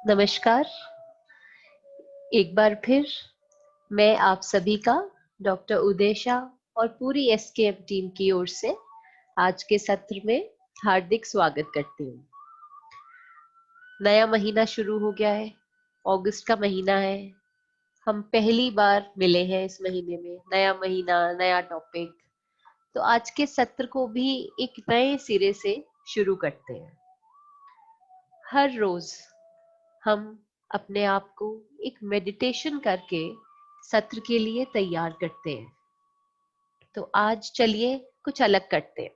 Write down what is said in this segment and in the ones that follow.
नमस्कार। एक बार फिर मैं आप सभी का डॉक्टर उदेशा और पूरी एसकेएफ टीम की ओर से आज के सत्र में हार्दिक स्वागत करती हूँ। नया महीना शुरू हो गया है, अगस्त का महीना है। हम पहली बार मिले हैं इस महीने में। नया महीना, नया टॉपिक। तो आज के सत्र को भी एक नए सिरे से शुरू करते हैं। हर रोज हम अपने आप को एक मेडिटेशन करके सत्र के लिए तैयार करते हैं। तो आज चलिए कुछ अलग करते हैं।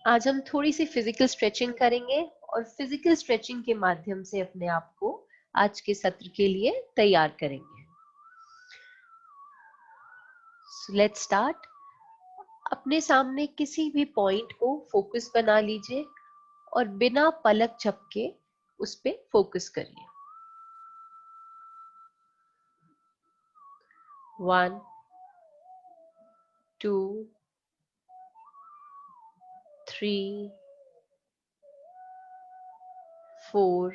आज हम थोड़ी सी फिजिकल स्ट्रेचिंग करेंगे और फिजिकल स्ट्रेचिंग के माध्यम से अपने आप को आज के सत्र के लिए तैयार करेंगे। Let's start. अपने सामने किसी भी पॉइंट को फोकस बना लीजिए और बिना पलक झपके उस पे फोकस करिए। 1 2 3 4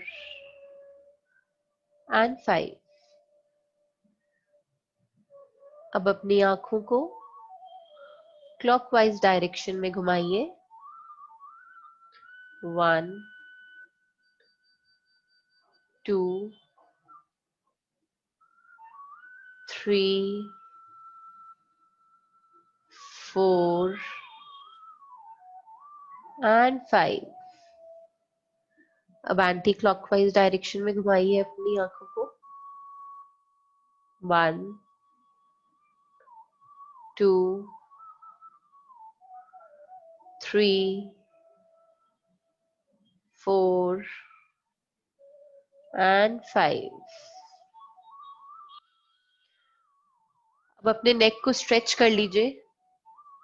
एंड 5। अब अपनी आंखों को क्लॉकवाइज डायरेक्शन में घुमाइए। 1 2 3 4 एंड 5। अब एंटी क्लॉकवाइज डायरेक्शन में घुमाइए अपनी आंखों को। 1 2 3 4 एंड 5। अब अपने नेक को स्ट्रेच कर लीजिए,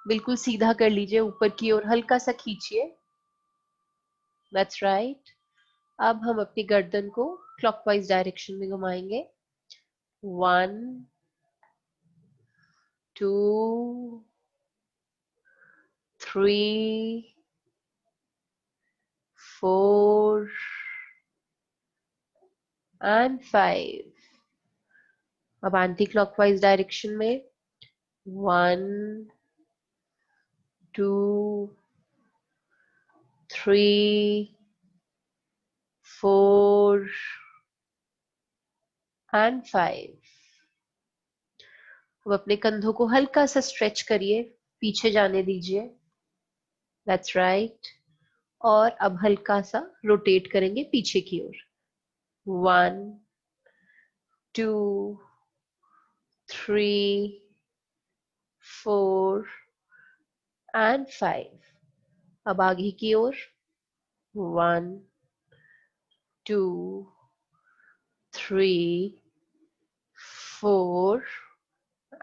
बिल्कुल सीधा कर लीजिए, ऊपर की ओर हल्का सा खींचिए। That's right. अब हम अपनी गर्दन को क्लॉकवाइज डायरेक्शन में घुमाएंगे। 1 2 3 4 एंड 5। अब एंटी क्लॉकवाइज डायरेक्शन में 1 2 3 4 एंड 5। अब अपने कंधों को हल्का सा स्ट्रेच करिए, पीछे जाने दीजिए। That's right. और अब हल्का सा रोटेट करेंगे पीछे की ओर। 1 2 3 4 एंड 5। अब आगे की ओर। 1 2 3 4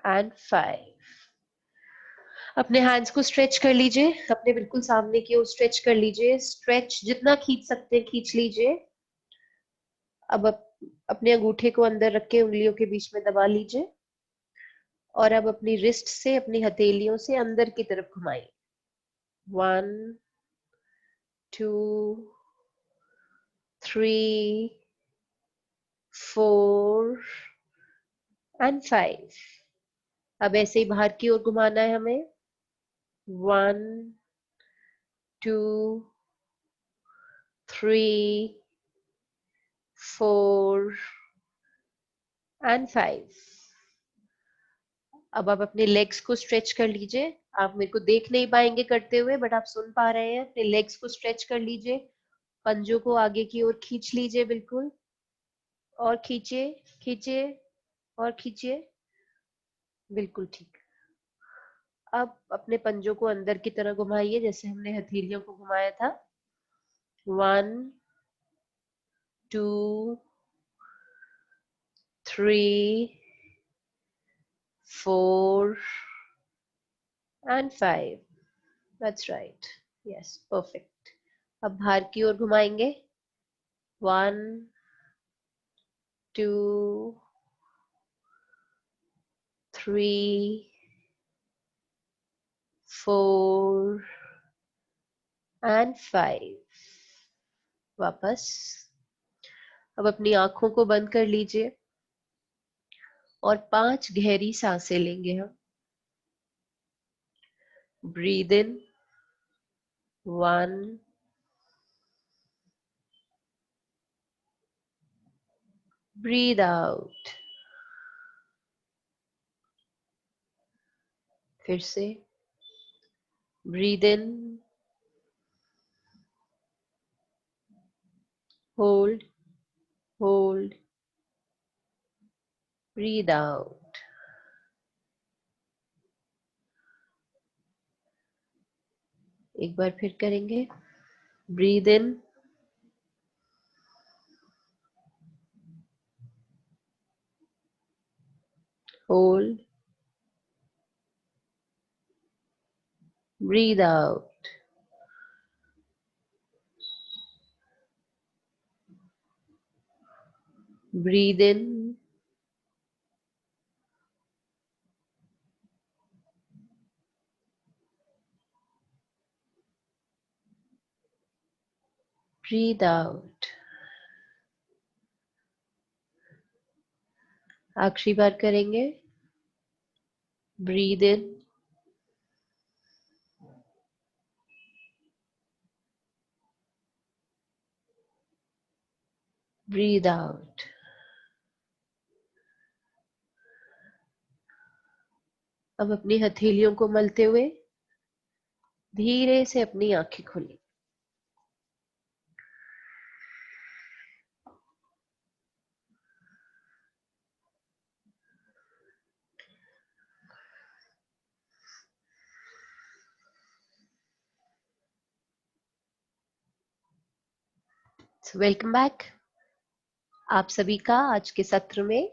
एंड 5। अपने हैंड्स को स्ट्रेच कर लीजिए, अपने बिल्कुल सामने की ओर स्ट्रेच कर लीजिए। स्ट्रेच जितना खींच सकते हैं खींच लीजिए। अब अपने अंगूठे को अंदर रख के उंगलियों के बीच में दबा लीजिए और अब अपनी रिस्ट से, अपनी हथेलियों से अंदर की तरफ घुमाइए। 1 2 3 4 एंड 5। अब ऐसे ही बाहर की ओर घुमाना है हमें। 1 2 3 4 एंड 5। अब आप अपने लेग्स को स्ट्रेच कर लीजिए। आप मेरे को देख नहीं पाएंगे करते हुए, बट आप सुन पा रहे हैं। अपने लेग्स को स्ट्रेच कर लीजिए, पंजों को आगे की ओर खींच लीजिए, बिल्कुल। और खींचिए, खींचिए और खींचिए। बिल्कुल ठीक। अब अपने पंजों को अंदर की तरह घुमाइए जैसे हमने हथेलियों को घुमाया था। 1 2 3 4 and 5। That's right. Yes, perfect. अब बाहर की ओर घुमाएंगे। 1 2 3 4 and 5। वापस। अब अपनी आंखों को बंद कर लीजिए और 5 गहरी सांसें लेंगे हम। Breathe in 1, breathe out. फिर से breathe in, hold hold, breathe out. एक बार फिर करेंगे। Breathe in, hold, breathe out. Breathe in, breathe out. आखिरी बार करेंगे। Breathe in, breathe out. अब अपनी हथेलियों को मलते हुए धीरे से अपनी आंखें खोलें। Welcome back. आप सभी का आज के सत्र में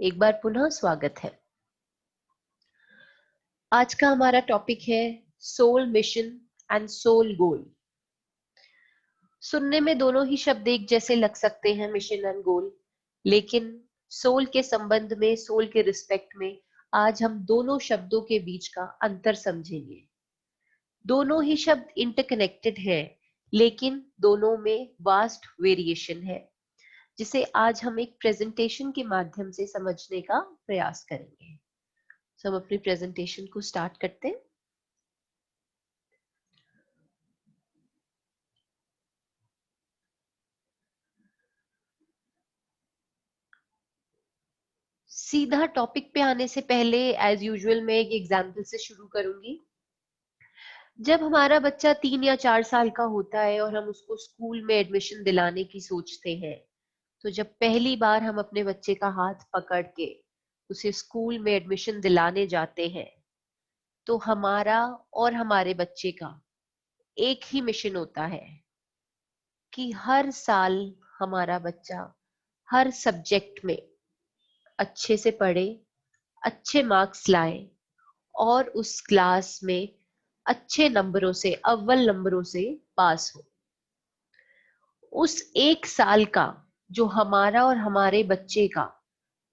एक बार पुनः स्वागत है। आज का हमारा टॉपिक है सोल मिशन एंड सोल गोल। सुनने में दोनों ही शब्द एक जैसे लग सकते हैं, मिशन एंड गोल, लेकिन सोल के संबंध में, सोल के रिस्पेक्ट में आज हम दोनों शब्दों के बीच का अंतर समझेंगे। दोनों ही शब्द इंटरकनेक्टेड हैं, लेकिन दोनों में वास्ट वेरिएशन है, जिसे आज हम एक प्रेजेंटेशन के माध्यम से समझने का प्रयास करेंगे। तो हम अपनी प्रेजेंटेशन को स्टार्ट करते हैं। सीधा टॉपिक पे आने से पहले एज यूजुअल मैं एक एग्जाम्पल से शुरू करूंगी। जब हमारा बच्चा 3 या 4 साल का होता है और हम उसको स्कूल में एडमिशन दिलाने की सोचते हैं, तो जब पहली बार हम अपने बच्चे का हाथ पकड़ के उसे स्कूल में एडमिशन दिलाने जाते हैं, तो हमारा और हमारे बच्चे का एक ही मिशन होता है कि हर साल हमारा बच्चा हर सब्जेक्ट में अच्छे से पढ़े, अच्छे मार्क्स लाए और उस क्लास में अच्छे नंबरों से, अव्वल नंबरों से पास हो। उस एक साल का जो हमारा और हमारे बच्चे का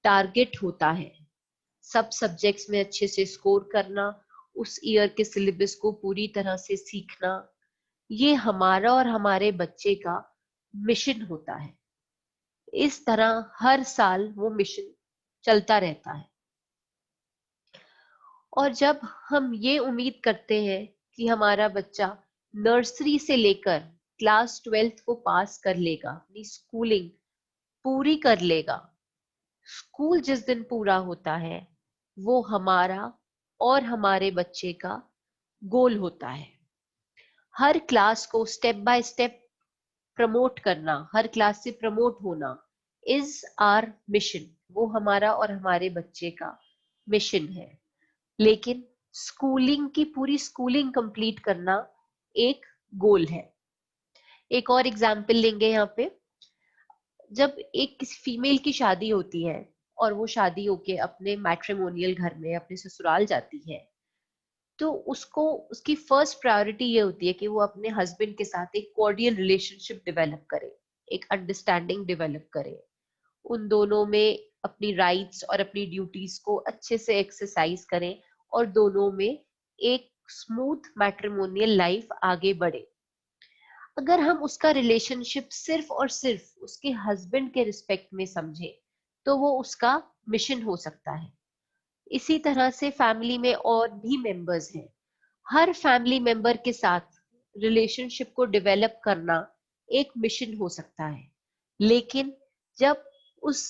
टारगेट होता है, सब सब्जेक्ट्स में अच्छे से स्कोर करना, उस ईयर के सिलेबस को पूरी तरह से सीखना, ये हमारा और हमारे बच्चे का मिशन होता है। इस तरह हर साल वो मिशन चलता रहता है। और जब हम ये उम्मीद करते हैं कि हमारा बच्चा नर्सरी से लेकर क्लास 12th को पास कर लेगा, अपनी स्कूलिंग पूरी कर लेगा, स्कूल जिस दिन पूरा होता है वो हमारा और हमारे बच्चे का गोल होता है। हर क्लास को स्टेप बाय स्टेप प्रमोट करना, हर क्लास से प्रमोट होना इज आवर मिशन। वो हमारा और हमारे बच्चे का मिशन है। लेकिन स्कूलिंग की पूरी स्कूलिंग कंप्लीट करना एक गोल है। एक और एग्जाम्पल लेंगे यहाँ पे। जब एक किसी फीमेल की शादी होती है और वो शादी होके अपने मैट्रिमोनियल घर में, अपने ससुराल जाती है, तो उसको उसकी फर्स्ट प्रायोरिटी ये होती है कि वो अपने हस्बैंड के साथ एक कॉर्डियल रिलेशनशिप डेवलप करे, एक अंडरस्टैंडिंग डेवलप करे, उन दोनों में अपनी राइट्स और अपनी ड्यूटीज को अच्छे से एक्सरसाइज करें और दोनों में एक स्मूथ मैट्रिमोनियल लाइफ आगे बढ़े। अगर हम उसका रिलेशनशिप सिर्फ और सिर्फ उसके हस्बैंड के रिस्पेक्ट में समझे तो वो उसका मिशन हो सकता है। इसी तरह से फैमिली में और भी मेंबर्स हैं। हर फैमिली मेंबर के साथ रिलेशनशिप को डेवलप करना एक मिशन हो सकता है। लेकिन जब उस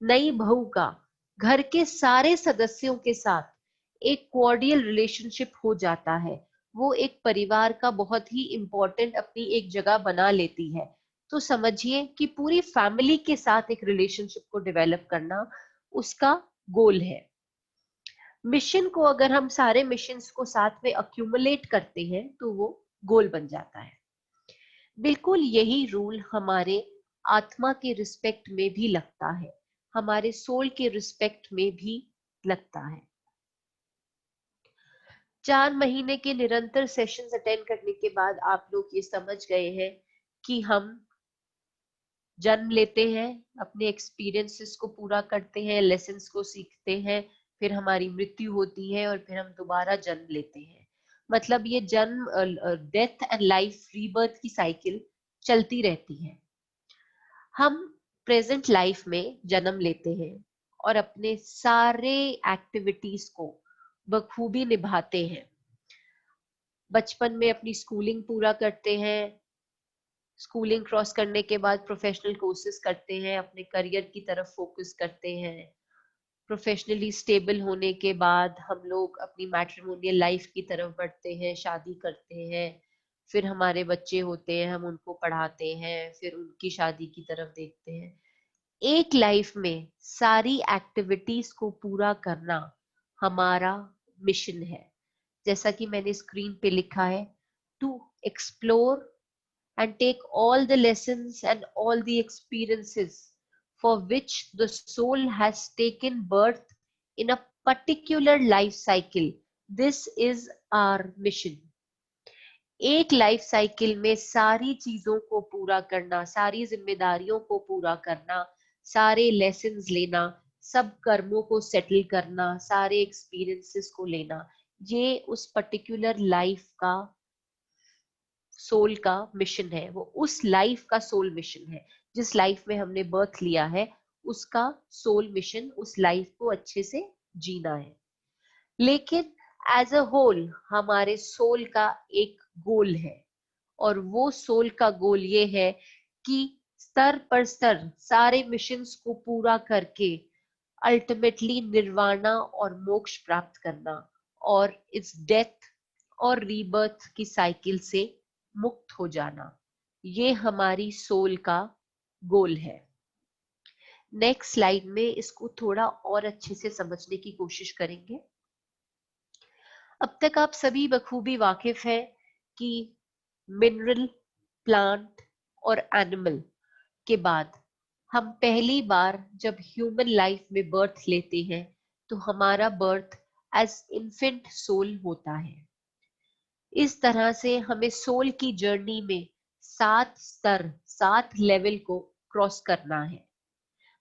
नई बहू का घर के सारे सदस्यों के साथ एक कॉर्डियल रिलेशनशिप हो जाता है, वो एक परिवार का बहुत ही इम्पोर्टेंट अपनी एक जगह बना लेती है। तो समझिए कि पूरी फैमिली के साथ एक रिलेशनशिप को डेवलप करना उसका गोल है। मिशन को अगर हम सारे मिशंस को साथ में अक्यूमुलेट करते हैं तो वो गोल बन जाता है। बिल्कुल यही रूल हमारे आत्मा के रिस्पेक्ट में भी लगता है, हमारे सोल के रिस्पेक्ट में भी लगता है। 4 महीने के निरंतर सेशंस अटेंड करने के बाद आप लोग ये समझ गए हैं कि हम जन्म लेते हैं, अपने एक्सपीरियंसेस को पूरा करते हैं, लेसन्स को सीखते हैं, फिर हमारी मृत्यु होती है और फिर हम दोबारा जन्म लेते हैं। मतलब ये जन्म, डेथ एंड लाइफ, रीबर्थ की साइकिल चलती रहती है। हम प्रेजेंट लाइफ में जन्म लेते हैं और अपने सारे एक्टिविटीज को बखूबी निभाते हैं। बचपन में अपनी स्कूलिंग पूरा करते हैं, स्कूलिंग क्रॉस करने के बाद प्रोफेशनल कोर्सेज करते हैं, अपने करियर की तरफ फोकस करते हैं। प्रोफेशनली स्टेबल होने के बाद हम लोग अपनी मैट्रिमोनियल लाइफ की तरफ बढ़ते हैं, शादी करते हैं, फिर हमारे बच्चे होते हैं, हम उनको पढ़ाते हैं, फिर उनकी शादी की तरफ देखते हैं। एक लाइफ में सारी एक्टिविटीज को पूरा करना हमारा मिशन है। जैसा कि मैंने स्क्रीन पे लिखा है, to explore and take all the lessons and all the experiences for which the soul has taken birth in a particular life cycle. This is our mission. एक लाइफ साइकिल में सारी चीजों को पूरा करना, सारी जिम्मेदारियों को पूरा करना, सारे लेसन्स लेना, सब कर्मों को सेटल करना, सारे एक्सपीरियंसेस को लेना, ये उस पर्टिकुलर लाइफ का सोल का मिशन है। वो उस लाइफ का सोल मिशन है जिस लाइफ में हमने बर्थ लिया है, उसका सोल मिशन उस लाइफ को अच्छे से जीना है। लेकिन एज अ होल हमारे सोल का एक गोल है, और वो सोल का गोल ये है कि स्तर पर स्तर सारे मिशंस को पूरा करके अल्टीमेटली निर्वाणा और मोक्ष प्राप्त करना और इस डेथ और रीबर्थ की साइकिल से मुक्त हो जाना, ये हमारी सोल का गोल है। नेक्स्ट स्लाइड में इसको थोड़ा और अच्छे से समझने की कोशिश करेंगे। अब तक आप सभी बखूबी वाकिफ हैं कि मिनरल, प्लांट और एनिमल के बाद हम पहली बार जब ह्यूमन लाइफ में बर्थ लेते हैं तो हमारा बर्थ एज इन्फेंट सोल होता है। इस तरह से हमें सोल की जर्नी में 7 स्तर, 7 लेवल को क्रॉस करना है।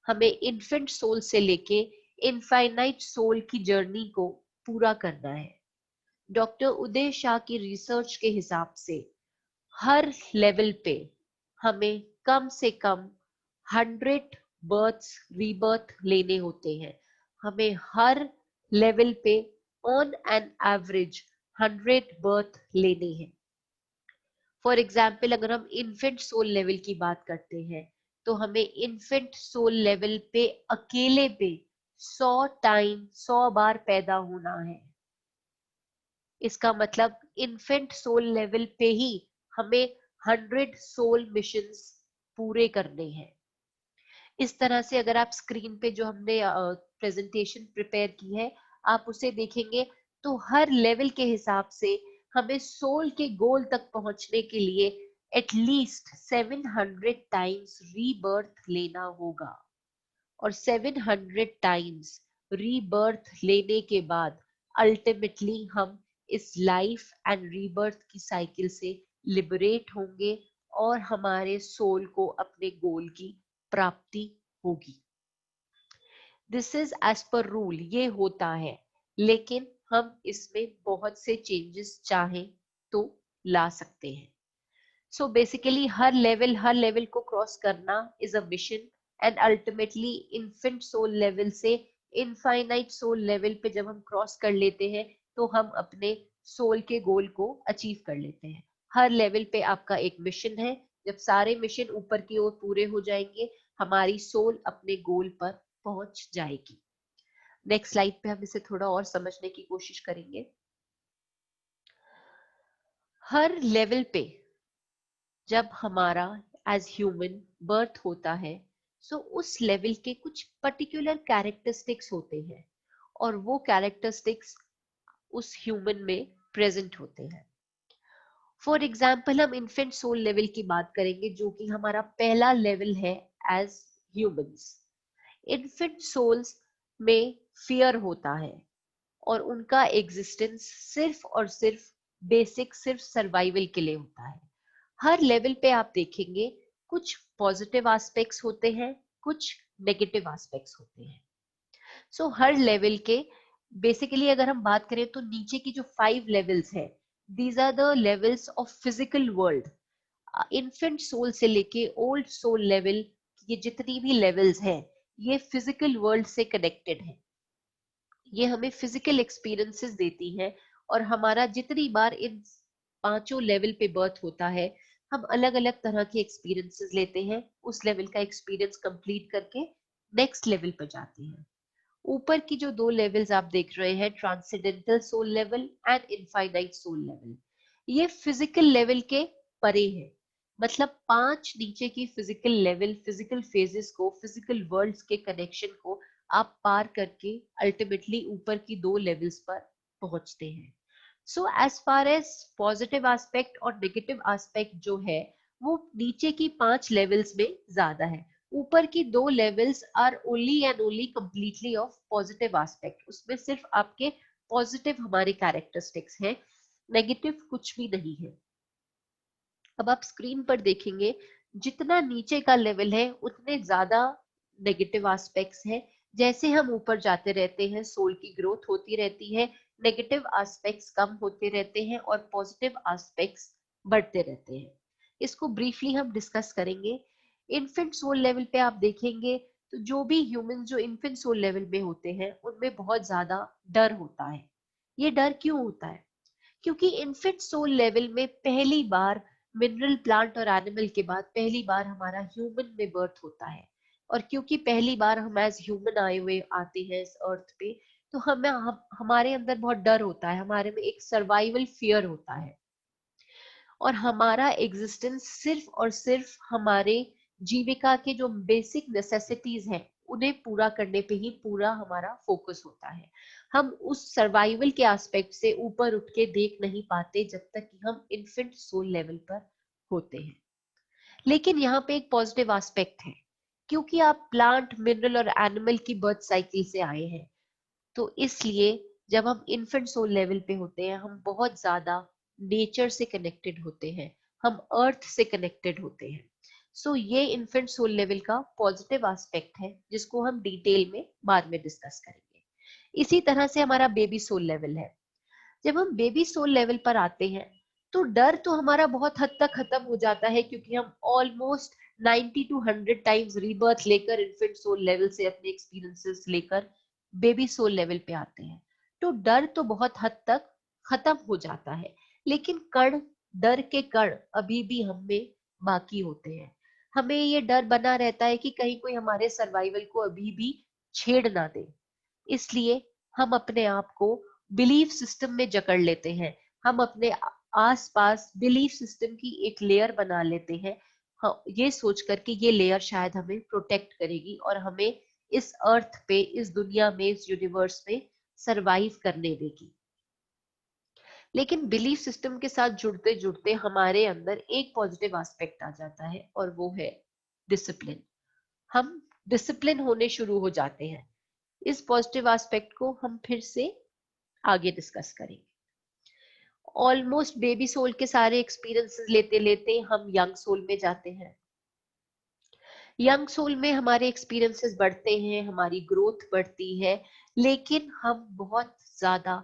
हमें इन्फेंट सोल से लेके इनफाइनाइट सोल की जर्नी को पूरा करना है। डॉक्टर उदय शाह की रिसर्च के हिसाब से हर लेवल पे हमें कम से कम 100 बर्थ्स, रीबर्थ लेने होते हैं। हमें हर लेवल पे ऑन एन एवरेज 100 बर्थ लेने हैं। फॉर एग्जाम्पल अगर हम इन्फेंट सोल लेवल की बात करते हैं तो हमें इन्फेंट सोल लेवल पे अकेले पे 100 बार पैदा होना है। इसका मतलब इन्फेंट सोल लेवल पे ही हमें 100 सोल मिशंस पूरे करने हैं। इस तरह से अगर आप स्क्रीन पे जो हमने प्रेजेंटेशन प्रिपेयर की है आप उसे देखेंगे तो हर लेवल के हिसाब से हमें सोल के गोल तक पहुंचने के लिए एटलीस्ट 700 टाइम्स रीबर्थ लेना होगा, और 700 टाइम्स रीबर्थ लेने के बाद अल्टीमेटली हम इस लाइफ एंड रीबर्थ की साइकिल से लिबरेट होंगे और हमारे सोल को अपने गोल की प्राप्ति होगी। This is as per rule, ये होता है, लेकिन हम इसमें बहुत से चेंजेस चाहें तो ला सकते हैं। सो बेसिकली हर लेवल को क्रॉस करना is a mission, and ultimately infant soul level से इनफाइनाइट सोल लेवल पे जब हम क्रॉस कर लेते हैं तो हम अपने सोल के गोल को अचीव कर लेते हैं। हर लेवल पे आपका एक मिशन है। जब सारे मिशन ऊपर की ओर पूरे हो जाएंगे, हमारी सोल अपने गोल पर पहुंच जाएगी। नेक्स्ट स्लाइड पे हम इसे थोड़ा और समझने की कोशिश करेंगे। हर लेवल पे जब हमारा एज ह्यूमन बर्थ होता है, सो उस लेवल के कुछ पर्टिकुलर कैरेक्टरिस्टिक्स होते हैं, और वो कैरेक्टरिस्टिक्स उस ह्यूमन में प्रेजेंट होते हैं। फॉर एग्जाम्पल हम इन्फेंट सोल लेवल की बात करेंगे, जो कि हमारा पहला लेवल है एज ह्यूमंस। इन्फेंट सोल्स में फियर होता है, और उनका एग्जिस्टेंस सिर्फ और सिर्फ बेसिक सिर्फ सर्वाइवल के लिए होता है। हर लेवल पे आप देखेंगे कुछ पॉजिटिव एस्पेक्ट्स होते हैं, कुछ नेगेटिव एस्पेक्ट्स होते हैं। सो हर लेवल के बेसिकली अगर हम बात करें तो नीचे की जो 5 लेवल्स है, these are the levels of physical world. Infant soul से लेके ओल्ड सोल लेवल, ये जितनी भी लेवल्स हैं, ये फिजिकल वर्ल्ड से कनेक्टेड है। ये हमें फिजिकल एक्सपीरियंसेस देती है, और हमारा जितनी बार इन पांचों लेवल पे बर्थ होता है, हम अलग अलग तरह के एक्सपीरियंसेस लेते हैं। उस लेवल का एक्सपीरियंस कंप्लीट करके नेक्स्ट लेवल पर जाते हैं। ऊपर की जो 2 लेवल्स आप देख रहे हैं, transcendental soul level and infinite soul level, ये फिजिकल लेवल के परे है। मतलब 5 नीचे की फिजिकल लेवल, फिजिकल फेजेस को, फिजिकल वर्ल्ड्स के कनेक्शन को आप पार करके अल्टीमेटली ऊपर की 2 लेवल्स पर पहुंचते हैं। So as far as positive aspect और नेगेटिव एस्पेक्ट जो है, वो नीचे की 5 लेवल्स में ज्यादा है। ऊपर की 2 levels are only and only completely of positive aspect. उसमें सिर्फ आपके पॉजिटिव हमारे कैरेक्टरिस्टिक्स हैं, नेगेटिव कुछ भी नहीं है। अब आप स्क्रीन पर देखेंगे, जितना नीचे का लेवल है उतने ज्यादा नेगेटिव एस्पेक्ट्स हैं। जैसे हम ऊपर जाते रहते हैं, सोल की ग्रोथ होती रहती है, नेगेटिव एस्पेक्ट्स कम होते रहते हैं और पॉजिटिव एस्पेक्ट्स बढ़ते रहते हैं। इसको ब्रीफली हम डिस्कस करेंगे। इन्फेंट सोल लेवल पे आप देखेंगे तो जो भी ह्यूमन जो इन्फेंट सोल लेवल में होते हैं, उनमें बहुत ज्यादा डर होता है। ये डर क्यों होता है? क्योंकि इन्फेंट सोल लेवल में पहली बार मिनरल, प्लांट और एनिमल के बाद पहली बार हमारा ह्यूमन में बर्थ होता है। और क्योंकि पहली बार हम एज ह्यूमन आए हुए आते हैं इस अर्थ पे, तो हमारे अंदर बहुत डर होता है, हमारे में एक सर्वाइवल फियर होता है, और हमारा एग्जिस्टेंस सिर्फ और सिर्फ हमारे जीविका के जो बेसिक नेसेसिटीज हैं उन्हें पूरा करने पे ही पूरा हमारा फोकस होता है। हम उस सर्वाइवल के एस्पेक्ट से ऊपर उठ के देख नहीं पाते जब तक कि हम इन्फेंट सोल लेवल पर होते हैं। लेकिन यहाँ पे एक पॉजिटिव एस्पेक्ट है, क्योंकि आप प्लांट, मिनरल और एनिमल की बर्थ साइकिल से आए हैं, तो इसलिए जब हम इन्फेंट सोल लेवल पे होते हैं, हम बहुत ज्यादा नेचर से कनेक्टेड होते हैं, हम अर्थ से कनेक्टेड होते हैं। सो ये इन्फेंट सोल लेवल का पॉजिटिव एस्पेक्ट है, जिसको हम डिटेल में बाद में डिस्कस करेंगे। इसी तरह से हमारा बेबी सोल लेवल है। जब हम बेबी सोल लेवल पर आते हैं, तो डर तो हमारा बहुत हद तक खत्म हो जाता है, क्योंकि हम ऑलमोस्ट 90 टू 100 टाइम्स रीबर्थ लेकर इन्फेंट सोल लेवल से अपने एक्सपीरियंसेस लेकर बेबी सोल लेवल पे आते हैं। तो डर तो बहुत हद तक खत्म हो जाता है, लेकिन कण, डर के कण अभी भी हम में बाकी होते हैं। हमें ये डर बना रहता है कि कहीं कोई हमारे सर्वाइवल को अभी भी छेड़ ना दे। इसलिए हम अपने आप को बिलीफ सिस्टम में जकड़ लेते हैं। हम अपने आसपास बिलीफ सिस्टम की एक लेयर बना लेते हैं, हाँ, ये सोच कर कि ये लेयर शायद हमें प्रोटेक्ट करेगी और हमें इस अर्थ पे, इस दुनिया में, इस यूनिवर्स में सरवाइव करने देगी। लेकिन बिलीफ सिस्टम के साथ जुड़ते जुड़ते हमारे अंदर एक पॉजिटिव एस्पेक्ट आ जाता है, और वो है डिसिप्लिन। हम डिसिप्लिन होने शुरू हो जाते हैं। इस पॉजिटिव एस्पेक्ट को हम फिर से आगे डिस्कस करेंगे। ऑलमोस्ट बेबी सोल के सारे एक्सपीरियंसेस लेते लेते हम यंग सोल में जाते हैं। यंग सोल में हमारे एक्सपीरियंसेस बढ़ते हैं, हमारी ग्रोथ बढ़ती है, लेकिन हम बहुत ज्यादा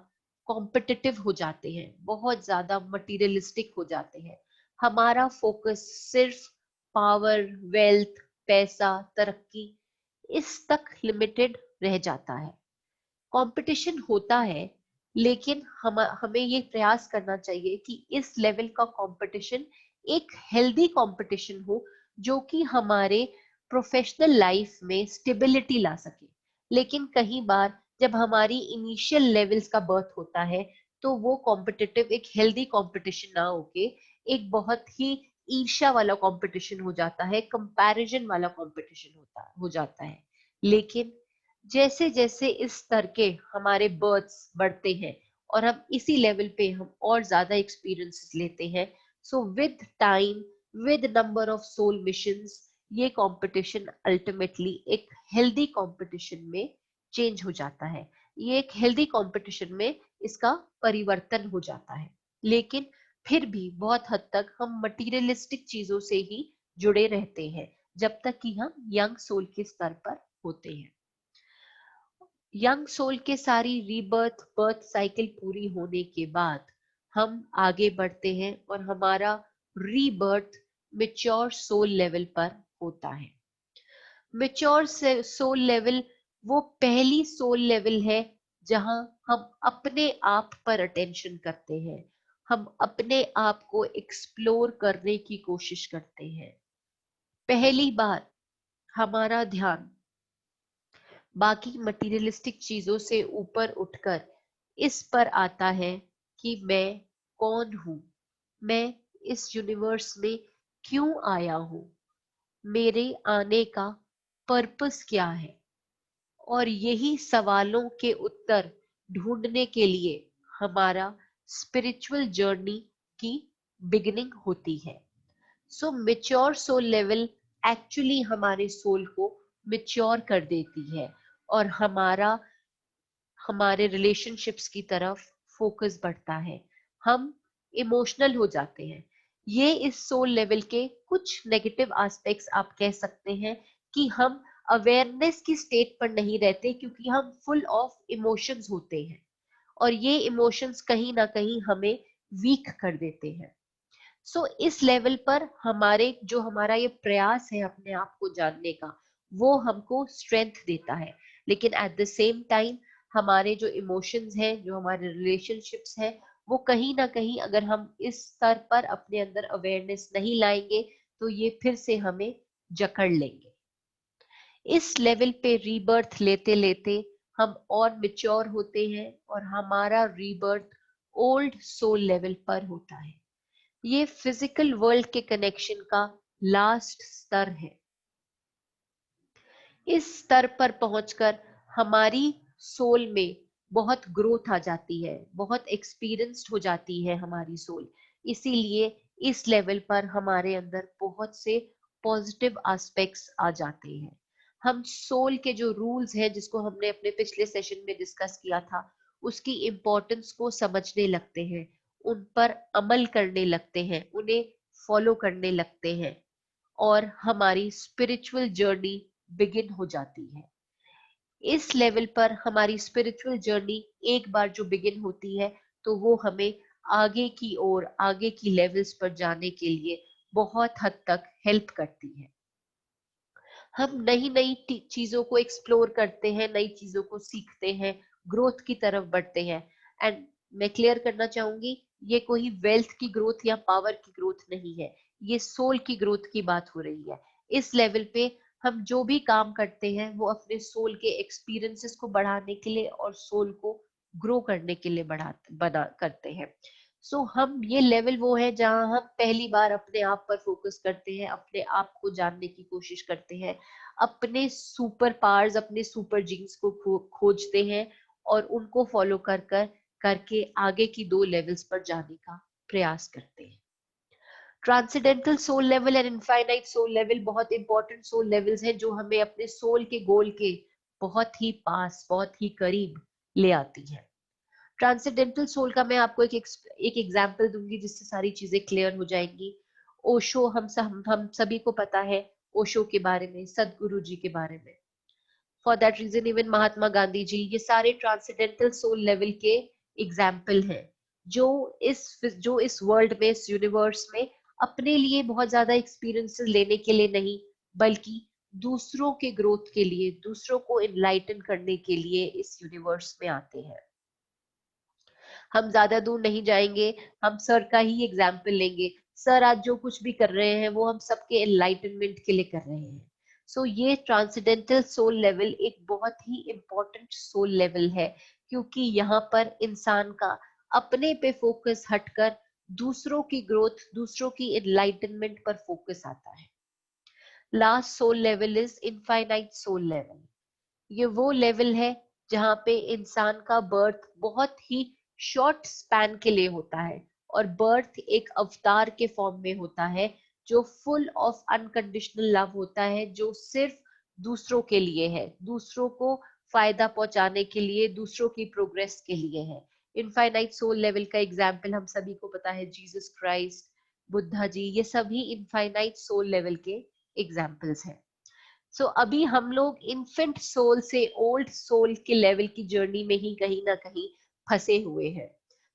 कॉम्पिटिटिव हो जाते हैं, बहुत ज्यादा मटीरियलिस्टिक हो जाते हैं। हमारा फोकस सिर्फ पावर, वेल्थ, पैसा, तरक्की इस तक लिमिटेड रह जाता है। कंपटीशन होता है, लेकिन हमें ये प्रयास करना चाहिए कि इस लेवल का कंपटीशन एक हेल्दी कंपटीशन हो, जो कि हमारे प्रोफेशनल लाइफ में स्टेबिलिटी ला सके। लेकिन कई बार जब हमारी इनिशियल लेवल्स का बर्थ होता है, तो वो कॉम्पिटिटिव एक हेल्दी कंपटीशन ना होके एक बहुत ही ईर्ष्या वाला कंपटीशन हो जाता है, कंपैरिजन वाला कंपटीशन हो जाता है। लेकिन जैसे जैसे इस स्तर के हमारे बर्थ्स बढ़ते हैं और हम इसी लेवल पे हम और ज्यादा एक्सपीरियंसेस लेते हैं, so with time, with number of soul missions, ये कंपटीशन अल्टीमेटली एक हेल्दी कंपटीशन में चेंज हो जाता है। ये एक हेल्दी कंपटीशन में इसका परिवर्तन हो जाता है। लेकिन फिर भी बहुत हद तक हम मटीरियलिस्टिक चीजों से ही जुड़े रहते हैं, जब तक कि हम यंग सोल के स्तर पर होते हैं। यंग सोल के सारी रीबर्थ बर्थ साइकिल पूरी होने के बाद हम आगे बढ़ते हैं और हमारा रीबर्थ मेच्योर सोल लेवल पर होता है। मेच्योर सोल लेवल वो पहली सोल लेवल है जहां हम अपने आप पर अटेंशन करते हैं, हम अपने आप को एक्सप्लोर करने की कोशिश करते हैं। पहली बार हमारा ध्यान बाकी मटीरियलिस्टिक चीजों से ऊपर उठकर इस पर आता है कि मैं कौन हूं, मैं इस यूनिवर्स में क्यों आया हूं, मेरे आने का पर्पस क्या है। और यही सवालों के उत्तर ढूंढने के लिए हमारा स्पिरिचुअल जर्नी की बिगिनिंग होती है। सो मेच्योर सोल लेवल एक्चुअली हमारे सोल को मेच्योर कर देती है और हमारे रिलेशनशिप्स की तरफ फोकस बढ़ता है। हम इमोशनल हो जाते हैं। ये इस सोल लेवल के कुछ नेगेटिव एस्पेक्ट्स आप कह सकते हैं कि हम अवेयरनेस की स्टेट पर नहीं रहते, क्योंकि हम फुल ऑफ इमोशंस होते हैं और ये इमोशंस कहीं ना कहीं हमें वीक कर देते हैं। सो इस लेवल पर हमारा ये प्रयास है अपने आप को जानने का, वो हमको स्ट्रेंथ देता है। लेकिन एट द सेम टाइम हमारे जो इमोशंस हैं, जो हमारे रिलेशनशिप्स हैं, वो कहीं ना कहीं अगर हम इस स्तर पर अपने अंदर अवेयरनेस नहीं लाएंगे, तो ये फिर से हमें जकड़ लेंगे। इस लेवल पे रीबर्थ लेते लेते हम और मेच्योर होते हैं और हमारा रीबर्थ ओल्ड सोल लेवल पर होता है। ये फिजिकल वर्ल्ड के कनेक्शन का लास्ट स्तर है। इस स्तर पर पहुंचकर हमारी सोल में बहुत ग्रोथ आ जाती है, बहुत एक्सपीरियंस्ड हो जाती है हमारी सोल। इसीलिए इस लेवल पर हमारे अंदर बहुत से पॉजिटिव एस्पेक्ट्स आ जाते हैं। हम सोल के जो रूल्स हैं, जिसको हमने अपने पिछले सेशन में डिस्कस किया था, उसकी इम्पोर्टेंस को समझने लगते हैं, उन पर अमल करने लगते हैं, उन्हें फॉलो करने लगते हैं और हमारी स्पिरिचुअल जर्नी बिगिन हो जाती है। इस लेवल पर हमारी स्पिरिचुअल जर्नी एक बार जो बिगिन होती है, तो वो हमें आगे की ओर, आगे की लेवल्स पर जाने के लिए बहुत हद तक हेल्प करती है। हम नई नई चीजों को एक्सप्लोर करते हैं, नई चीजों को सीखते हैं, ग्रोथ की तरफ बढ़ते हैं। एंड मैं क्लियर करना चाहूंगी, ये कोई वेल्थ की ग्रोथ या पावर की ग्रोथ नहीं है, ये सोल की ग्रोथ की बात हो रही है। इस लेवल पे हम जो भी काम करते हैं, वो अपने सोल के एक्सपीरियंसेस को बढ़ाने के लिए और सोल को ग्रो करने के लिए बना करते हैं। सो हम ये लेवल वो है जहां हम पहली बार अपने आप पर फोकस करते हैं, अपने आप को जानने की कोशिश करते हैं, अपने सुपर पावर्स, अपने सुपर जीन्स को खोजते हैं और उनको फॉलो करके आगे की 2 लेवल्स पर जाने का प्रयास करते हैं। Transcendental soul level and infinite soul level बहुत इंपॉर्टेंट सोल लेवल्स हैं, जो हमें अपने सोल के गोल के बहुत ही पास, बहुत ही करीब ले आती है। ट्रांसेंडेंटल सोल का मैं आपको एक एग्जांपल दूंगी, जिससे सारी चीजें क्लियर हो जाएंगी। ओशो, हम सभी को पता है ओशो के बारे में, सदगुरु जी के बारे में। For that reason even Mahatma Gandhi ji, ये सारे ट्रांसेंडेंटल सोल लेवल के एग्जाम्पल हैं, जो इस वर्ल्ड में, इस यूनिवर्स में अपने लिए बहुत ज्यादा एक्सपीरियंसेस लेने के लिए नहीं, बल्कि दूसरों के ग्रोथ के लिए, दूसरों को इनलाइटन करने के लिए इस यूनिवर्स में आते हैं। हम ज्यादा दूर नहीं जाएंगे, हम सर का ही एग्जाम्पल लेंगे। सर आज जो कुछ भी कर रहे हैं वो हम सबके एनलाइटनमेंट के लिए कर रहे हैं। सो ये ट्रांसेंडेंटल सोल लेवल एक बहुत ही इंपॉर्टेंट सोल लेवल है, क्योंकि यहाँ पर इंसान का अपने पे फोकस हटकर दूसरों की ग्रोथ, दूसरों की एनलाइटनमेंट पर फोकस आता है। Last soul level is infinite soul level. ये वो लेवल है जहाँ पे इंसान का बर्थ बहुत ही शॉर्ट स्पैन के लिए होता है, और बर्थ एक अवतार के फॉर्म में होता है जो फुल ऑफ अनकंडीशनल लव होता है, जो सिर्फ दूसरों के लिए है, दूसरों को फायदा पहुंचाने के लिए, दूसरों की प्रोग्रेस के लिए है। इनफाइनाइट सोल लेवल का एग्जाम्पल हम सभी को पता है, जीसस क्राइस्ट, बुद्धा जी, ये सभी इनफाइनाइट सोल लेवल के एग्जाम्पल्स हैं। सो अभी हम लोग इन्फेंट सोल से ओल्ड सोल के लेवल की जर्नी में ही कहीं ना कहीं फंसे हुए हैं।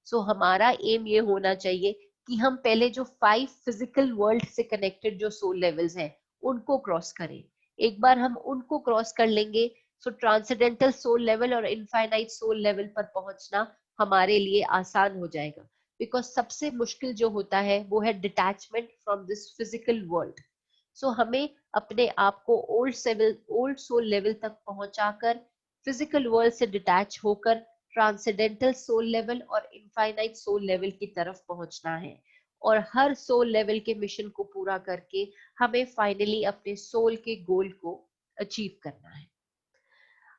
सो हमारा एम ये होना चाहिए कि हम पहले जो 5 फिजिकल वर्ल्ड से कनेक्टेड जो सोल लेवल्स हैं उनको क्रॉस करें। एक बार हम उनको क्रॉस कर लेंगे, सो ट्रांसेंडेंटल सोल लेवल और इनफाइनाइट सोल लेवल पर पहुंचना हमारे लिए आसान हो जाएगा। बिकॉज सबसे मुश्किल जो होता है वो है detachment from this physical world. So हमें अपने आप को ओल्ड सोल लेवल तक पहुंचाकर फिजिकल वर्ल्ड से डिटैच होकर ट्रांसेंडेंटल सोल लेवल और इनफाइनाइट सोल लेवल की तरफ पहुंचना है। और हर सोल लेवल के मिशन को पूरा करके हमें फाइनली अपने सोल के गोल को अचीव करना है।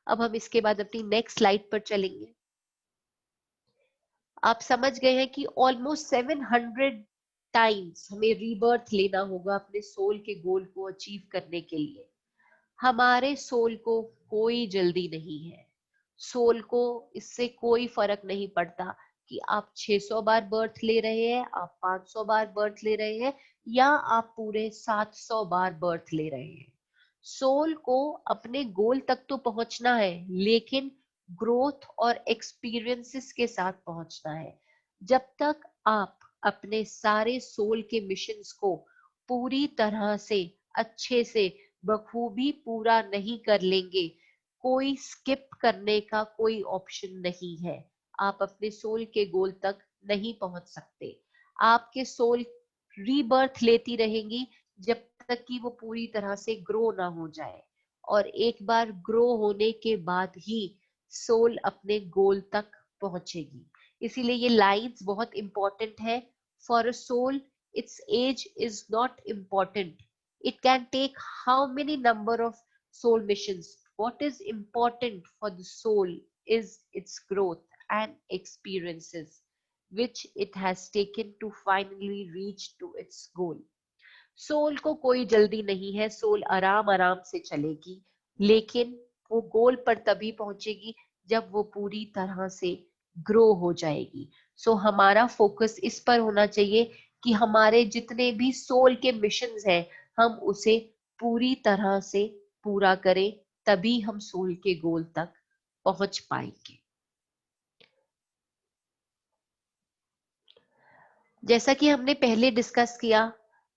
अब हम इसके बाद अपनी नेक्स्ट स्लाइड पर चलेंगे। आप समझ गए हैं कि ऑलमोस्ट 700 टाइम्स हमें रीबर्थ लेना होगा अपने सोल के गोल को अचीव करने के लिए। हमारे सोल को कोई जल्दी नहीं है। सोल को इससे कोई फर्क नहीं पड़ता कि आप 600 बार बर्थ ले रहे हैं, आप 500 बार बर्थ ले रहे हैं, या आप पूरे 700 बार बर्थ ले रहे हैं। सोल को अपने गोल तक तो पहुंचना है, लेकिन ग्रोथ और एक्सपीरियंसेस के साथ पहुंचना है। जब तक आप अपने सारे सोल के मिशंस को पूरी तरह से, अच्छे से, बखूबी पूरा नहीं कर लेंगे, कोई स्किप करने का कोई ऑप्शन नहीं है। आप अपने सोल के गोल तक नहीं पहुंच सकते। आपके सोल रीबर्थ लेती रहेंगी जब तक कि वो पूरी तरह से ग्रो ना हो जाए, और एक बार ग्रो होने के बाद ही सोल अपने गोल तक पहुंचेगी। इसीलिए ये लाइंस बहुत इंपॉर्टेंट है। For a soul its age is not important. It can take how many number of soul missions. What is important for the soul is its growth and experiences which it has taken to finally reach to its goal. Soul को कोई जल्दी नहीं है, soul आराम आराम से चलेगी, लेकिन वो गोल पर तभी पहुंचेगी जब वो पूरी तरह से ग्रो हो जाएगी। सो हमारा फोकस इस पर होना चाहिए कि हमारे जितने भी सोल के मिशंस हैं हम उसे पूरी तरह से पूरा करें, तभी हम सोल के गोल तक पहुंच पाएंगे। जैसा कि हमने पहले डिस्कस किया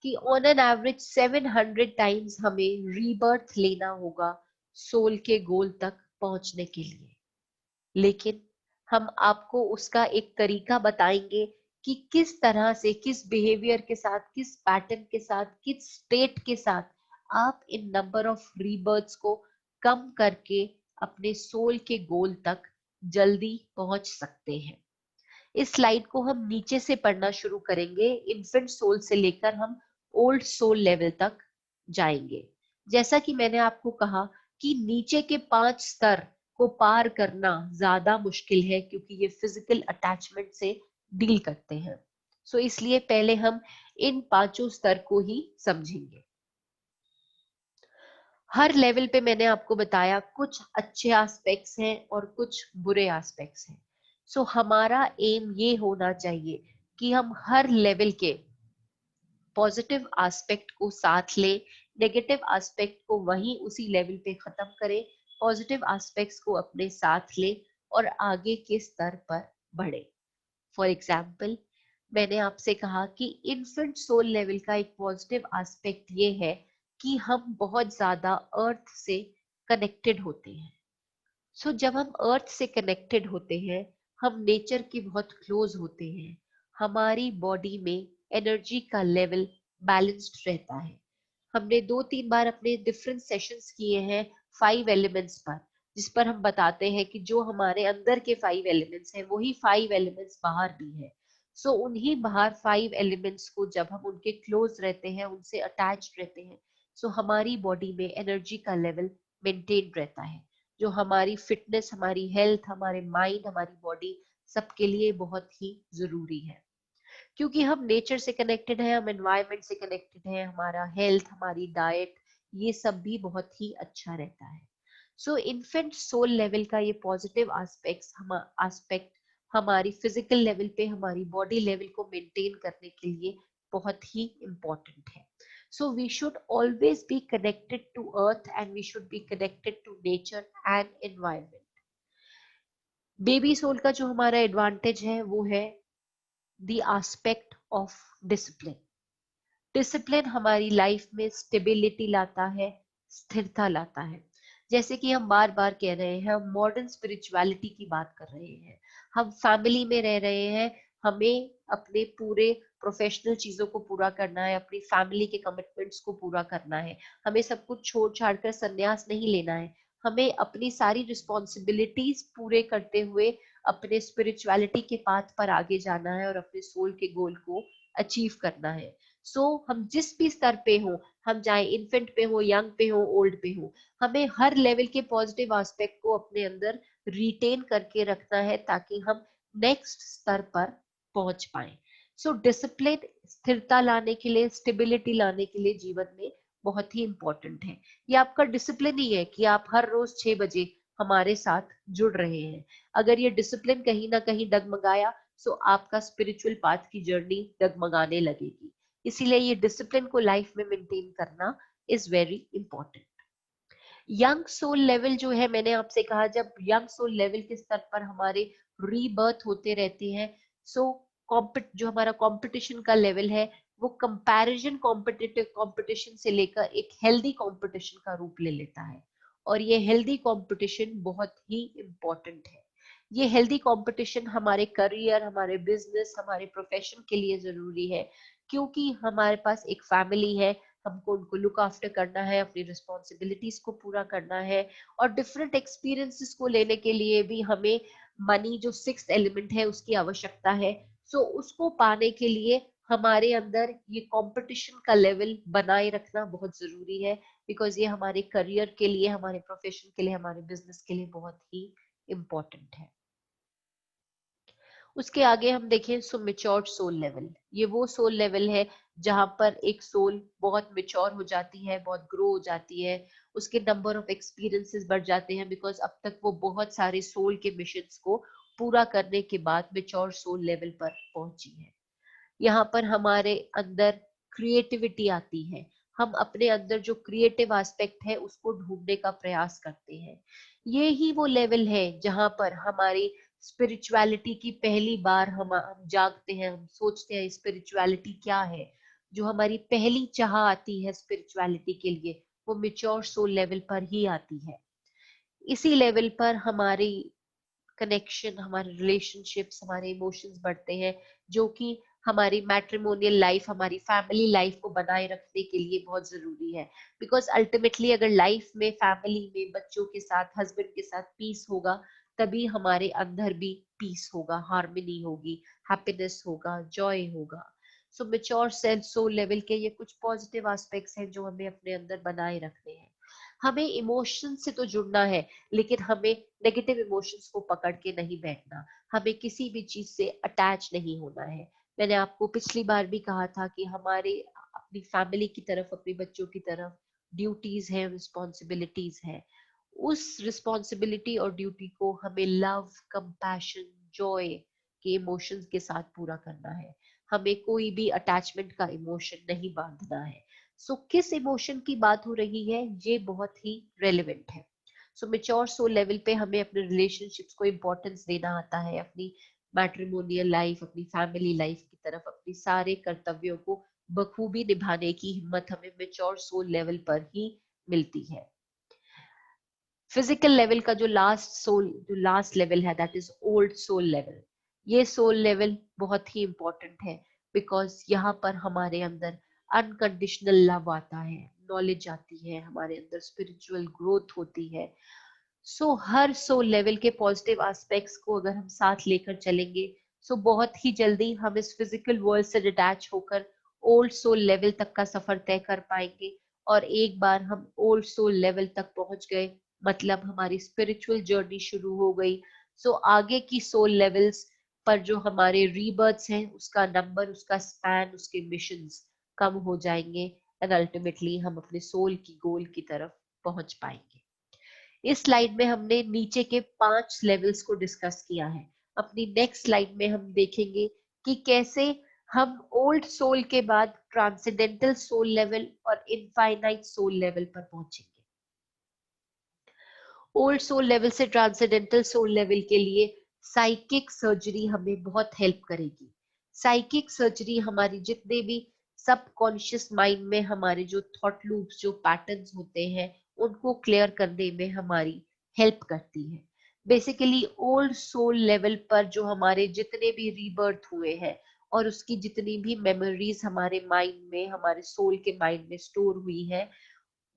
कि ऑन एन एवरेज 700 टाइम्स हमें रीबर्थ लेना होगा सोल के गोल तक पहुंचने के लिए। लेकिन हम आपको उसका एक तरीका बताएंगे कि किस तरह से, किस बिहेवियर के साथ, किस पैटर्न के साथ, किस स्टेट के साथ आप इन नंबर ऑफ रीबर्थ्स को कम करके अपने सोल के गोल तक जल्दी पहुंच सकते हैं। इस स्लाइड को हम नीचे से पढ़ना शुरू करेंगे, इन्फेंट सोल से लेकर हम ओल्ड सोल लेवल तक जाएंगे। जैसा कि मैंने आपको कहा कि नीचे के 5 स्तर को पार करना ज्यादा मुश्किल है, क्योंकि ये फिजिकल अटैचमेंट से डील करते हैं। सो इसलिए पहले हम इन 5 स्तर को ही समझेंगे। हर लेवल पे मैंने आपको बताया कुछ अच्छे एस्पेक्ट्स हैं और कुछ बुरे एस्पेक्ट्स हैं। सो हमारा एम ये होना चाहिए कि हम हर लेवल के पॉजिटिव एस्पेक्ट को साथ लें, नेगेटिव एस्पेक्ट को वहीं उसी लेवल पे खत्म करें, पॉजिटिव एस्पेक्ट्स को अपने साथ लें और आगे के स्तर पर बढ़े। फॉर एग्जाम्पल, मैंने आपसे कहा कि इन्फेंट सोल लेवल का एक पॉजिटिव एस्पेक्ट ये है कि हम बहुत ज्यादा अर्थ से कनेक्टेड होते हैं। जब हम अर्थ से कनेक्टेड होते हैं, हम नेचर के बहुत क्लोज होते हैं, हमारी बॉडी में एनर्जी का लेवल बैलेंस्ड रहता है। हमने 2-3 बार अपने डिफरेंट सेशंस किए हैं 5 एलिमेंट्स पर, जिस पर हम बताते हैं कि जो हमारे अंदर के 5 एलिमेंट्स हैं वही 5 एलिमेंट्स बाहर भी है। उन्हीं बाहर 5 एलिमेंट्स को जब हम उनके क्लोज रहते हैं, उनसे अटैच्ड रहते हैं, हमारी बॉडी में एनर्जी का लेवल मेंटेन रहता है, जो हमारी फिटनेस, हमारी हेल्थ, हमारे माइंड, हमारी बॉडी सबके लिए बहुत ही जरूरी है। क्योंकि हम नेचर से कनेक्टेड है, हम एनवायरनमेंट से कनेक्टेड है, हमारा हेल्थ, हमारी डाइट, ये सब भी बहुत ही अच्छा रहता है। इन्फेंट सोल लेवल का ये पॉजिटिव एस्पेक्ट हमारी फिजिकल लेवल पे, हमारी बॉडी लेवल को मेंटेन करने के लिए बहुत ही इम्पोर्टेंट है। We should always be connected to earth and we should be connected to nature and environment. Baby soul का जो हमारा एडवांटेज है वो है the aspect of discipline. Discipline हमारी लाइफ में स्टेबिलिटी लाता है, स्थिरता लाता है। जैसे कि हम बार बार कह रहे हैं, हम मॉडर्न स्पिरिचुअलिटी की बात कर रहे हैं, हम फैमिली में रह रहे हैं, हमें अपने पूरे प्रोफेशनल चीजों को पूरा करना है, अपनी फैमिली के कमिटमेंट्स को पूरा करना है, हमें सब कुछ छोड़ छाड़ कर संन्यास नहीं लेना है, हमें अपनी सारी रिस्पॉन्सिबिलिटीज पूरे करते हुए अपने स्पिरिचुअलिटी के पाथ पर आगे जाना है और अपने सोल के गोल को अचीव करना है। हम जिस भी स्तर पे हो, हम चाहे इन्फेंट पे हो, यंग पे हो, ओल्ड पे हो, हमें हर लेवल के पॉजिटिव एस्पेक्ट को अपने अंदर रिटेन करके रखना है ताकि हम नेक्स्ट स्तर पर पहुंच पाए। डिसिप्लिन स्थिरता लाने के लिए, स्टेबिलिटी लाने के लिए जीवन में बहुत ही इंपॉर्टेंट है। ये आपका डिसिप्लिन ही है कि आप हर रोज 6 बजे हमारे साथ जुड़ रहे हैं। अगर ये डिसिप्लिन कहीं ना कहीं डगमगाया, आपका स्पिरिचुअल पाथ की जर्नी डगमगाने लगेगी। इसीलिए ये डिसिप्लिन को लाइफ में मेंटेन करना is very important. Young soul level जो है, मैंने आपसे कहा जब यंग सोल लेवल के स्तर पर हमारे रीबर्थ होते रहते हैं, सो जो हमारा कंपटीशन का लेवल है वो कंपैरिजन कॉम्पिटिटिव कंपटीशन से लेकर एक हेल्दी कंपटीशन का रूप ले लेता है। और ये हेल्दी कंपटीशन बहुत ही इंपॉर्टेंट है। ये हेल्दी कंपटीशन हमारे करियर, हमारे बिजनेस, हमारे प्रोफेशन के लिए जरूरी है, क्योंकि हमारे पास एक फैमिली है, हमको उनको लुक आफ्टर करना है, अपनी रिस्पॉन्सिबिलिटीज को पूरा करना है, और डिफरेंट एक्सपीरियंसेस को लेने के लिए भी हमें मनी, जो 6th एलिमेंट है, उसकी आवश्यकता है। उसको पाने के लिए हमारे अंदर ये कंपटीशन का लेवल बनाए रखना बहुत जरूरी है, बिकॉज ये हमारे करियर के लिए, हमारे प्रोफेशन के लिए, हमारे बिजनेस के लिए बहुत ही इम्पोर्टेंट है। उसके आगे हम देखें मेच्योर्ड सोल लेवल। ये वो सोल लेवल है जहां पर एक सोल बहुत मेच्योर हो जाती है, बहुत ग्रो हो जाती है, उसके नंबर ऑफ एक्सपीरियंसेस बढ़ जाते हैं, बिकॉज अब तक वो बहुत सारे सोल के मिशंस को पूरा करने के बाद मेच्योर सोल लेवल पर पहुंची है। यहाँ पर हमारे अंदर क्रिएटिविटी आती है, हम अपने अंदर जो क्रिएटिव एस्पेक्ट है उसको ढूंढने का प्रयास करते हैं। ये ही वो लेवल है जहां पर हमारी स्पिरिचुअलिटी की पहली बार हम जागते हैं, हम सोचते हैं स्पिरिचुअलिटी क्या है। जो हमारी पहली चाह आती है स्पिरिचुअलिटी के लिए, वो मेच्योर सोल लेवल पर ही आती है। इसी लेवल पर हमारी कनेक्शन, हमारे रिलेशनशिप्स, हमारे इमोशंस बढ़ते हैं, जो कि हमारी मैट्रिमोनियल लाइफ, हमारी फैमिली लाइफ को बनाए रखने के लिए बहुत जरूरी है। बिकॉज अल्टीमेटली अगर लाइफ में, फैमिली में, बच्चों के साथ, हस्बैंड के साथ पीस होगा, तभी हमारे अंदर भी पीस होगा, हार्मनी होगी, हैप्पीनेस होगा, जॉय होगा। मेच्योर सेल्फ सोल लेवल के ये कुछ पॉजिटिव एस्पेक्ट्स हैं जो हमें अपने अंदर बनाए रखने हैं। हमें इमोशन से तो जुड़ना है, लेकिन हमें नेगेटिव इमोशंस को पकड़ के नहीं बैठना, हमें किसी भी चीज से अटैच नहीं होना है। मैंने आपको पिछली बार भी कहा था कि हमारे अपनी फैमिली की तरफ, अपने बच्चों की तरफ ड्यूटीज है, रिस्पॉन्सिबिलिटीज है। उस रिस्पॉन्सिबिलिटी और ड्यूटी को हमें लव, कंपैशन, जॉय के इमोशंस के साथ पूरा करना है। हमें कोई भी अटैचमेंट का इमोशन नहीं बांधना है। किस इमोशन की बात हो रही है, ये बहुत ही रेलिवेंट है। मेच्योर सोल लेवल पे हमें अपने रिलेशनशिप्स को इम्पोर्टेंस देना आता है, अपनी मैट्रिमोनियल लाइफ, अपनी फैमिली लाइफ की तरफ अपनी सारे कर्तव्यों को बखूबी निभाने की हिम्मत हमें मेच्योर सोल लेवल पर ही मिलती है। फिजिकल लेवल का जो लास्ट लेवल है, that is old soul level. ये सोल लेवल बहुत ही इंपॉर्टेंट है, बिकॉज यहाँ पर हमारे अंदर अनकंडीशनल लव आता है, नॉलेज आती है, हमारे अंदर स्पिरिचुअल ग्रोथ होती है। हर सोल लेवल के पॉजिटिव एस्पेक्ट्स को अगर हम साथ लेकर चलेंगे, बहुत ही जल्दी हम इस फिजिकल वर्ल्ड से डिटैच होकर ओल्ड सोल लेवल तक का सफर तय कर पाएंगे। और एक बार हम ओल्ड सोल लेवल तक पहुंच गए, मतलब हमारी स्पिरिचुअल जर्नी शुरू हो गई। आगे की सोल लेवल्स पर जो हमारे रीबर्थ्स हैं, उसका नंबर, उसका स्पैन, उसके मिशंस कम हो जाएंगे, एंड अल्टीमेटली हम अपने सोल की गोल की तरफ पहुंच पाएंगे। इस स्लाइड में हमने नीचे के 5 लेवल्स को डिस्कस किया है। अपनी नेक्स्ट स्लाइड में हम देखेंगे कि कैसे हम ओल्ड सोल के बाद ट्रांसेंडेंटल सोल लेवल और इनफाइनाइट सोल लेवल पर पहुंचेंगे। ओल्ड सोल लेवल से ट्रांसेंडेंटल सोल लेवल के लिए साइकिक सर्जरी हमें बहुत हेल्प करेगी। साइकिक सर्जरी हमारी जितने भी सबकॉन्शियस माइंड में हमारे जो थॉट लूप्स, जो पैटर्न्स होते हैं, उनको क्लियर करने में हमारी हेल्प करती है। बेसिकली ओल्ड सोल लेवल पर जो हमारे जितने भी रीबर्थ हुए हैं और उसकी जितनी भी मेमोरीज हमारे माइंड में, हमारे सोल के माइंड में स्टोर हुई है,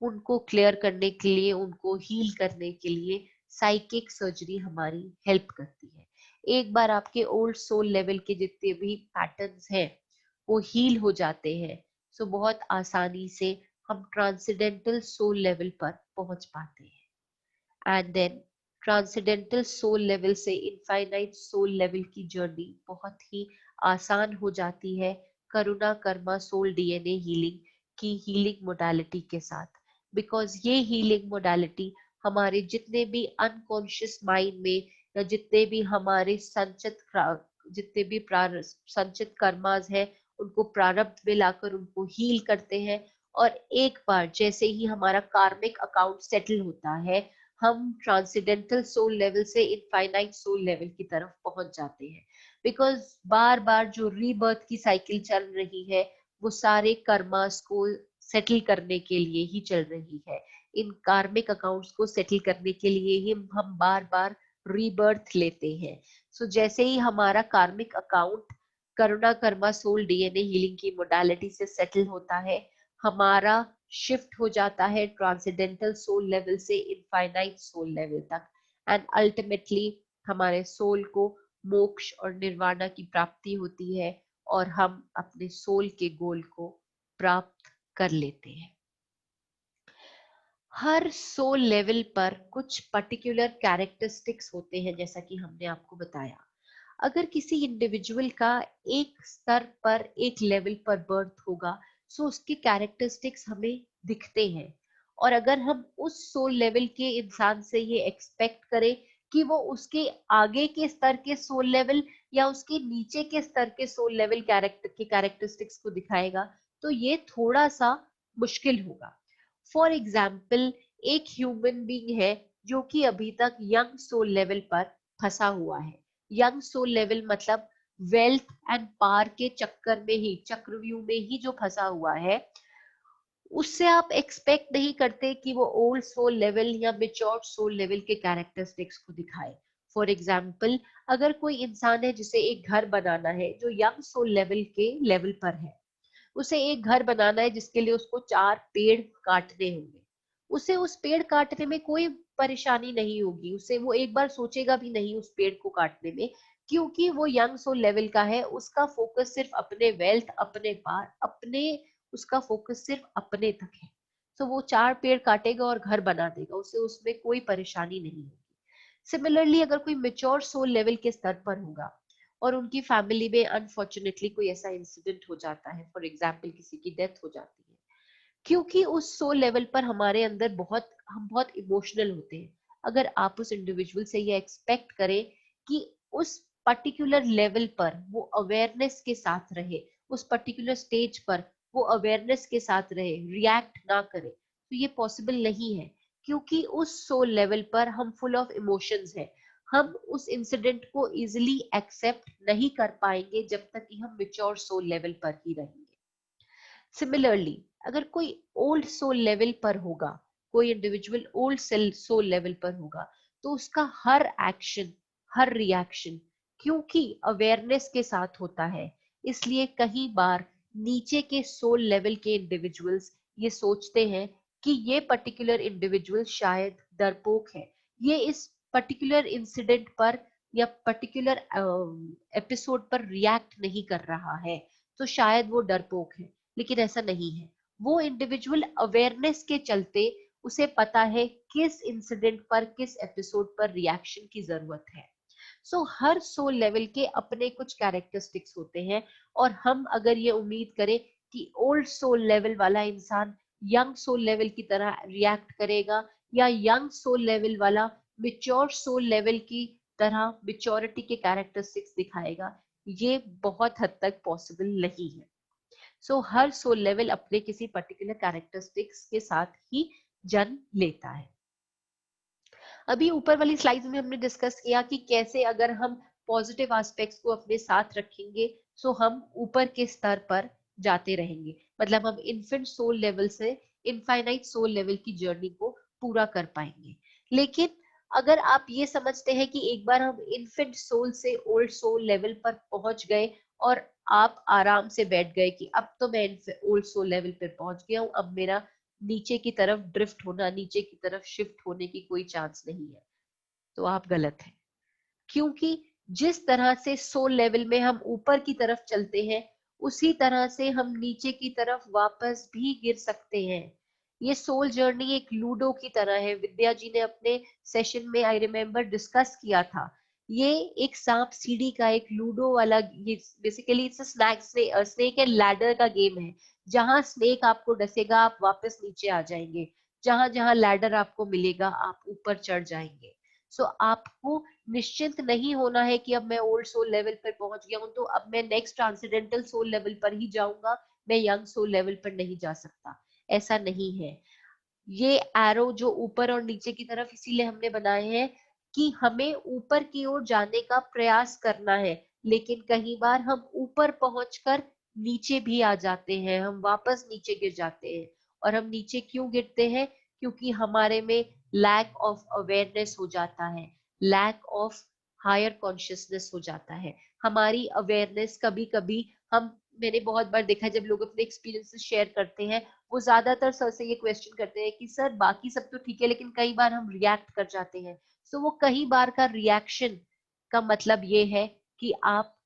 उनको क्लियर करने के लिए, उनको हील करने के लिए साइकिक सर्जरी हमारी हेल्प करती है। एक बार आपके ओल्ड सोल लेवल के जितने भी पैटर्न्स हैं वो हील हो जाते हैं, बहुत आसानी से हम ट्रांसेंडेंटल सोल लेवल पर पहुंच पाते हैं। And then transcendental soul level से इनफाइनाइट सोल लेवल की जर्नी बहुत ही आसान हो जाती है Karuna karma soul DNA healing की हीलिंग मोडालिटी के साथ। बिकॉज ये हीलिंग मोडालिटी हमारे जितने भी अनकॉन्शियस माइंड में, या जितने भी हमारे जितने भी संचित कर्मास है, उनको प्रारब्ध में लाकर उनको हील करते हैं। और एक बार जैसे ही हमारा कार्मिक अकाउंट सेटल होता है, हम ट्रांसेंडेंटल सोल लेवल से इनफाइनाइट सोल लेवल की तरफ पहुंच जाते हैं। बिकॉज बार बार जो रीबर्थ की साइकिल चल रही है, वो सारे कर्मास को सेटल करने के लिए ही चल रही है। इन कार्मिक अकाउंट्स को सेटल करने के लिए ही हम बार बार रीबर्थ लेते हैं। जैसे ही हमारा कार्मिक अकाउंट करुणा कर्मा सोल डीएनए हीलिंग की मोडालिटी से सेटल होता है, हमारा शिफ्ट हो जाता है ट्रांसेंडेंटल सोल लेवल से इनफाइनाइट सोल लेवल तक, एंड अल्टीमेटली हमारे सोल को मोक्ष और निर्वाणा की प्राप्ति होती है, और हम अपने सोल के गोल को प्राप्त कर लेते हैं। हर सोल लेवल पर कुछ पर्टिकुलर कैरेक्टरिस्टिक्स होते हैं, जैसा कि हमने आपको बताया। अगर किसी इंडिविजुअल का एक स्तर पर, एक लेवल पर बर्थ होगा, उसके कैरेक्टरिस्टिक्स हमें दिखते हैं। और अगर हम उस सोल लेवल के इंसान से ये एक्सपेक्ट करें कि वो उसके आगे के स्तर के सोल लेवल या उसके नीचे के स्तर के सोल लेवल कैरेक्टरिस्टिक्स को दिखाएगा, तो ये थोड़ा सा मुश्किल होगा। फॉर एग्जाम्पल, एक ह्यूमन बीइंग है जो कि अभी तक यंग सोल लेवल पर फंसा हुआ है। यंग सोल लेवल मतलब वेल्थ एंड पावर के चक्कर में ही, चक्रव्यूह में ही जो फंसा हुआ है, उससे आप एक्सपेक्ट नहीं करते कि वो ओल्ड सोल लेवल या मेच्योर सोल लेवल के कैरेक्टरिस्टिक्स को दिखाए। फॉर एग्जाम्पल, अगर कोई इंसान है जिसे एक घर बनाना है, जो यंग सोल लेवल के लेवल पर है, उसे एक घर बनाना है जिसके लिए उसको 4 पेड़ काटने होंगे, उसे उस पेड़ काटने में कोई परेशानी नहीं होगी, उसे वो एक बार सोचेगा भी नहीं उस पेड़ को काटने में, क्योंकि वो यंग सोल लेवल का है। उसका फोकस सिर्फ अपने वेल्थ, अपने पार, उसका फोकस सिर्फ अपने तक है। वो 4 पेड़ काटेगा और घर बना देगा, उसे उसमें कोई परेशानी नहीं होगी। सिमिलरली, अगर कोई मेच्योर सोल लेवल के स्तर पर होगा और उनकी फैमिली में अनफॉर्चुनेटली कोई ऐसा इंसिडेंट हो जाता है, फॉर एग्जाम्पल किसी की डेथ हो जाती है, क्योंकि उस सोल लेवल पर हमारे अंदर हम बहुत इमोशनल होते हैं। अगर आप उस इंडिविजुअल से ये एक्सपेक्ट करें कि उस पर्टिकुलर लेवल पर वो अवेयरनेस के साथ रहे, उस पर्टिकुलर स्टेज पर वो अवेयरनेस के साथ रहे, रिएक्ट ना करे, तो ये पॉसिबल नहीं है। क्योंकि उस सोल लेवल पर हम फुल ऑफ इमोशंस हैं, हम उस इंसिडेंट को इजिली एक्सेप्ट नहीं कर पाएंगे जब तक कि हम मेच्योर सोल लेवल पर ही रहेंगे। सिमिलरली अगर कोई ओल्ड सोल लेवल पर होगा, कोई इंडिविजुअल ओल्ड सोल लेवल पर होगा, तो उसका हर एक्शन, हर रिएक्शन, क्योंकि अवेयरनेस के साथ होता है, इसलिए कई बार नीचे के सोल लेवल के इंडिविजुअल्स ये सोचते हैं कि ये पर्टिकुलर इंडिविजुअल शायद डरपोक है, ये इस पर्टिकुलर इंसिडेंट पर या पर्टिकुलर एपिसोड पर रिएक्ट नहीं कर रहा है, तो शायद वो डरपोक है। लेकिन ऐसा नहीं है। वो इंडिविजुअल अवेयरनेस के चलते उसे पता है किस इंसिडेंट पर, किस एपिसोड पर रिएक्शन की जरूरत है। हर सोल लेवल के अपने कुछ कैरेक्टरिस्टिक्स होते हैं, और हम अगर ये उम्मीद करें कि ओल्ड सोल लेवल वाला इंसान यंग सोल लेवल की तरह रिएक्ट करेगा, या यंग सोल लेवल वाला मिच्योर सोल लेवल की तरह मिच्योरिटी के कैरेक्टरिस्टिक्स दिखाएगा, ये बहुत हद तक पॉसिबल नहीं है। हर सोल लेवल अपने किसी पर्टिकुलर कैरेक्टरिस्टिक्स के साथ ही जन्म लेता है। अभी ऊपर वाली स्लाइड्स में हमने डिस्कस किया कि कैसे अगर हम पॉजिटिव एस्पेक्ट्स को अपने साथ रखेंगे, हम ऊपर के स्तर पर जाते रहेंगे, मतलब हम इन्फेंट सोल लेवल से इनफाइनाइट सोल लेवल की जर्नी को पूरा कर पाएंगे। लेकिन अगर आप ये समझते हैं कि एक बार हम इन्फेंट सोल से ओल्ड सोल लेवल पर पहुंच गए और आप आराम से बैठ गए कि अब तो मैं ओल्ड सोल लेवल पर पहुंच गया हूं, अब मेरा नीचे की तरफ ड्रिफ्ट होना, नीचे की तरफ शिफ्ट होने की कोई चांस नहीं है, तो आप गलत हैं। क्योंकि जिस तरह से सोल लेवल में हम ऊपर की तरफ चलते हैं, उसी तरह से हम नीचे की तरफ वापस भी गिर सकते हैं। ये सोल जर्नी एक लूडो की तरह है। विद्या जी ने अपने सेशन में आई रिमेम्बर डिस्कस किया था। ये एक सांप सीढ़ी का एक लूडो वाला, ये basically it's snake and ladder का गेम है, जहां स्नेक आपको डसेगा आप वापस नीचे आ जाएंगे, जहां जहां लैडर आपको मिलेगा आप ऊपर चढ़ जाएंगे। आपको निश्चिंत नहीं होना है कि अब मैं ओल्ड सोल लेवल पर पहुंच गया हूं तो अब मैं नेक्स्ट ट्रांसेंडेंटल सोल लेवल पर ही जाऊंगा, मैं यंग सोल लेवल पर नहीं जा सकता। ऐसा नहीं है। ये एरो जो ऊपर और नीचे की तरफ इसीलिए हमने बनाए हैं कि हमें ऊपर की ओर जाने का प्रयास करना है, लेकिन कई बार हम ऊपर पहुंचकर नीचे भी आ जाते हैं, हम वापस नीचे गिर जाते हैं। और हम नीचे क्यों गिरते हैं? क्योंकि हमारे में लैक ऑफ अवेयरनेस हो जाता है, लैक ऑफ हायर कॉन्शियसनेस हो जाता है। हमारी अवेयरनेस कभी कभी हम, मैंने बहुत बार देखा है जब लोग अपने एक्सपीरियंसेस शेयर करते हैं, वो ज्यादातर सर से ये क्वेश्चन करते हैं कि सर बाकी सब तो ठीक है लेकिन कई बार हम रिएक्ट कर जाते हैं। वो कई बार का रिएक्शन का मतलब ये है कि आप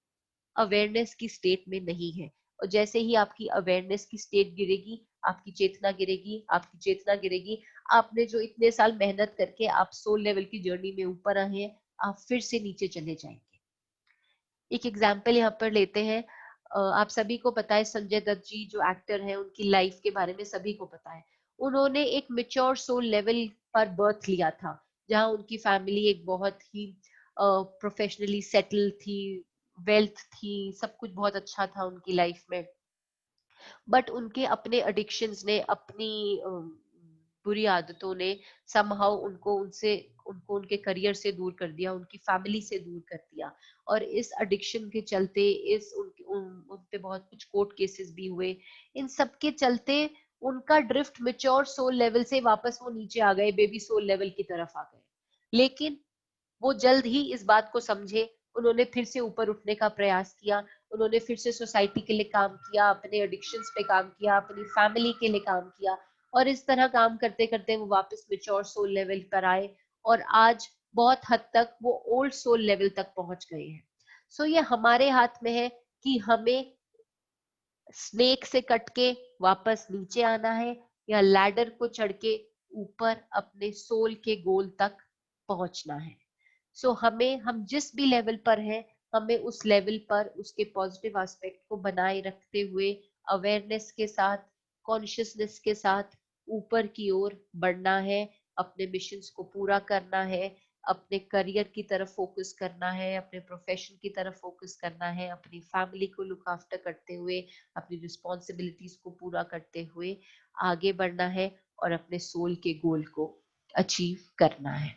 अवेयरनेस की स्टेट में नहीं है। और जैसे ही आपकी अवेयरनेस की स्टेट गिरेगी, आपकी चेतना गिरेगी, आपकी चेतना गिरेगी, आपने जो इतने साल मेहनत करके आप सोल लेवल की जर्नी में ऊपर आए हैं, आप फिर से नीचे चले जाएंगे। एक एग्जाम्पल यहाँ पर लेते हैं। आप सभी को पता है संजय दत्त जी जो एक्टर हैं, उनकी लाइफ के बारे में सभी को पता है। उन्होंने एक मेच्योर सोल लेवल पर बर्थ लिया था, जहाँ उनकी फैमिली एक बहुत ही प्रोफेशनली सेटल थी, वेल्थ थी, सब कुछ बहुत अच्छा था उनकी लाइफ में। बट उनके अपने एडिक्शंस ने, अपनी बुरी आदतों ने समहाउ उनको उनके करियर से दूर कर दिया, उनकी फैमिली से दूर कर दिया। और इस एडिक्शन के चलते उन पे बहुत कुछ कोर्ट केसेस भी हुए। इन सब के चलते उनका ड्रिफ्ट मेच्योर सोल लेवल से वापस वो नीचे आ गए, बेबी सोल लेवल की तरफ आ गए। लेकिन वो जल्द ही इस बात को समझे, उन्होंने फिर से ऊपर उठने का प्रयास किया, उन्होंने फिर से सोसाइटी के लिए काम किया, अपने एडिक्शंस पे काम किया, अपनी फैमिली के लिए काम किया, और इस तरह काम करते करते वो वापस मेच्योर सोल लेवल पर आए, और आज बहुत हद तक वो ओल्ड सोल लेवल तक पहुंच गए हैं। ये हमारे हाथ में है कि हमें स्नेक से कट के वापस नीचे आना है, या लैडर को चढ़ के ऊपर अपने सोल के गोल तक पहुंचना है। हम जिस भी लेवल पर हैं, हमें उस लेवल पर उसके पॉजिटिव एस्पेक्ट को बनाए रखते हुए अवेयरनेस के साथ, कॉन्शियसनेस के साथ ऊपर की ओर बढ़ना है, अपने मिशंस को पूरा करना है, अपने करियर की तरफ फोकस करना है, अपने प्रोफेशन की तरफ फोकस करना है, अपनी फैमिली को लुक आफ्टर करते हुए, अपनी रिस्पॉन्सिबिलिटीज को पूरा करते हुए आगे बढ़ना है, और अपने सोल के गोल को अचीव करना है।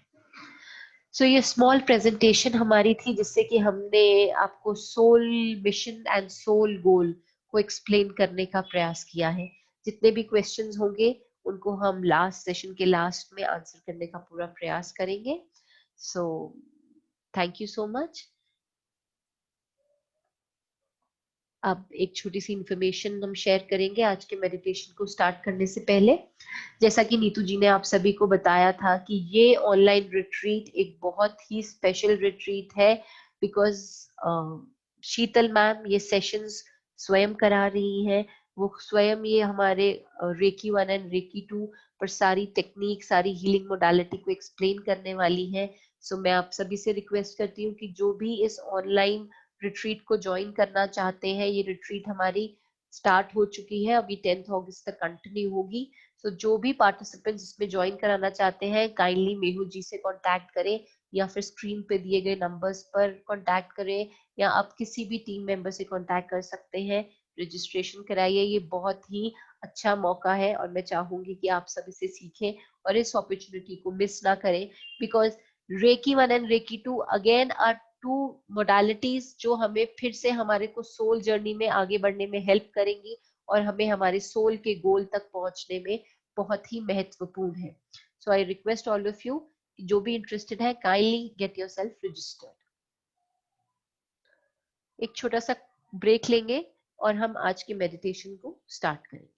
सो ये स्मॉल प्रेजेंटेशन हमारी थी जिससे कि हमने आपको सोल मिशन एंड सोल गोल को एक्सप्लेन करने का प्रयास किया है। जितने भी क्वेश्चंस होंगे उनको हम लास्ट सेशन के लास्ट में आंसर करने का पूरा प्रयास करेंगे। So thank you so much. अब एक छोटी सी इंफॉर्मेशन हम शेयर करेंगे आज के मेडिटेशन को स्टार्ट करने से पहले। जैसा कि नीतू जी ने आप सभी को बताया था कि ये ऑनलाइन रिट्रीट एक बहुत ही स्पेशल रिट्रीट है, बिकॉज शीतल मैम ये सेशंस स्वयं करा रही हैं। वो स्वयं ये हमारे रेकी 1 एंड रेकी 2 पर सारी टेक्निक, सारी हीलिंग मोडालिटी को एक्सप्लेन करने वाली हैं। सो मैं आप सभी से रिक्वेस्ट करती हूँ कि जो भी इस ऑनलाइन रिट्रीट को ज्वाइन करना चाहते हैं, ये रिट्रीट हमारी स्टार्ट हो चुकी है, अभी 10 अगस्त तक कंटिन्यू होगी। सो जो भी पार्टिसिपेंट्स इसमें ज्वाइन कराना चाहते हैं, काइंडली मेहू जी से कांटेक्ट करें या फिर स्क्रीन पे दिए गए नंबर्स पर कांटेक्ट करें, या आप किसी भी टीम मेंबर से कांटेक्ट कर सकते हैं। रजिस्ट्रेशन कराइए, ये बहुत ही अच्छा मौका है और मैं चाहूंगी कि आप सब इसे सीखें और इस अपॉर्चुनिटी को मिस ना करें, because reiki 1 and reiki 2 again are two modalities जो हमें फिर से हमारे को सोल जर्नी में आगे बढ़ने में हेल्प करेंगी और हमें हमारे सोल के गोल तक पहुंचने में बहुत ही महत्वपूर्ण है। So I request all of you, जो भी इंटरेस्टेड है, काइंडली गेट योरसेल्फ रजिस्टर्ड। एक छोटा सा ब्रेक लेंगे और हम आज के मेडिटेशन को स्टार्ट करेंगे।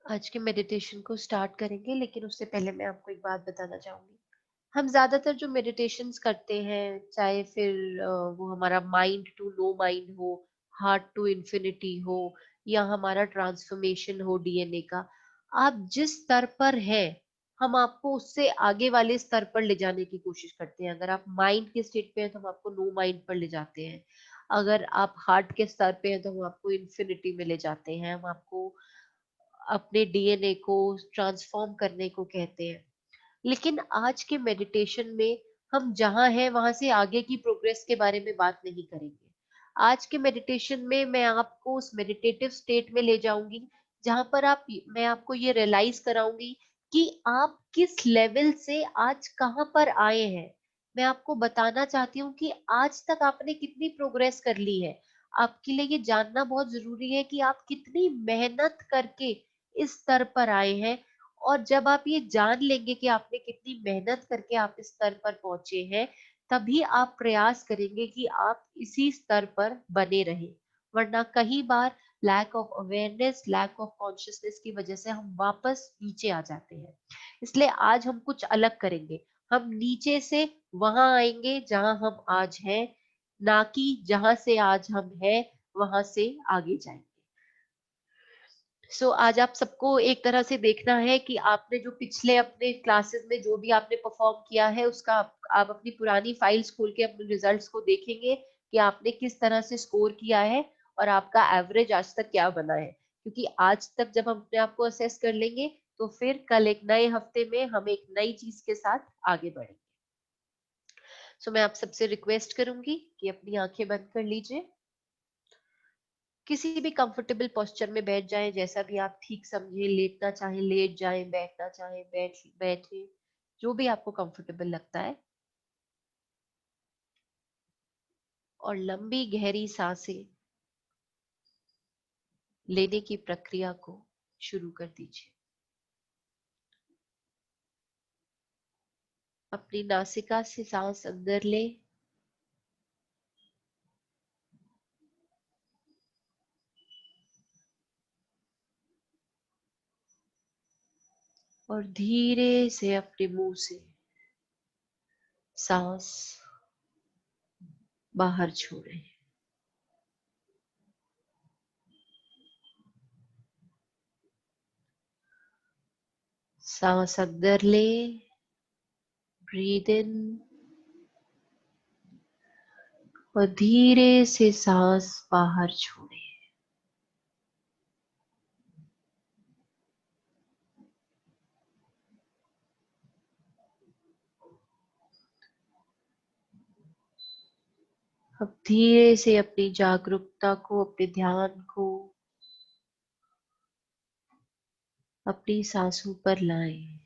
आज के मेडिटेशन को स्टार्ट करेंगे, लेकिन उससे पहले मैं आपको एक बात बताना चाहूंगी। हम ज्यादातर जो मेडिटेशंस करते हैं, चाहे फिर वो हमारा माइंड टू नो माइंड हो, हार्ट टू इंफिनिटी हो, या हमारा ट्रांसफॉर्मेशन हो डीएनए का, आप जिस स्तर पर हैं, हम आपको उससे आगे वाले स्तर पर ले जाने की कोशिश करते हैं। अगर आप माइंड के स्टेट पे हैं तो हम आपको नो माइंड पर ले जाते हैं। अगर आप हार्ट के स्तर पे हैं तो हम आपको इन्फिनिटी में ले जाते हैं। हम आपको अपने डीएनए को ट्रांसफॉर्म करने को कहते हैं। लेकिन आज के मेडिटेशन में हम जहां हैं वहां से आगे की प्रोग्रेस के बारे में बात नहीं करेंगे। आज के मेडिटेशन में मैं आपको उस मेडिटेटिव स्टेट में ले जाऊंगी जहां पर मैं आपको ये रियलाइज कराऊंगी कि आप किस लेवल से आज कहां पर आए हैं। मैं आपको बताना चाहती हूँ कि आज तक आपने कितनी प्रोग्रेस कर ली है। आपके लिए ये जानना बहुत जरूरी है कि आप कितनी मेहनत करके इस स्तर पर आए हैं। और जब आप ये जान लेंगे कि आपने कितनी मेहनत करके आप इस स्तर पर पहुंचे हैं, तभी आप प्रयास करेंगे कि आप इसी स्तर पर बने रहें। वरना कई बार lack of awareness, lack of consciousness की वजह से हम वापस नीचे आ जाते हैं। इसलिए आज हम कुछ अलग करेंगे। हम नीचे से वहां आएंगे जहां हम आज हैं, ना कि जहां से आज हम हैं वहां से आगे जाएंगे। आज आप सबको एक तरह से देखना है कि आपने जो पिछले अपने क्लासेस में जो भी आपने परफॉर्म किया है उसका आप अपनी पुरानी फाइल्स खोल के अपने रिजल्ट्स को देखेंगे कि आपने किस तरह से स्कोर किया है और आपका एवरेज आज तक क्या बना है। क्योंकि आज तक जब हम अपने आप को असेस कर लेंगे तो फिर कल एक नए हफ्ते में हम एक नई चीज के साथ आगे बढ़ेंगे। सो मैं आप सबसे रिक्वेस्ट करूंगी कि अपनी आंखें बंद कर लीजिए, किसी भी कंफर्टेबल पोस्चर में बैठ जाएं, जैसा भी आप ठीक समझे। लेटना चाहे लेट जाएं, बैठना चाहे बैठे, जो भी आपको कंफर्टेबल लगता है। और लंबी गहरी सांसें लेने की प्रक्रिया को शुरू कर दीजिए। अपनी नासिका से सांस अंदर ले और धीरे से अपने मुंह से सांस बाहर छोड़ें। सांस अंदर ले, ब्रीद इन, और धीरे से सांस बाहर छोड़ें। अब धीरे से अपनी जागरूकता को, अपने ध्यान को अपनी सांसों पर लाएं।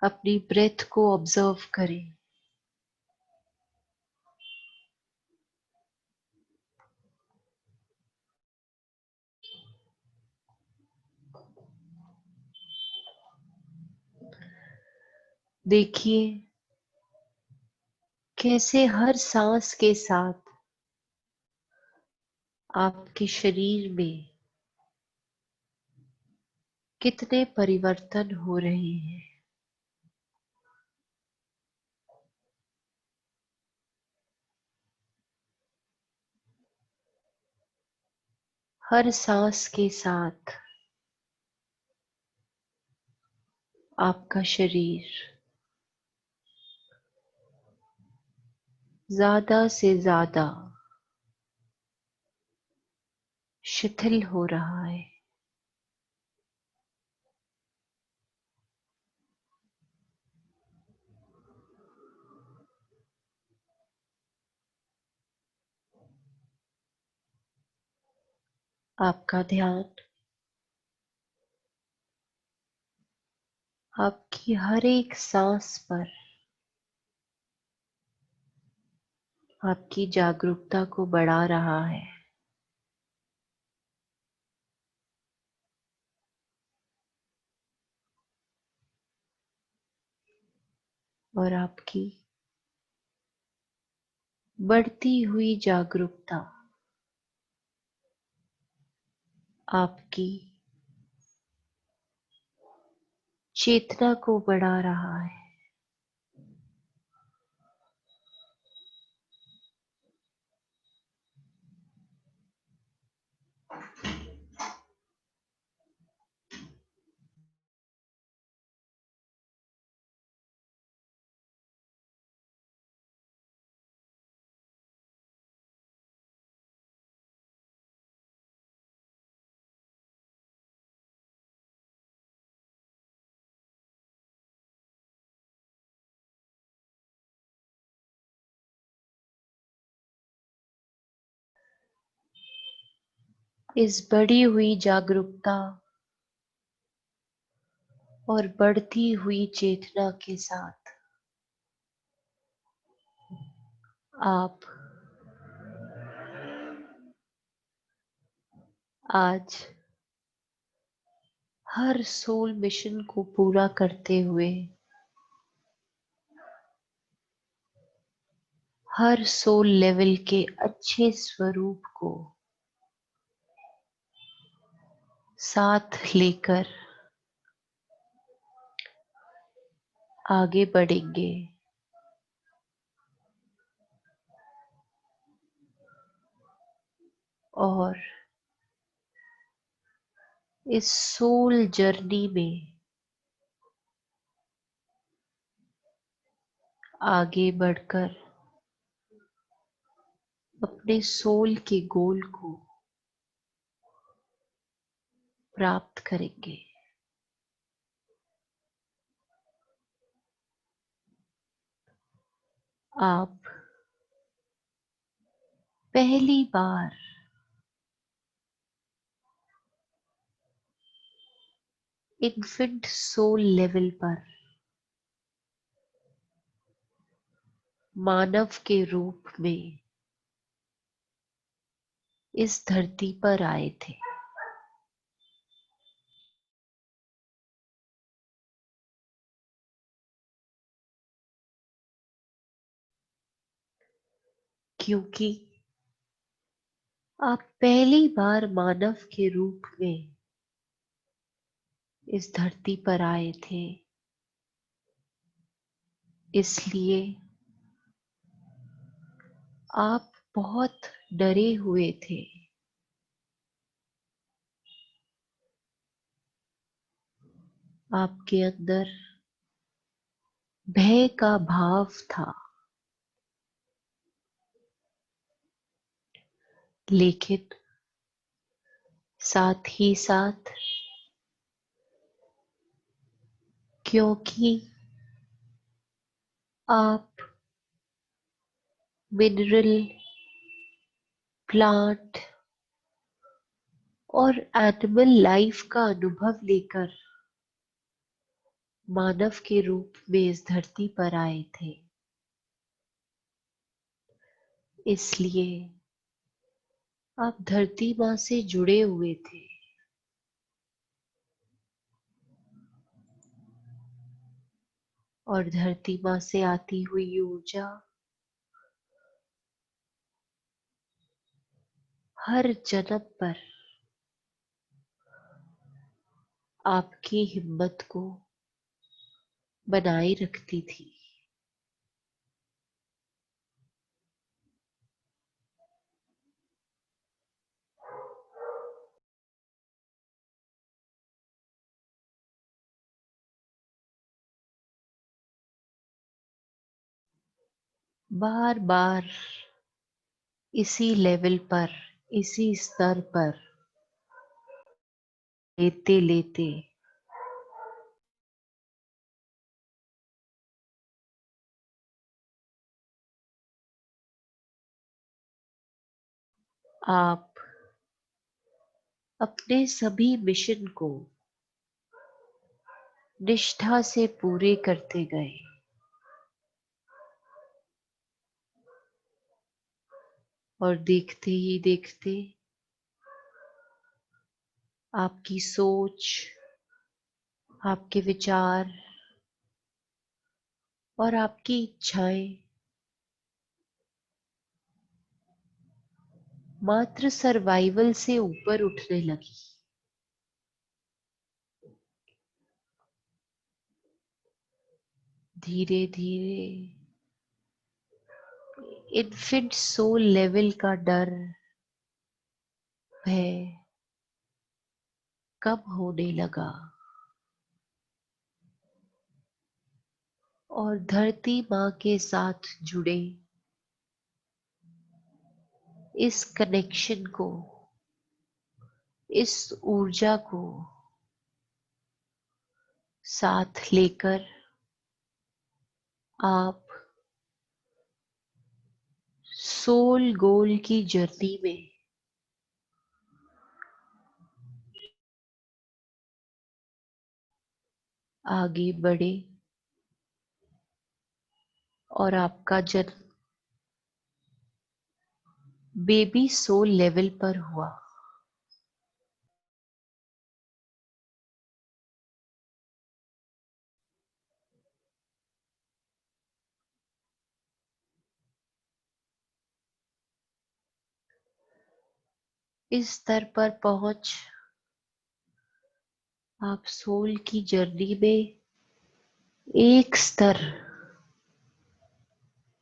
अपनी ब्रेथ को ऑब्जर्व करें। देखिए कैसे हर सांस के साथ आपके शरीर में कितने परिवर्तन हो रहे हैं। हर सांस के साथ आपका शरीर ज्यादा से ज्यादा शिथिल हो रहा है। आपका ध्यान आपकी हर एक सांस पर आपकी जागरूकता को बढ़ा रहा है। और आपकी बढ़ती हुई जागरूकता आपकी चेतना को बढ़ा रहा है। इस बढ़ी हुई जागरूकता और बढ़ती हुई चेतना के साथ आप आज हर सोल मिशन को पूरा करते हुए हर सोल लेवल के अच्छे स्वरूप को साथ लेकर आगे बढ़ेंगे। और इस सोल जर्नी में आगे बढ़कर अपने सोल के गोल को प्राप्त करेंगे। आप पहली बार इन्फेंट सोल लेवल पर मानव के रूप में इस धरती पर आए थे। क्योंकि आप पहली बार मानव के रूप में इस धरती पर आए थे, इसलिए आप बहुत डरे हुए थे। आपके अंदर भय का भाव था, लेकिन साथ ही साथ क्योंकि आप मिनरल, प्लांट और एनिमल लाइफ का अनुभव लेकर मानव के रूप में इस धरती पर आए थे, इसलिए आप धरती माँ से जुड़े हुए थे। और धरती माँ से आती हुई ऊर्जा हर जन्म पर आपकी हिम्मत को बनाए रखती थी। बार बार इसी लेवल पर, इसी स्तर पर लेते लेते आप अपने सभी मिशन को निष्ठा से पूरे करते गए। और देखते ही देखते आपकी सोच, आपके विचार और आपकी इच्छाएं मात्र सर्वाइवल से ऊपर उठने लगी। धीरे धीरे इन्फेंट सोल लेवल का डर, भय कम होने लगा और धरती माँ के साथ जुड़े इस कनेक्शन को, इस ऊर्जा को साथ लेकर आप सोल गोल की जर्नी में आगे बढ़े और आपका जन्म बेबी सोल लेवल पर हुआ। इस स्तर पर पहुंच आप सोल की जर्नी में एक स्तर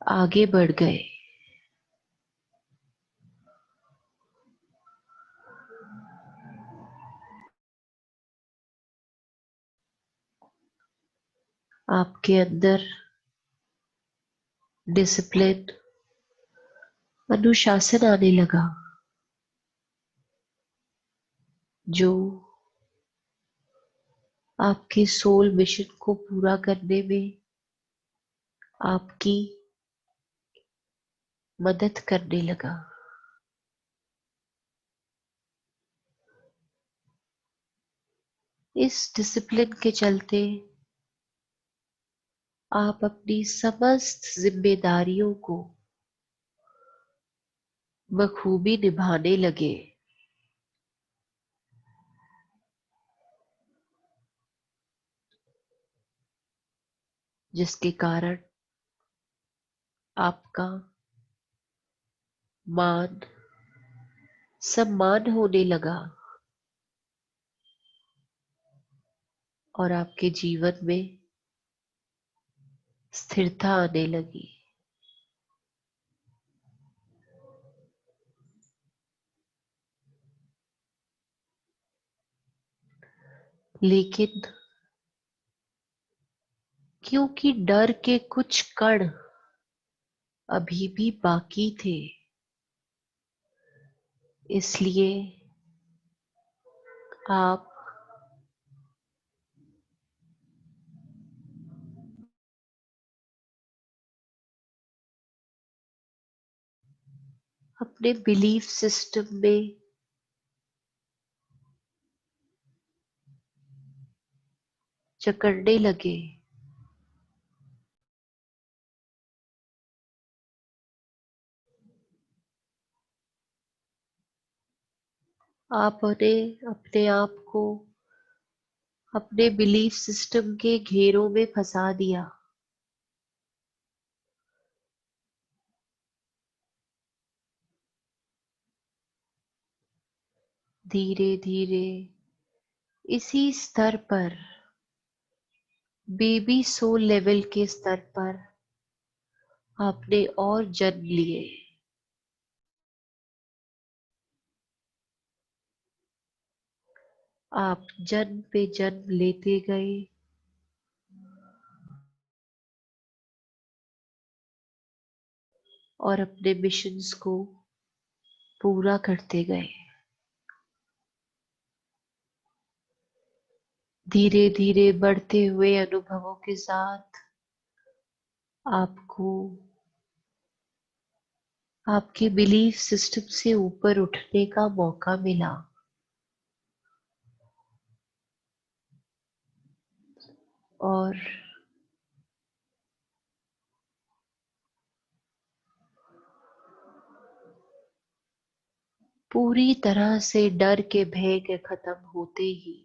आगे बढ़ गए। आपके अंदर डिसिप्लिन, अनुशासन आने लगा, जो आपके सोल मिशन को पूरा करने में आपकी मदद करने लगा। इस डिसिप्लिन के चलते आप अपनी समस्त जिम्मेदारियों को बखूबी निभाने लगे। जिसके कारण आपका मान सम्मान होने लगा और आपके जीवन में स्थिरता आने लगी। लेकिन क्योंकि डर के कुछ कण अभी भी बाकी थे, इसलिए आप अपने बिलीफ सिस्टम में जकड़ने लगे। आपने अपने आप को अपने बिलीफ सिस्टम के घेरों में फंसा दिया। धीरे धीरे इसी स्तर पर, बेबी सोल लेवल के स्तर पर आपने और जन्म लिए। आप जन्म पे जन्म लेते गए और अपने मिशंस को पूरा करते गए। धीरे धीरे बढ़ते हुए अनुभवों के साथ आपको आपके बिलीफ सिस्टम से ऊपर उठने का मौका मिला। और पूरी तरह से डर के भय के खत्म होते ही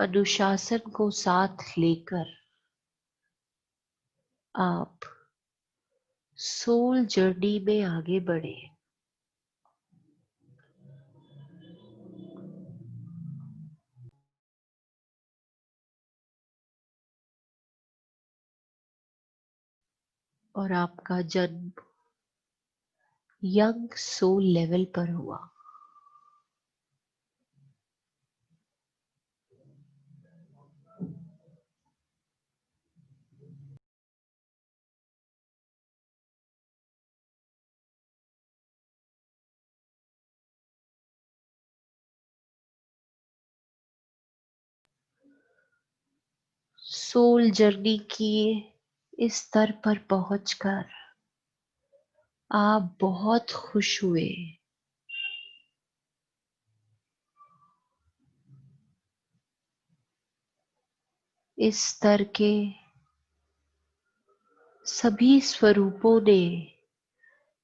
अनुशासन को साथ लेकर आप सोल जर्नी में आगे बढ़े। और आपका जन्म यंग सोल लेवल पर हुआ। सोल जर्नी की इस स्तर पर पहुंचकर आप बहुत खुश हुए। इस स्तर के सभी स्वरूपों ने,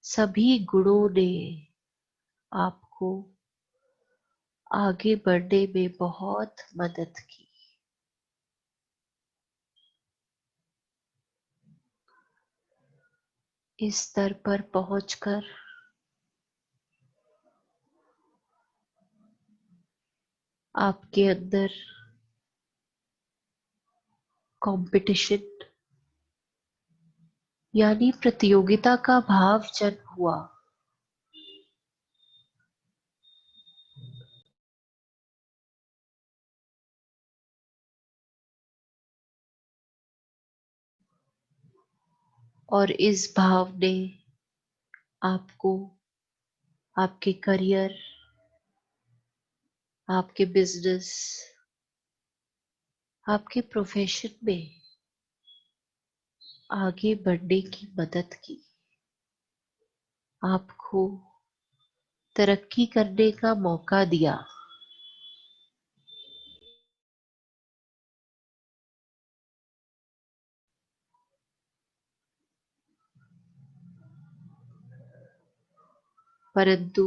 सभी गुणों ने आपको आगे बढ़ने में बहुत मदद की। इस स्तर पर पहुंचकर आपके अंदर कंपटीशन यानी प्रतियोगिता का भाव जन्म हुआ। और इस भाव ने आपको आपके करियर, आपके बिजनेस, आपके प्रोफेशन में आगे बढ़ने की मदद की, आपको तरक्की करने का मौका दिया। परंतु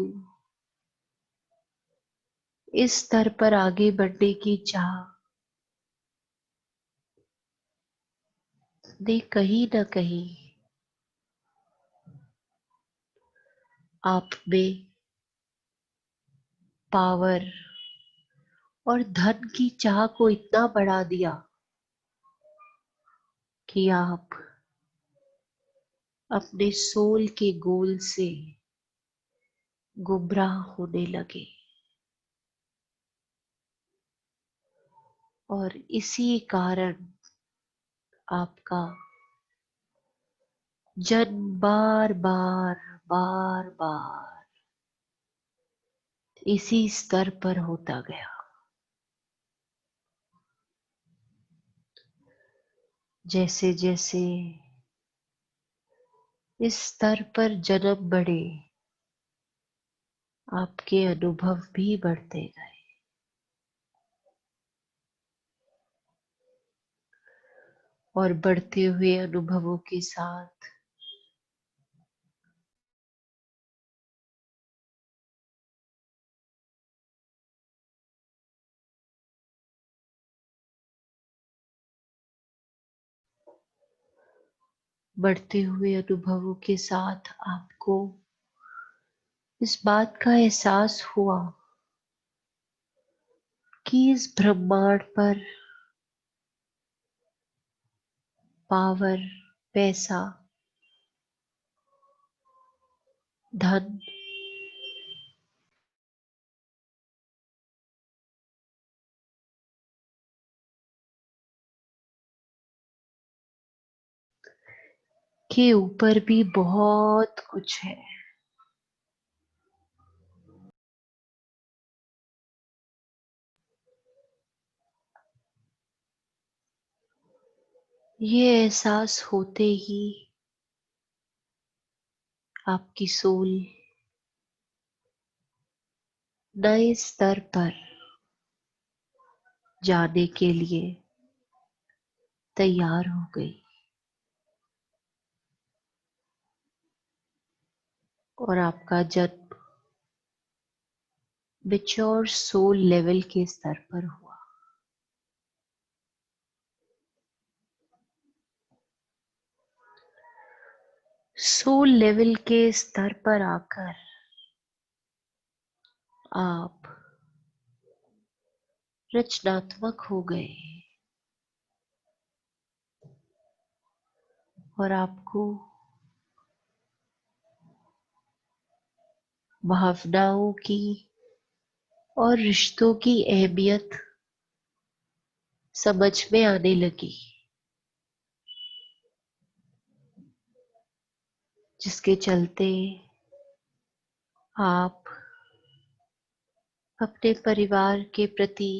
इस स्तर पर आगे बढ़ने की चाह ने कहीं न कहीं आप में पावर और धन की चाह को इतना बढ़ा दिया कि आप अपने सोल के गोल से गुमराह होने लगे। और इसी कारण आपका जन्म बार बार बार बार इसी स्तर पर होता गया। जैसे जैसे इस स्तर पर जन्म बढ़े, आपके अनुभव भी बढ़ते गए। और बढ़ते हुए अनुभवों के साथ बढ़ते हुए अनुभवों के साथ आपको इस बात का एहसास हुआ कि इस ब्रह्मांड पर पावर, पैसा, धन के ऊपर भी बहुत कुछ है। ये एहसास होते ही आपकी सोल नए स्तर पर जाने के लिए तैयार हो गई। और आपका जन्म मैच्योर सोल लेवल के स्तर पर हुआ। सोल लेवल के स्तर पर आकर आप रचनात्मक हो गए और आपको भावनाओं की और रिश्तों की अहमियत समझ में आने लगी, जिसके चलते आप अपने परिवार के प्रति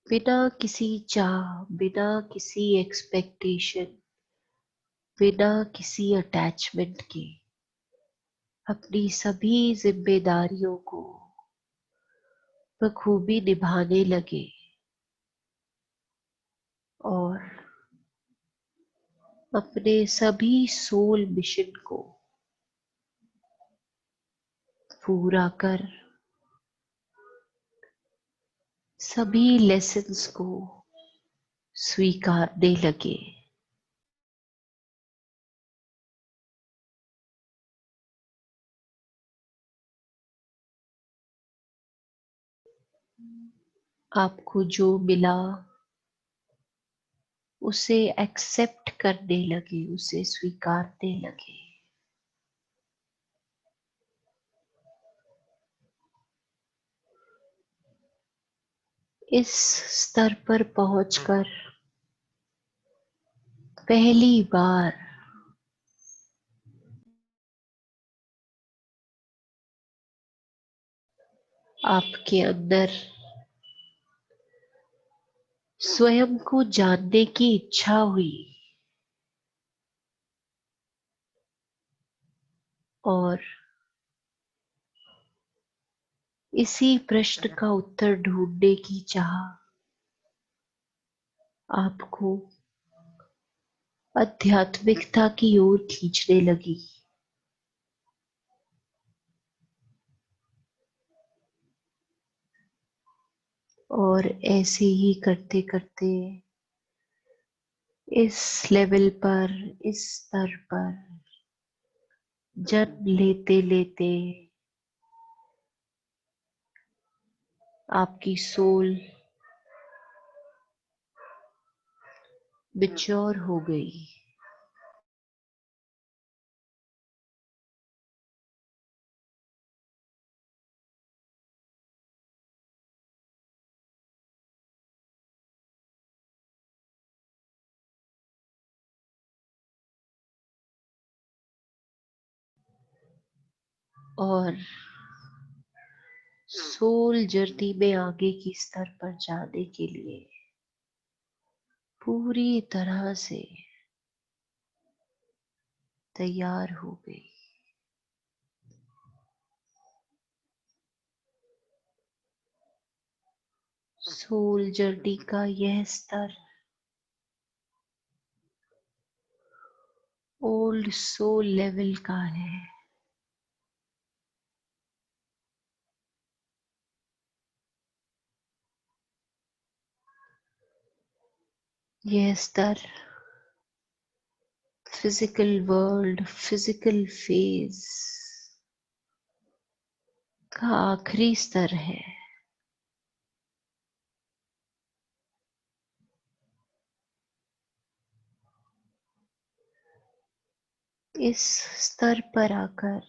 बिना किसी चाह, बिना किसी एक्सपेक्टेशन, बिना किसी अटैचमेंट के अपनी सभी जिम्मेदारियों को बखूबी निभाने लगे और अपने सभी सोल मिशन को पूरा कर सभी लेसन्स को स्वीकारने लगे। आपको जो मिला उसे एक्सेप्ट करने लगे, उसे स्वीकारने लगे। इस स्तर पर पहुंचकर पहली बार आपके अंदर स्वयं को जानने की इच्छा हुई और इसी प्रश्न का उत्तर ढूंढने की चाह आपको आध्यात्मिकता की ओर खींचने लगी। और ऐसे ही करते करते इस लेवल पर, इस स्तर पर जन्म लेते लेते आपकी सोल मैच्योर हो गई। और सोल जर्नी में आगे की स्तर पर जाने के लिए पूरी तरह से तैयार हो गई। सोल जर्नी का यह स्तर ओल्ड सोल लेवल का है। यह स्तर फिजिकल वर्ल्ड, फिजिकल फेज का आखिरी स्तर है। इस स्तर पर आकर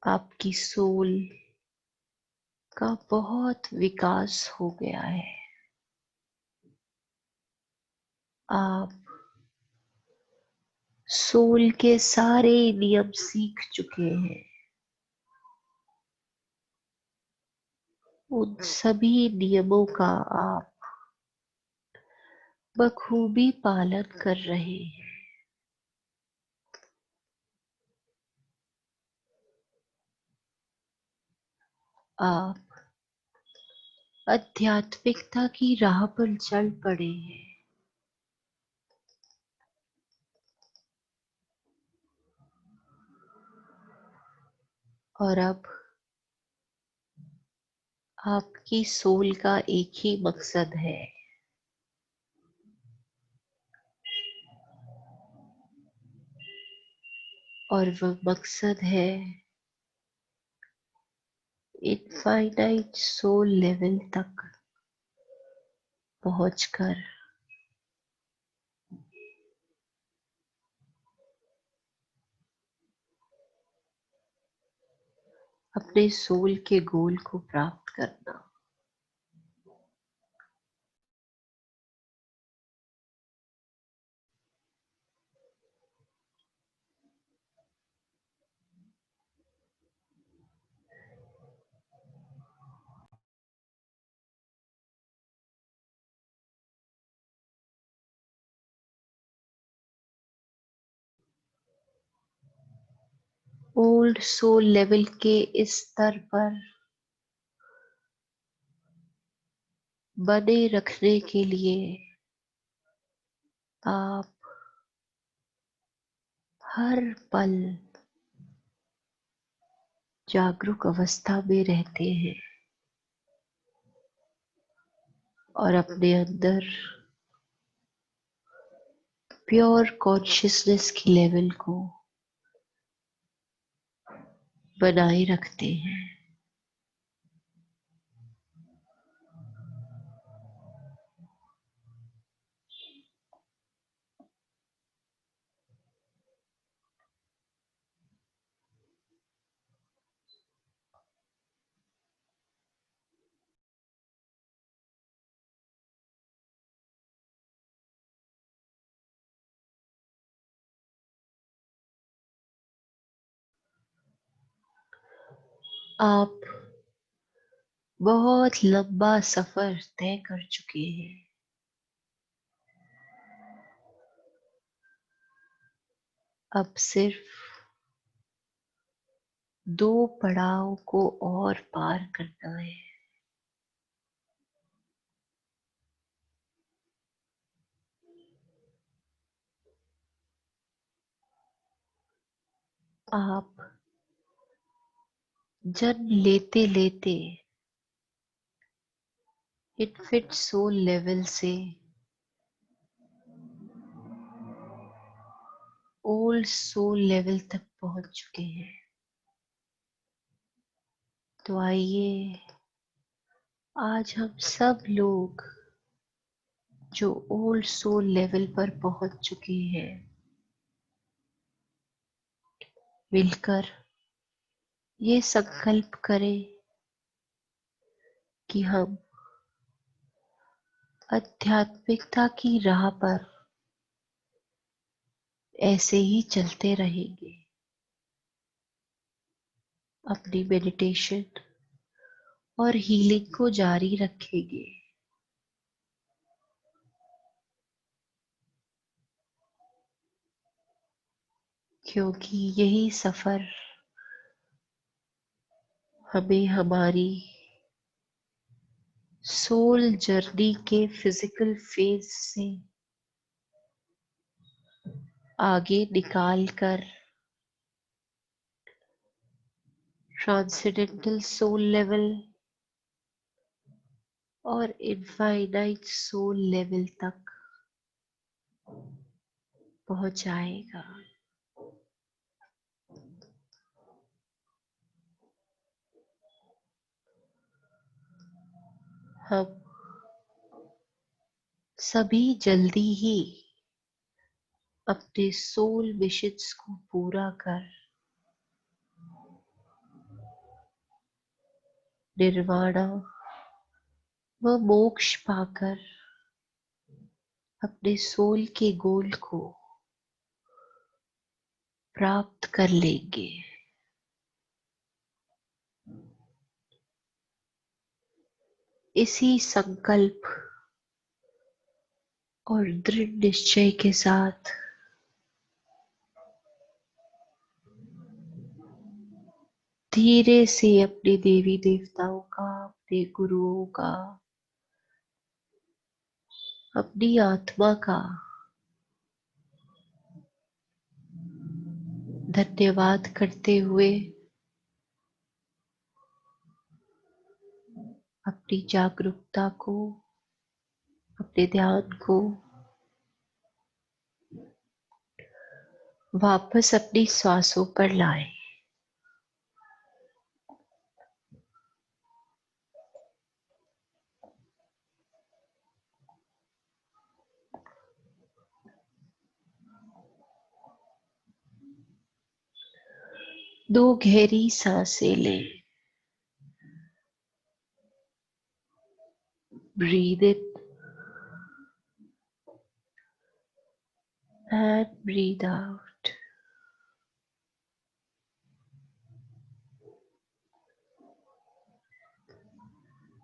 आपकी सोल का बहुत विकास हो गया है। आप सोल के सारे नियम सीख चुके हैं। उन सभी नियमों का आप बखूबी पालन कर रहे हैं। आप आध्यात्मिकता की राह पर चल पड़े हैं। और अब आपकी सोल का एक ही मकसद है, और वह मकसद है इनफाइनाइट सोल लेवल तक पहुंचकर अपने सोल के गोल को प्राप्त करना। ओल्ड सोल लेवल के इस स्तर पर बने रखने के लिए आप हर पल जागरूक अवस्था में रहते हैं और अपने अंदर प्योर कॉन्शियसनेस की लेवल को बनाए रखते हैं। आप बहुत लंबा सफर तय कर चुके हैं। अब सिर्फ 2 पड़ाव को और पार करना है। आप जन्म लेते लेते इनफिट सोल लेवल से ओल्ड सोल लेवल तक पहुंच चुके हैं। तो आइए आज हम सब लोग जो ओल्ड सोल लेवल पर पहुंच चुके हैं मिलकर ये संकल्प करें कि हम आध्यात्मिकता की राह पर ऐसे ही चलते रहेंगे। अपनी मेडिटेशन और हीलिंग को जारी रखेंगे। क्योंकि यही सफर हमें हमारी सोल जर्नी के फिजिकल फेज से आगे निकाल कर ट्रांसेंडेंटल सोल लेवल और इनफाइनाइट सोल लेवल तक पहुंचाएगा। हम सभी जल्दी ही अपने सोल विशेस को पूरा कर निर्वाणा व मोक्ष पाकर अपने सोल के गोल को प्राप्त कर लेंगे। इसी संकल्प और दृढ़ निश्चय के साथ धीरे से अपने देवी देवताओं का, अपने गुरुओं का, अपनी आत्मा का धन्यवाद करते हुए अपनी जागरूकता को, अपने ध्यान को वापस अपनी श्वासों पर लाएं। दो गहरी सांसें लें। Breathe in and breathe out.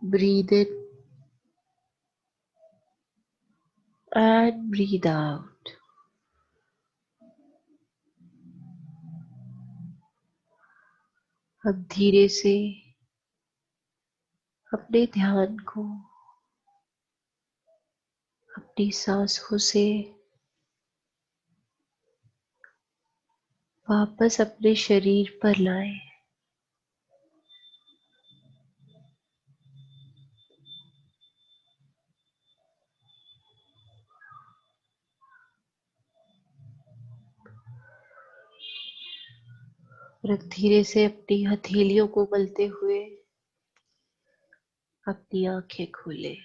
Breathe in and breathe out. अब धीरे से अपने ध्यान को अपनी सांसों से वापस अपने शरीर पर लाएं। और अब धीरे से अपनी हथेलियों को मलते हुए अपनी आंखें खोलें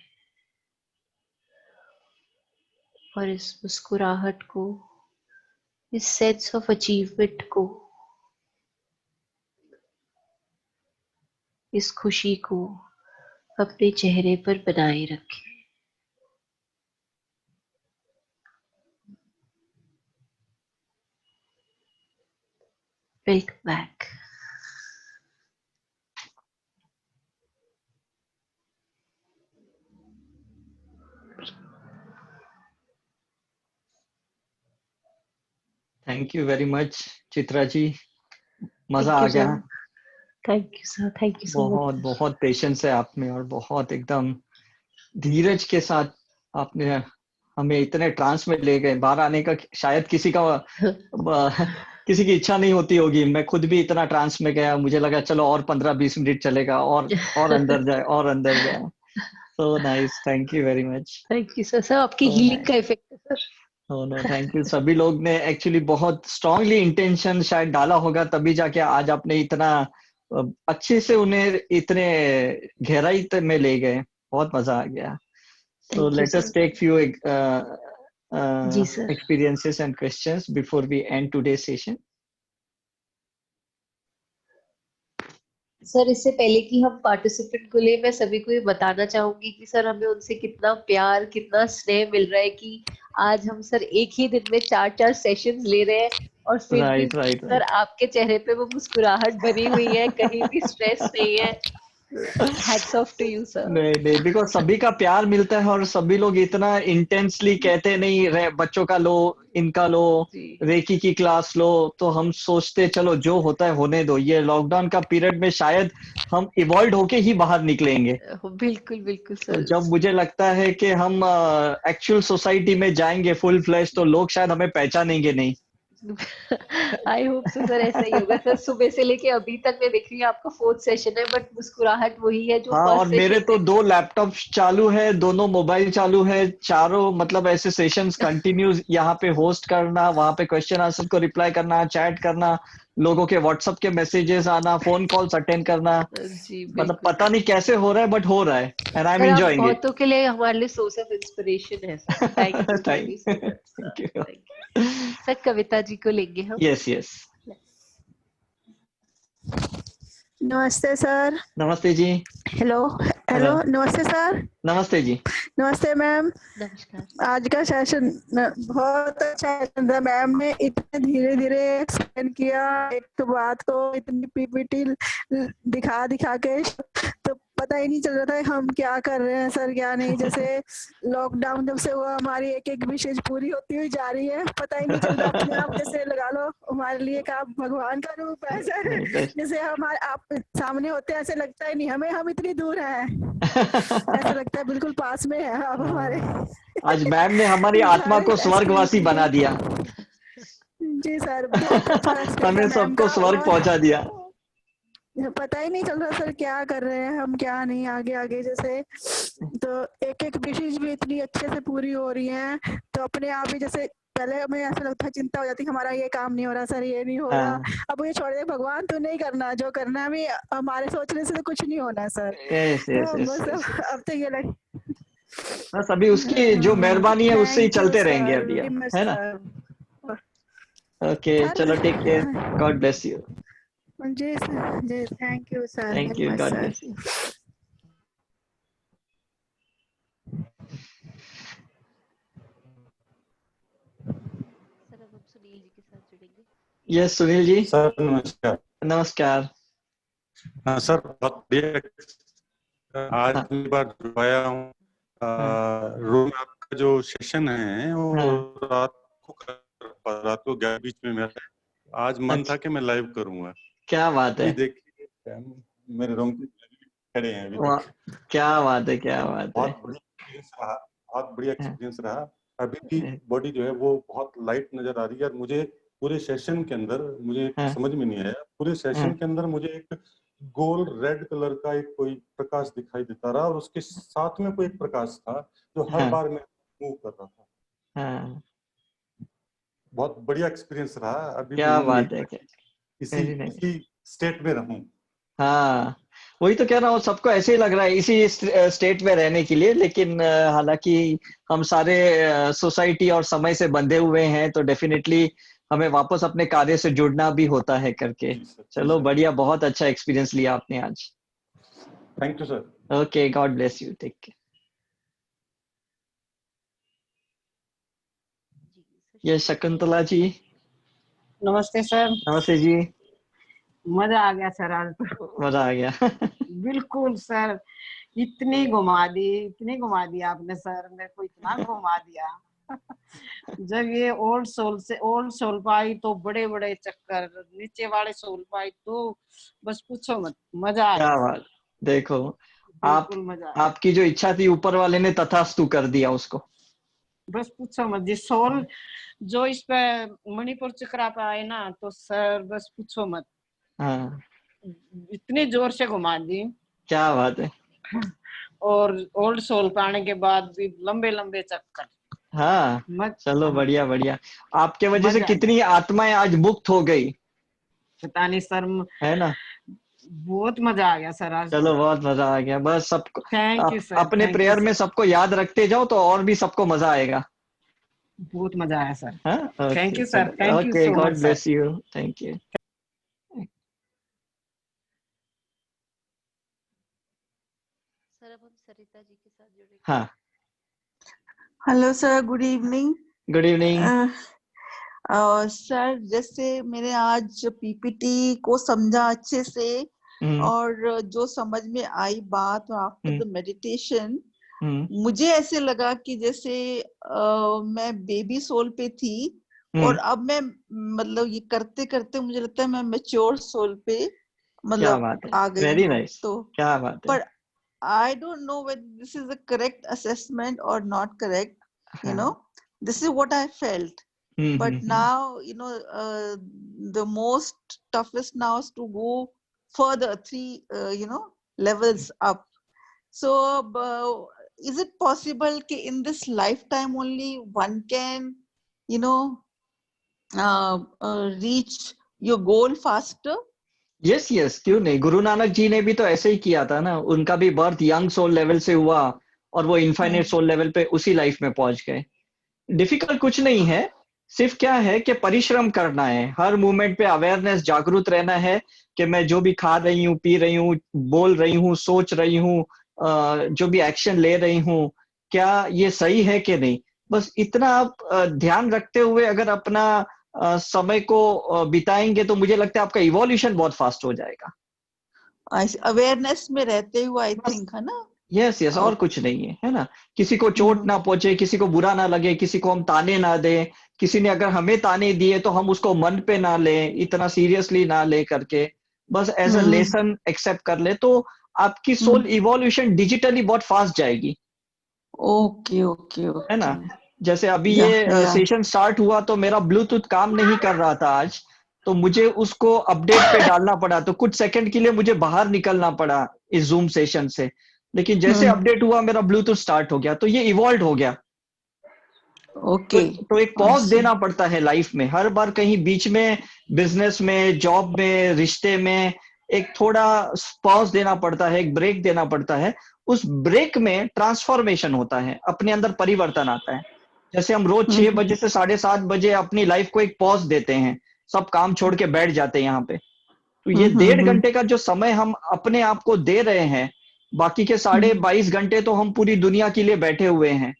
और इस मुस्कुराहट को, इस सेंस ऑफ अचीवमेंट को, इस खुशी को अपने चेहरे पर बनाए रखें। Welcome back. Thank you very much Chitra ji, मजा थैंक आ यू गया। Sir, thank you sir, thank you so बहुत मच। बहुत पेशेंस है आप में और बहुत एकदम धीरज के साथ आपने हमें इतने ट्रांस में ले गए। बाहर आने का शायद किसी का किसी की इच्छा नहीं होती होगी। मैं खुद भी इतना ट्रांस में गया, मुझे लगा चलो और 15-20 मिनट चलेगा और अंदर जाए और अंदर जाए। So nice, thank you very much. Thank you sir, sir आपकी सो हीलिंग नाइस। का इफेक्ट है sir. No no, thank you. सभी लोग ने एक्चुअली बहुत स्ट्रांगली इंटेंशन शायद डाला होगा, तभी जाके आज आपने इतना अच्छे से उन्हें इतने गहराई तक में ले गए। बहुत मजा आ गया। So thank you let us sir. take few जी sir. experiences and questions before we end today's session. Sir इससे पहले कि हम पार्टिसिपेंट को ले, मैं सभी को ये बताना चाहूंगी कि सर हमें उनसे कितना प्यार, कितना स्नेह मिल रहा है कि आज हम सर एक ही दिन में 4-4 सेशंस ले रहे हैं और फिर भी Right, right, सर right. आपके चेहरे पे वो मुस्कुराहट बनी हुई है, कहीं भी स्ट्रेस नहीं है। Hats off to you sir. नहीं नहीं, बिकॉज सभी का प्यार मिलता है और सभी लोग इतना इंटेंसली कहते नहीं रहे बच्चों का लो, इनका लो, जी रेकी की क्लास लो, तो हम सोचते चलो जो होता है होने दो। ये लॉकडाउन का पीरियड में शायद हम इवॉल्व होके ही बाहर निकलेंगे। बिल्कुल बिल्कुल तो सर। जब मुझे लगता है कि हम एक्चुअल सोसाइटी में जाएंगे फुल फ्लैश, तो लोग शायद हमें पहचानेंगे नहीं। आई होप सो सर, ऐसा ही होगा सर। सुबह से लेके अभी तक मैं देख रही हूँ आपका 4th सेशन है, बट मुस्कुराहट वही है जो हाँ, और फर्स्ट मेरे सेशन तो में। 2 लैपटॉप चालू है, दोनों मोबाइल चालू है, चारों मतलब ऐसे सेशंस कंटिन्यूस यहाँ पे होस्ट करना, वहां पे क्वेश्चन आंसर को रिप्लाई करना, चैट करना, लोगों के व्हाट्सएप के मैसेजेस आना, फोन कॉल्स अटेंड करना। जी मतलब बिल्कुल पता नहीं कैसे हो रहा है, बट हो रहा है एंड आई एम सर, आप एंजॉयिंग इट। बहुतों के लिए हमारे लिए सोर्स ऑफ इंस्पिरेशन है sir. Thank you so much sir. Thank you. Thank you sir. Kavita ji को लेंगे हम। Yes yes. नमस्ते सर। नमस्ते जी। हेलो। Hello, hello. नमस्ते सर। नमस्ते जी। नमस्ते मैम। नमस्कार। आज का सेशन बहुत अच्छा सेशन था। मैम ने इतने धीरे धीरे एक्सप्लेन किया एक तो बात को, इतनी पीपीटी दिखा दिखा के, तो पता ही नहीं चल रहा था हम क्या कर रहे हैं सर, क्या नहीं। जैसे लॉकडाउन जब से हुआ, हमारी एक एक विशेष पूरी होती हुई जा रही है, पता ही नहीं चलता अपने आप। जैसे लगा लो हमारे लिए एक आप भगवान का रूप है सर। जैसे हमारे आप सामने होते हैं, ऐसे लगता ही नहीं हमें हम इतनी दूर हैं, ऐसा लगता है बिल्कुल पास में है आप हमारे। आज मैम ने हमारी आत्मा सारे को एक्सपीरियंस स्वर्गवासी बना दिया। जी सर, बहुत अच्छा एक्सपीरियंस था हमें मैम सबको का। स्वर्ग और पहुंचा दिया। पता ही नहीं चल रहा सर क्या कर रहे हैं हम, क्या नहीं, आगे आगे जैसे। तो एक एक विशेष भी इतनी अच्छे से पूरी हो रही हैं, तो अपने आप ही जैसे पहले हमें ऐसा लगता है, चिंता हो जाती है हमारा ये काम नहीं हो रहा सर, ये नहीं हो रहा। हाँ, अब ये छोड़ दे भगवान, तो नहीं करना, जो करना है अभी हमारे सोचने से तो कुछ नहीं होना सर। यस यस तो यस बस यस यस। अब तो ये लग। बस अभी उसकी जो मेहरबानी है उससे ही थैंक यू चलते रहेंगे सर, अभी वेरी हम, मच है ना? सर। ओके, चलो take care. God bless you. जी सर, जी thank you sir, thank very you, much God sir. Bless you. Sir अब हम सुनील जी के साथ जुड़ेंगे। यस सुनील जी। सर नमस्कार। नमस्कार। हाँ सर, बहुत बढ़िया। आज हाँ पहली बार जुड़ पाया हूँ। हाँ रोज आपका जो सेशन है वो हाँ। रात को 11 बीच में मेरा, आज मन था अच्छा, कि मैं लाइव करूंगा। क्या बात अभी है। देखिए मेरे रोंगटे खड़े हैं अभी वाह, तक। क्या बात है, क्या बात है। बहुत बढ़िया एक्सपीरियंस रहा, बहुत बढ़िया हाँ, एक्सपीरियंस रहा। अभी भी बॉडी जो है वो बहुत लाइट नजर आ रही है, और मुझे पूरे सेशन के अंदर मुझे हाँ, समझ में नहीं आया, पूरे हाँ, सेशन के अंदर मुझे एक गोल रेड कलर का एक कोई प्रकाश दिखाई देता रहा, और उसके साथ में कोई एक प्रकाश था जो हर हाँ, बार में मूव कर रहा था। हाँ, बहुत बढ़िया एक्सपीरियंस रहा। अभी भी क्या मन यही बात है, है क्या। इसी वेरी नाइस। इसी स्टेट में रहूं। हाँ, वही तो कह रहा हूँ, सबको ऐसे ही लग रहा है इसी स्टेट में रहने के लिए, लेकिन हालांकि हम सारे सोसाइटी और समय से बंधे हुए हैं, तो डेफिनेटली हमें वापस अपने कार्य से जुड़ना भी होता है करके। जी सर, जी चलो सर। बढ़िया, बहुत अच्छा एक्सपीरियंस लिया आपने आज। Thank you sir. Okay, God bless you, take care. ये शकुंतला जी। नमस्ते सर। नमस्ते जी। मजा आ गया सर आज तो। मजा आ गया। बिल्कुल सर, इतनी घुमा दी आपने सर, मेरे को इतना घुमा दिया। जब ये ओल्ड सोल पे आई तो बड़े बड़े चक्कर, नीचे वाले सोल पे आई तो बस पूछो मत, मजा आ क्या गया। बात। देखो, आप बिल्कुल मजा आ गया। आपकी जो इच्छा थी ऊपर वाले ने तथास्तु कर दिया उसको। बस पूछो मत, जिस सोल जो इस पे मणिपुर चक्रा पे आए ना, तो सर बस पूछो मत, हाँ, इतनी जोर से घुमा दी। क्या बात है। और ओल्ड सोल पे आने के बाद भी लंबे लंबे चक्कर। हाँ, चलो हाँ, बढ़िया बढ़िया। आपके वजह से मजा आ गया। कितनी आत्माएं आज मुक्त हो गई, पता नहीं सर, है ना। बहुत मजा आ गया सर आज चलो तो। बहुत मजा आ गया। बस सबको थैंक यू सर, अपने थैंक यू प्रेयर में सर, सबको याद रखते जाओ तो और भी सबको मजा आएगा। बहुत मजा आया सर। हाँ, थैंक ओके यू सर, चलो, thank you okay, so much God sir. Bless you, thank you. Sir अब हम सरिता जी के साथ जुड़ेंगे। हाँ, hello sir, good evening. Good evening. Sir, जैसे मैंने आज पीपीटी को समझा अच्छे से, हम्म और जो समझ में आई बात आफ्टर हम्म द मेडिटेशन, हम्म मुझे ऐसे लगा कि जैसे मैं बेबी सोल पे थी, और हम्म, अब मैं मतलब ये करते करते मुझे लगता है मैं मैच्योर सोल पे क्या मतलब बात है, आ गई वेरी हूँ। नाइस, तो क्या बात है। पर I don't know whether this is a correct assessment or not correct. You know, हाँ, this is what I felt. But hmm. now, the most toughest now is to go further, 3 levels up. So, is it possible कि in this lifetime only one can, you know, reach your goal faster? Yes yes, क्यों नहीं। गुरु नानक जी ने भी तो ऐसे ही किया था ना, उनका भी बर्थ यंग सोल लेवल से हुआ और वो इनफाइनाइट सोल लेवल पे उसी लाइफ में पहुंच गए। डिफिकल्ट कुछ नहीं है, सिर्फ क्या है कि परिश्रम करना है, हर मोमेंट पे अवेयरनेस, जागरूक रहना है कि मैं जो भी खा रही हूँ, पी रही हूँ, बोल रही हूँ, सोच रही हूँ, जो भी एक्शन ले रही हूँ, क्या ये सही है कि नहीं। बस इतना आप ध्यान रखते हुए अगर अपना समय को बिताएंगे तो मुझे लगता है आपका इवोल्यूशन बहुत फास्ट हो जाएगा। अवेयरनेस में रहते हुए, आई बस, थिंक, है ना? यस यस, और कुछ नहीं है, है ना। किसी को चोट ना पहुंचे, किसी को बुरा ना लगे, किसी को हम ताने ना दें, किसी ने अगर हमें ताने दिए तो हम उसको मन पे ना लें, इतना सीरियसली ना ले करके, बस एज अ लेसन एक्सेप्ट कर ले, तो आपकी सोल इवोल्यूशन डिजिटली बहुत फास्ट जाएगी, ओके ओके है ना। ओके। जैसे अभी या ये या सेशन स्टार्ट हुआ तो मेरा ब्लूटूथ काम नहीं कर रहा था आज, तो मुझे उसको अपडेट पे डालना पड़ा, तो कुछ सेकंड के लिए मुझे बाहर निकलना पड़ा इस जूम सेशन से, लेकिन जैसे अपडेट हुआ मेरा ब्लूटूथ स्टार्ट हो गया, तो ये इवॉल्व हो गया। तो, ओके। तो एक आई पॉज सी। देना पड़ता है लाइफ में, हर बार कहीं बीच में, बिजनेस में, जॉब में, रिश्ते में, एक थोड़ा पॉज देना पड़ता है, एक ब्रेक देना पड़ता है। उस ब्रेक में ट्रांसफॉर्मेशन होता है, अपने अंदर परिवर्तन आता है। जैसे हम रोज 6 बजे से 7:30 बजे अपनी लाइफ को एक पॉज देते हैं, सब काम छोड़ के बैठ जाते हैं यहाँ पे, तो ये 1.5 घंटे का जो समय हम अपने आप को दे रहे हैं, बाकी के 22.5 घंटे तो हम पूरी दुनिया के लिए बैठे हुए हैं।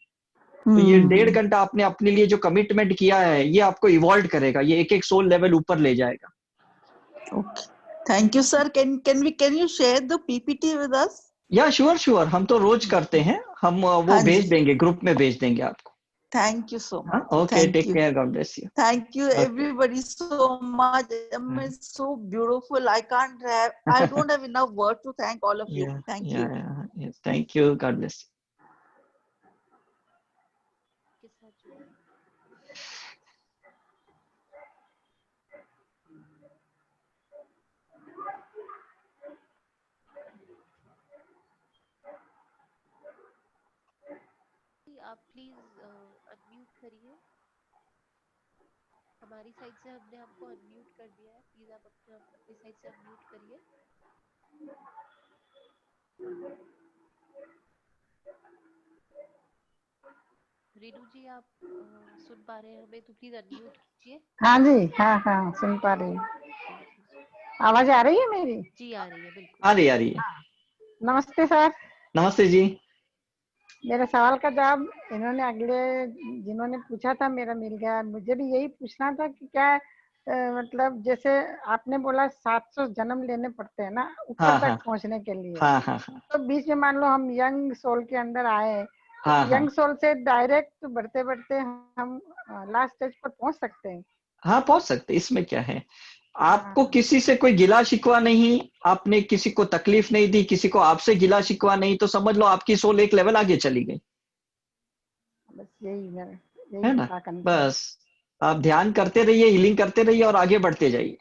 तो ये 1.5 घंटा आपने अपने लिए जो कमिटमेंट किया है, ये आपको इवॉल्व करेगा, ये एक एक सोल लेवल ऊपर ले जाएगा। Okay, thank you sir. Can you share the PPT with us? या श्योर श्योर, हम तो रोज करते हैं, हम वो हाँ भेज जी, देंगे, ग्रुप में भेज देंगे आपको। थैंक यू सो हाँ, much, okay, thank take you. Care, God bless you. Thank you okay. everybody so much. It's so beautiful. I don't have enough word to thank all of you. या Thank या you. Thank you, God bless you. के साथ जुड़ेंगे। आप please unmute करिए, हमारी side से हमने आपको अनम्यूट कर दिया है, प्लीज आप अपनी साइड से अनम्यूट करिए। रेनू जी, आप सुन पा रहे हैं हमें तो प्लीज अनम्यूट कीजिए। हाँ जी, हाँ हाँ, सुन पा रही हूँ। जी जी जी आवाज आ रही है मेरी? जी, आ रही है बिल्कुल। आ रही, आ रही है। नमस्ते सर। नमस्ते जी। मेरे सवाल का जवाब इन्होंने अगले जिन्होंने पूछा था मेरा मिल गया। मुझे भी यही पूछना था कि क्या मतलब जैसे आपने बोला 700 जन्म लेने पड़ते हैं ना ऊपर हाँ तक हाँ पहुंचने के लिए, हाँ हाँ हाँ तो बीच में मान लो हम यंग सोल के अंदर आए हाँ हाँ यंग सोल से डायरेक्ट बढ़ते बढ़ते हम लास्ट स्टेज पर पहुंच सकते हैं। हाँ, पहुंच सकते, इसमें क्या है। आपको हाँ, किसी से कोई गिला शिकवा नहीं, आपने किसी को तकलीफ नहीं दी, किसी को आपसे गिला शिकवा नहीं, तो समझ लो आपकी सोल एक लेवल आगे चली गई, बस यही है ना। पता करना है। बस आप ध्यान करते रहिए, हीलिंग करते रहिए और आगे बढ़ते जाइए।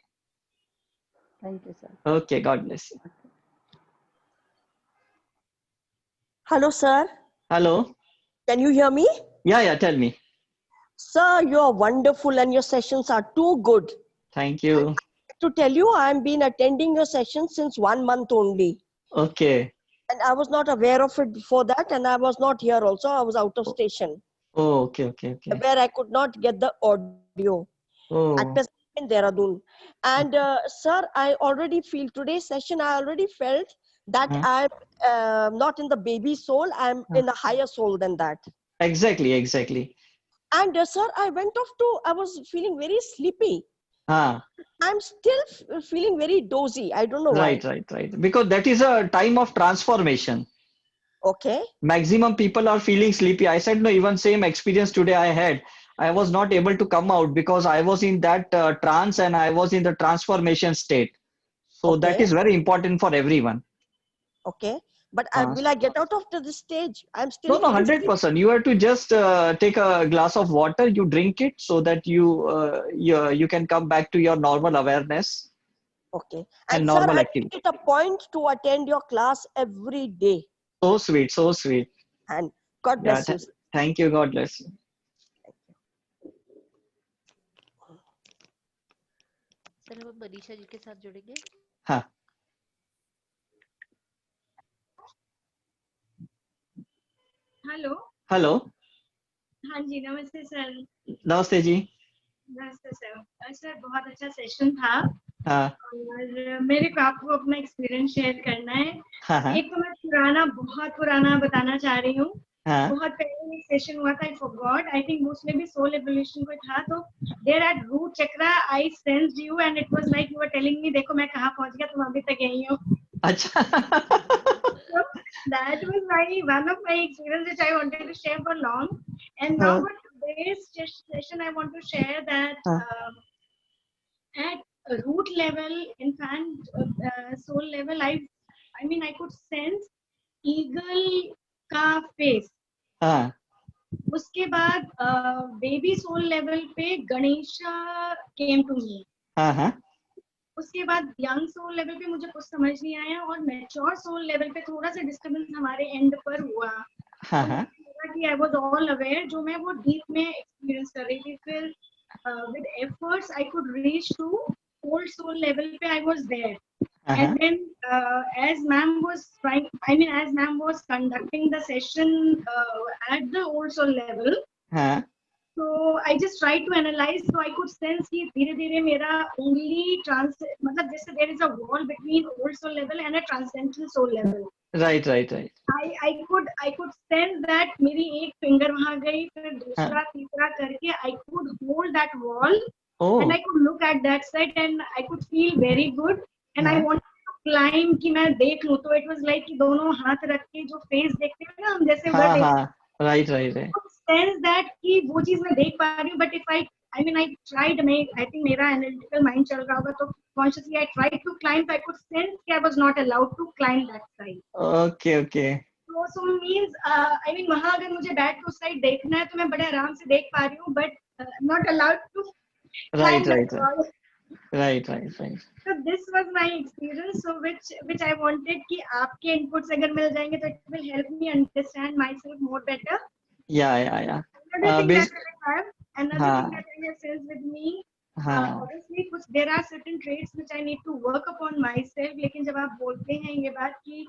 Thank you sir. Okay, God bless you. Hello, sir. Hello, Can you hear me? या tell me. Sir, you're wonderful and your sessions are too good. Thank you. To tell you, I've been attending your sessions since 1 month only. Okay. And I was not aware of it before that. And I was not here also. I was out of station okay okay okay. where I could not get the audio. At ओ, present in Dehradun. And sir, I already feel today's session, I already felt that हाँ, I'm not in the baby soul. I'm in a higher soul than that. Exactly exactly. And sir, I went off I was feeling very sleepy. हाँ, I'm still feeling very dozy. I don't know why. right, because that is a time of transformation. Okay. Maximum people are feeling sleepy. I said no, even same experience today I had. I was not able to come out because I was in that trance and I was in the transformation state. So that Okay. is very important for everyone. Okay. But Uh, will I get out of this stage? I'm still no, feeling sleepy. 100%. You have to just take a glass of water, you drink it so that you can come back to your normal awareness Okay. and And sir, normal I activity. make it a point to attend your class every day. So sweet, so sweet. And God Yeah, bless you. Sir. thank you. God bless you. Sir हम मनीषा जी के साथ जुड़ेंगे। हाँ, hello. Hello, हाँ जी, नमस्ते sir. नमस्ते जी। नमस्ते सर। सर बहुत अच्छा सेशन था हाँ और मेरे को आपको अपना एक्सपीरियंस शेयर करना है। हाँ हाँ एक तो मैं बहुत पुराना बताना चाह रही हूँ। हाँ बहुत पहले एक सेशन हुआ था, आई फॉरगॉट, आई थिंक उसमें भी सोल एवोल्यूशन को था। तो there at root chakra I sensed you and it was like you were telling me देखो मैं कहाँ पहुंच गया, तुम अभी तक यहीं हो। अच्छा। So that was one of my experience which I wanted to share for long. And now हाँ for today's session, I want to share that हाँ at a root level, in fact, soul level, I mean, I could sense eagle का face. हाँ उसके बाद baby soul level पे Ganesha came to me. हाँ हाँ उसके बाद यंग सोल लेवल पे मुझे कुछ समझ नहीं आया और मैच्योर सोल लेवल पे थोड़ा सा डिस्टर्बेंस हमारे एंड पर हुआ। हाँ तो हाँ मुझे लगा कि आई वाज ऑल अवेयर, जो मैं वो डीप में एक्सपीरियंस कर रही थी। फिर with efforts I could reach to old soul level पे, आई वाज देयर। हाँ And then as ma'am was conducting the session at the old soul level, हाँ so I just tried to analyze, so I could sense कि धीरे-धीरे मेरा only मतलब जैसे there is a wall between old soul level and a transcendental soul level. right. I could sense that मेरी एक finger वहाँ गई, फिर हाँ, दूसरा तीसरा करके I could hold that wall oh and I could look at that side and I could feel very good and I हाँ wanted to climb कि मैं देख लूँ। तो it was like कि दोनों हाथ रख के जो face देखते हैं ना हम, जैसे हाँ उधर हाँ right. sense that कि वो चीज मैं देख पा रही हूँ, but if I mean I tried, I think मेरा analytical mind चल रहा होगा, तो consciously I tried to climb, but I could sense कि I was not allowed to climb that side. Okay. So means I mean वहाँ अगर मुझे बैठ के उस साइड देखना है तो मैं बड़े आराम से देख पा रही हूँ, but not allowed to climb that wall. Right. So this was my experience, so which I wanted कि आपके inputs अगर मिल जाएंगे तो it will help me understand myself more better. Yeah. Another thing Bas- that हाँ I have sensed with me, हाँ obviously there are certain traits which I need to work upon myself. लेकिन जब आप बोलते हैं ये बात कि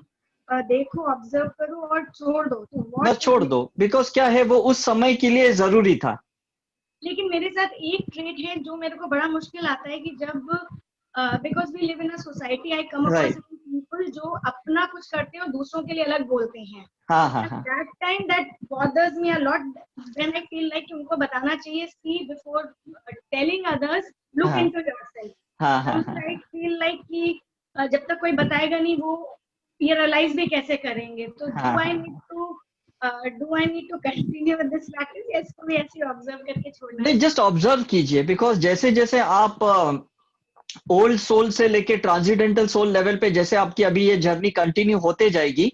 देखो, ऑब्जर्व करो और छोड़ दो, तो बस what छोड़ दो, बिकॉज क्या है वो उस समय के लिए जरूरी था। लेकिन मेरे साथ एक ट्रेट है जो मेरे को बड़ा मुश्किल आता है कि जब because we live in a society, I come across right. People जो अपना कुछ करते हैं और दूसरों के लिए अलग बोलते हैं। हाँ That time that bothers me a lot when I feel like उनको बताना चाहिए, see before telling others, look हाँ into yourself. हाँ I feel like कि जब तक कोई बताएगा नहीं वो ये रियलाइज भी कैसे करेंगे, तो do I need to do I need to continue with this practice या इसको भी ऐसे ऑब्जर्व करके छोड़ना नहीं, है? जस्ट ऑब्जर्व कीजिए, बिकॉज जैसे जैसे आप ओल्ड सोल से लेके ट्रांसेंडेंटल सोल लेवल पे जैसे आपकी अभी ये जर्नी कंटिन्यू होते जाएगी,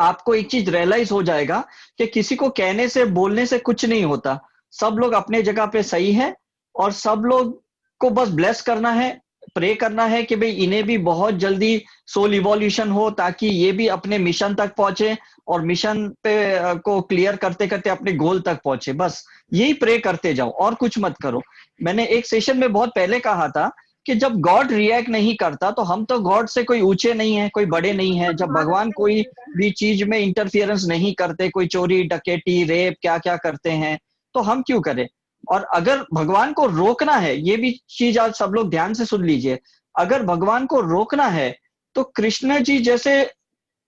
आपको एक चीज रियलाइज हो जाएगा कि किसी को कहने से बोलने से कुछ नहीं होता। सब लोग अपने जगह पे सही है और सब लोग को बस ब्लेस करना है, प्रे करना है कि भाई इन्हें भी बहुत जल्दी सोल इवोल्यूशन हो, ताकि ये भी अपने मिशन तक पहुंचे और मिशन पे को क्लियर करते करते अपने गोल तक पहुंचे। बस यही प्रे करते जाओ और कुछ मत करो। मैंने एक सेशन में बहुत पहले कहा था कि जब गॉड रिएक्ट नहीं करता तो हम तो गॉड से कोई ऊंचे नहीं है, कोई बड़े नहीं है। जब बहुत भगवान अच्छा कोई लगेगा। भी चीज में इंटरफियरेंस नहीं करते, कोई चोरी डकैती रेप क्या क्या करते हैं, तो हम क्यों करें। और अगर भगवान को रोकना है, ये भी चीज आज सब लोग ध्यान से सुन लीजिए, अगर भगवान को रोकना है तो कृष्ण जी जैसे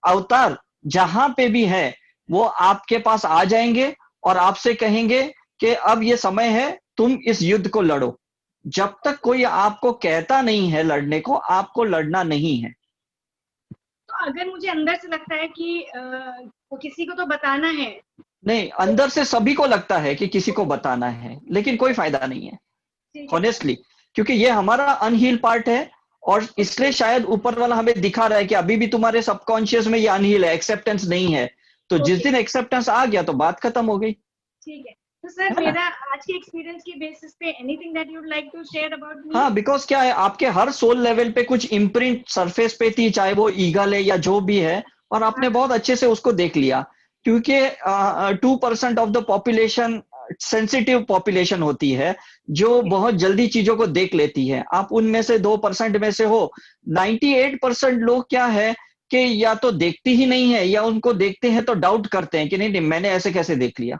अवतार जहां पे भी है वो आपके पास आ जाएंगे और आपसे कहेंगे कि अब ये समय है, तुम इस युद्ध को लड़ो। जब तक कोई आपको कहता नहीं है लड़ने को, आपको लड़ना नहीं है। तो अगर मुझे अंदर से लगता है कि वो किसी को तो बताना है, नहीं, अंदर से सभी को लगता है कि किसी को बताना है, लेकिन कोई फायदा नहीं है ठीक है, ऑनेस्टली, क्योंकि ये हमारा अनहील पार्ट है। और इसलिए शायद ऊपर वाला हमें दिखा रहा है कि अभी भी तुम्हारे सबकॉन्शियस में ये अनहील है, एक्सेप्टेंस नहीं है। तो जिस ओके, दिन एक्सेप्टेंस आ गया तो बात खत्म हो गई, ठीक है। तो सर है ना। मेरा आज के एक्सपीरियंस के बेसिस पे anything that you would like to share about me? हाँ, बिकॉज क्या है, आपके हर सोल लेवल पे कुछ इम्प्रिंट सरफेस पे थी, चाहे वो ईगल है या जो भी है, और आपने बहुत अच्छे से उसको देख लिया। क्योंकि 2% of the population sensitive population होती है, जो बहुत जल्दी चीजों को देख लेती है। आप उनमें से 2% में से हो। 98% लोग क्या है कि या तो देखती ही नहीं है, या उनको देखते हैं तो डाउट करते हैं कि नहीं नहीं मैंने ऐसे कैसे देख लिया।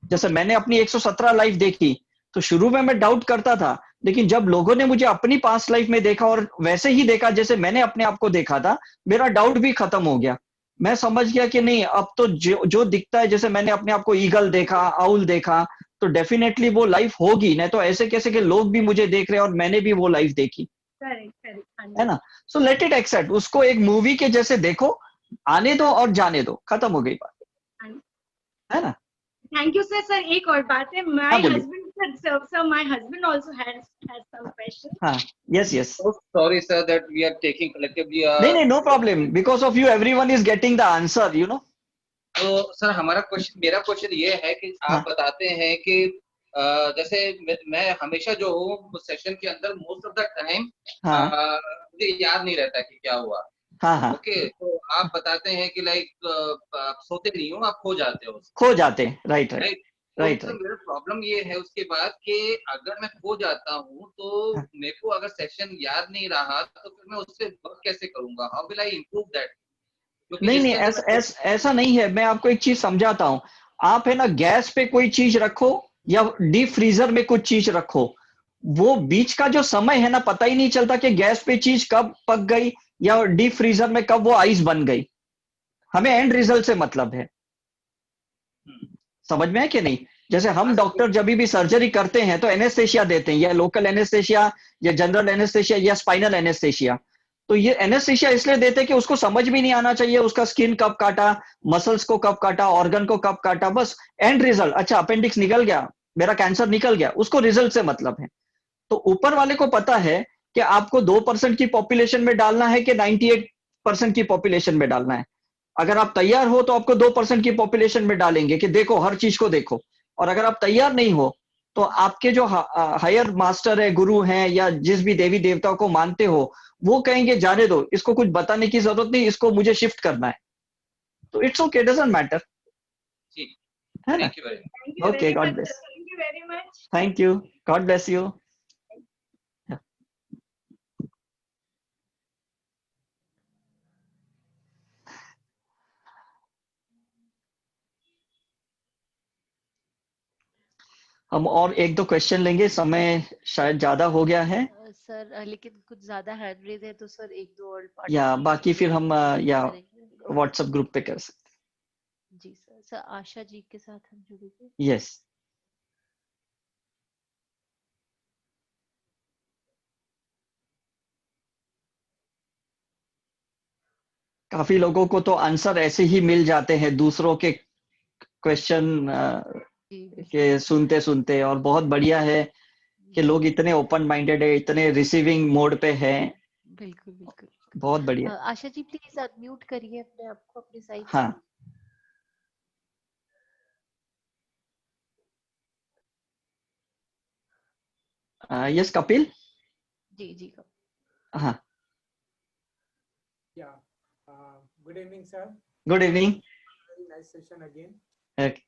जैसे मैंने अपनी 117 लाइफ देखी, तो शुरू में मैं डाउट करता था, लेकिन जब लोगों ने मुझे अपनी पास्ट लाइफ में देखा और वैसे ही देखा जैसे मैंने अपने आप को देखा था, मेरा डाउट भी खत्म हो गया। मैं समझ गया कि नहीं, अब तो जो दिखता है, जैसे मैंने अपने आप को ईगल देखा, आउल देखा, तो डेफिनेटली वो लाइफ होगी। नहीं तो ऐसे कैसे कि लोग भी मुझे देख रहे हैं और मैंने भी वो लाइफ देखी, करेक्ट करेक्ट, हाँ है जी, ना। सो लेट इट एक्सेप्ट, उसको एक मूवी के जैसे देखो, आने दो और जाने दो, खत्म हो गई बात, हाँ जी। है ना। Thank you sir. सर एक और बात है, हाँ माय बोलिए। Husband sir my husband also has some question. हाँ, yes yes. So sorry, sir, that we are taking collectively. नहीं नहीं, no problem, because of you everyone is getting the answer, you know. तो सर मेरा question ये है कि हाँ आप बताते हैं कि जैसे मैं हमेशा जो हूँ सेशन के अंदर मोस्ट ऑफ द टाइम हाँ मुझे याद नहीं रहता कि क्या हुआ। हाँ हाँ, ओके, तो आप बताते हैं कि लाइक आप सोते नहीं हो, आप खो जाते हो, खो जाते हैं, राइट राइट राइट। तो राइट सर राइट। मेरा प्रॉब्लम ये है उसके बाद कि अगर मैं खो जाता हूँ तो मेरे को अगर सेशन याद नहीं रहा तो फिर मैं उससे वर्क कैसे करूंगा? How will I improve that? क्योंकि नहीं नहीं, जिसके अंदर मैं ऐसा नहीं है। मैं आपको एक चीज समझाता हूँ। आप है ना, गैस पे कोई चीज रखो या डीप फ्रीजर में कुछ चीज रखो, वो बीच का जो समय है ना, पता ही नहीं चलता कि गैस पे चीज कब पक गई या डीप फ्रीजर में कब वो आइस बन गई। हमें एंड रिजल्ट से मतलब है, समझ में है कि नहीं। जैसे हम डॉक्टर जब भी सर्जरी करते हैं तो एनेस्थेशिया देते हैं, या लोकल एनेस्थेशिया या जनरल एनेस्थेशिया या स्पाइनल एनेस्थेशिया। तो ये एनेस्थेशिया इसलिए देते हैं कि उसको समझ भी नहीं आना चाहिए उसका स्किन कब काटा, मसल्स को कब काटा, ऑर्गन को कब काटा, बस एंड रिजल्ट, अच्छा अपेंडिक्स निकल गया, मेरा कैंसर निकल गया, उसको रिजल्ट से मतलब है। तो ऊपर वाले को पता है कि आपको 2% की पॉपुलेशन में डालना है कि 98% की पॉपुलेशन में डालना है। अगर आप तैयार हो तो आपको 2% की पॉपुलेशन में डालेंगे कि देखो हर चीज को देखो। और अगर आप तैयार नहीं हो तो आपके जो हायर मास्टर है, गुरु हैं, या जिस भी देवी देवताओं को मानते हो, वो कहेंगे जाने दो, इसको कुछ बताने की जरूरत नहीं, इसको मुझे शिफ्ट करना है। तो इट्स ओके, डजंट मैटर, ठीक, है ना। Thank you very much. Thank you okay, very God much bless. Sir, thank you very much. Thank you, God bless you. हम और एक दो क्वेश्चन लेंगे, समय शायद ज्यादा हो गया है, सर लेकिन कुछ ज्यादा हैंड रेज है तो सर एक दो और या पार्टिसिपेंट बाकी फिर हम या करेंगे। व्हाट्सएप ग्रुप पे कर सकते जी सर। सर आशा जी के साथ हम जुड़ेंगे। हैं। यस, काफी लोगों को तो आंसर ऐसे ही मिल जाते हैं दूसरों के क्वेश्चन जी के सुनते सुनते, और बहुत बढ़िया है कि लोग इतने ओपन माइंडेड है, इतने रिसीविंग मोड पे हैं। बिल्कुल बिल्कुल। बहुत बढ़िया। आशा जी प्लीज अनम्यूट करिए अपने आप को अपनी साइड से। हाँ यस कपिल। जी जी हाँ Yeah. Good evening, sir. Good evening. Very nice session again. Okay.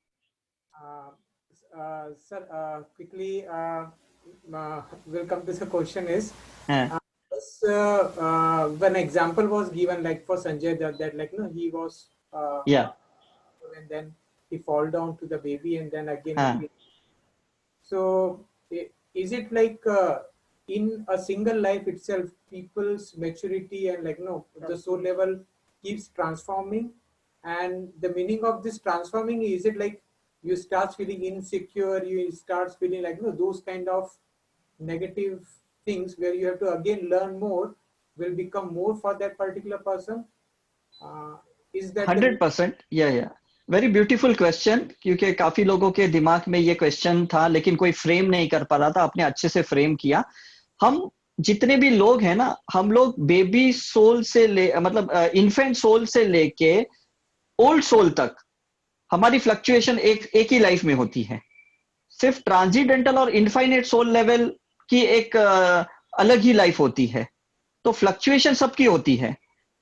Sir, quickly, welcome to the question is, हाँ yes, when example was given, like for Sanjay, that like, no, he was, या and then he fall down to the baby, and then again हाँ he. So, is it like in a single life itself, people's maturity and like no, the soul level keeps transforming, and the meaning of this transforming, is it like you start feeling insecure, you start feeling like no, those kind of negative things where you have to again learn more will become more for that particular person? Is that the 100%। या very beautiful question, क्योंकि काफी लोगों के दिमाग में ये question था लेकिन कोई फ्रेम नहीं कर पा रहा था। आपने अच्छे से फ्रेम किया। हम जितने भी लोग हैं ना, हम लोग बेबी सोल से मतलब इन्फेंट सोल से लेके ओल्ड सोल तक हमारी फ्लक्चुएशन एक ही लाइफ में होती है। सिर्फ ट्रांसीडेंटल और इनफाइनाइट सोल लेवल की एक अलग ही लाइफ होती है। तो फ्लक्चुएशन सबकी होती है।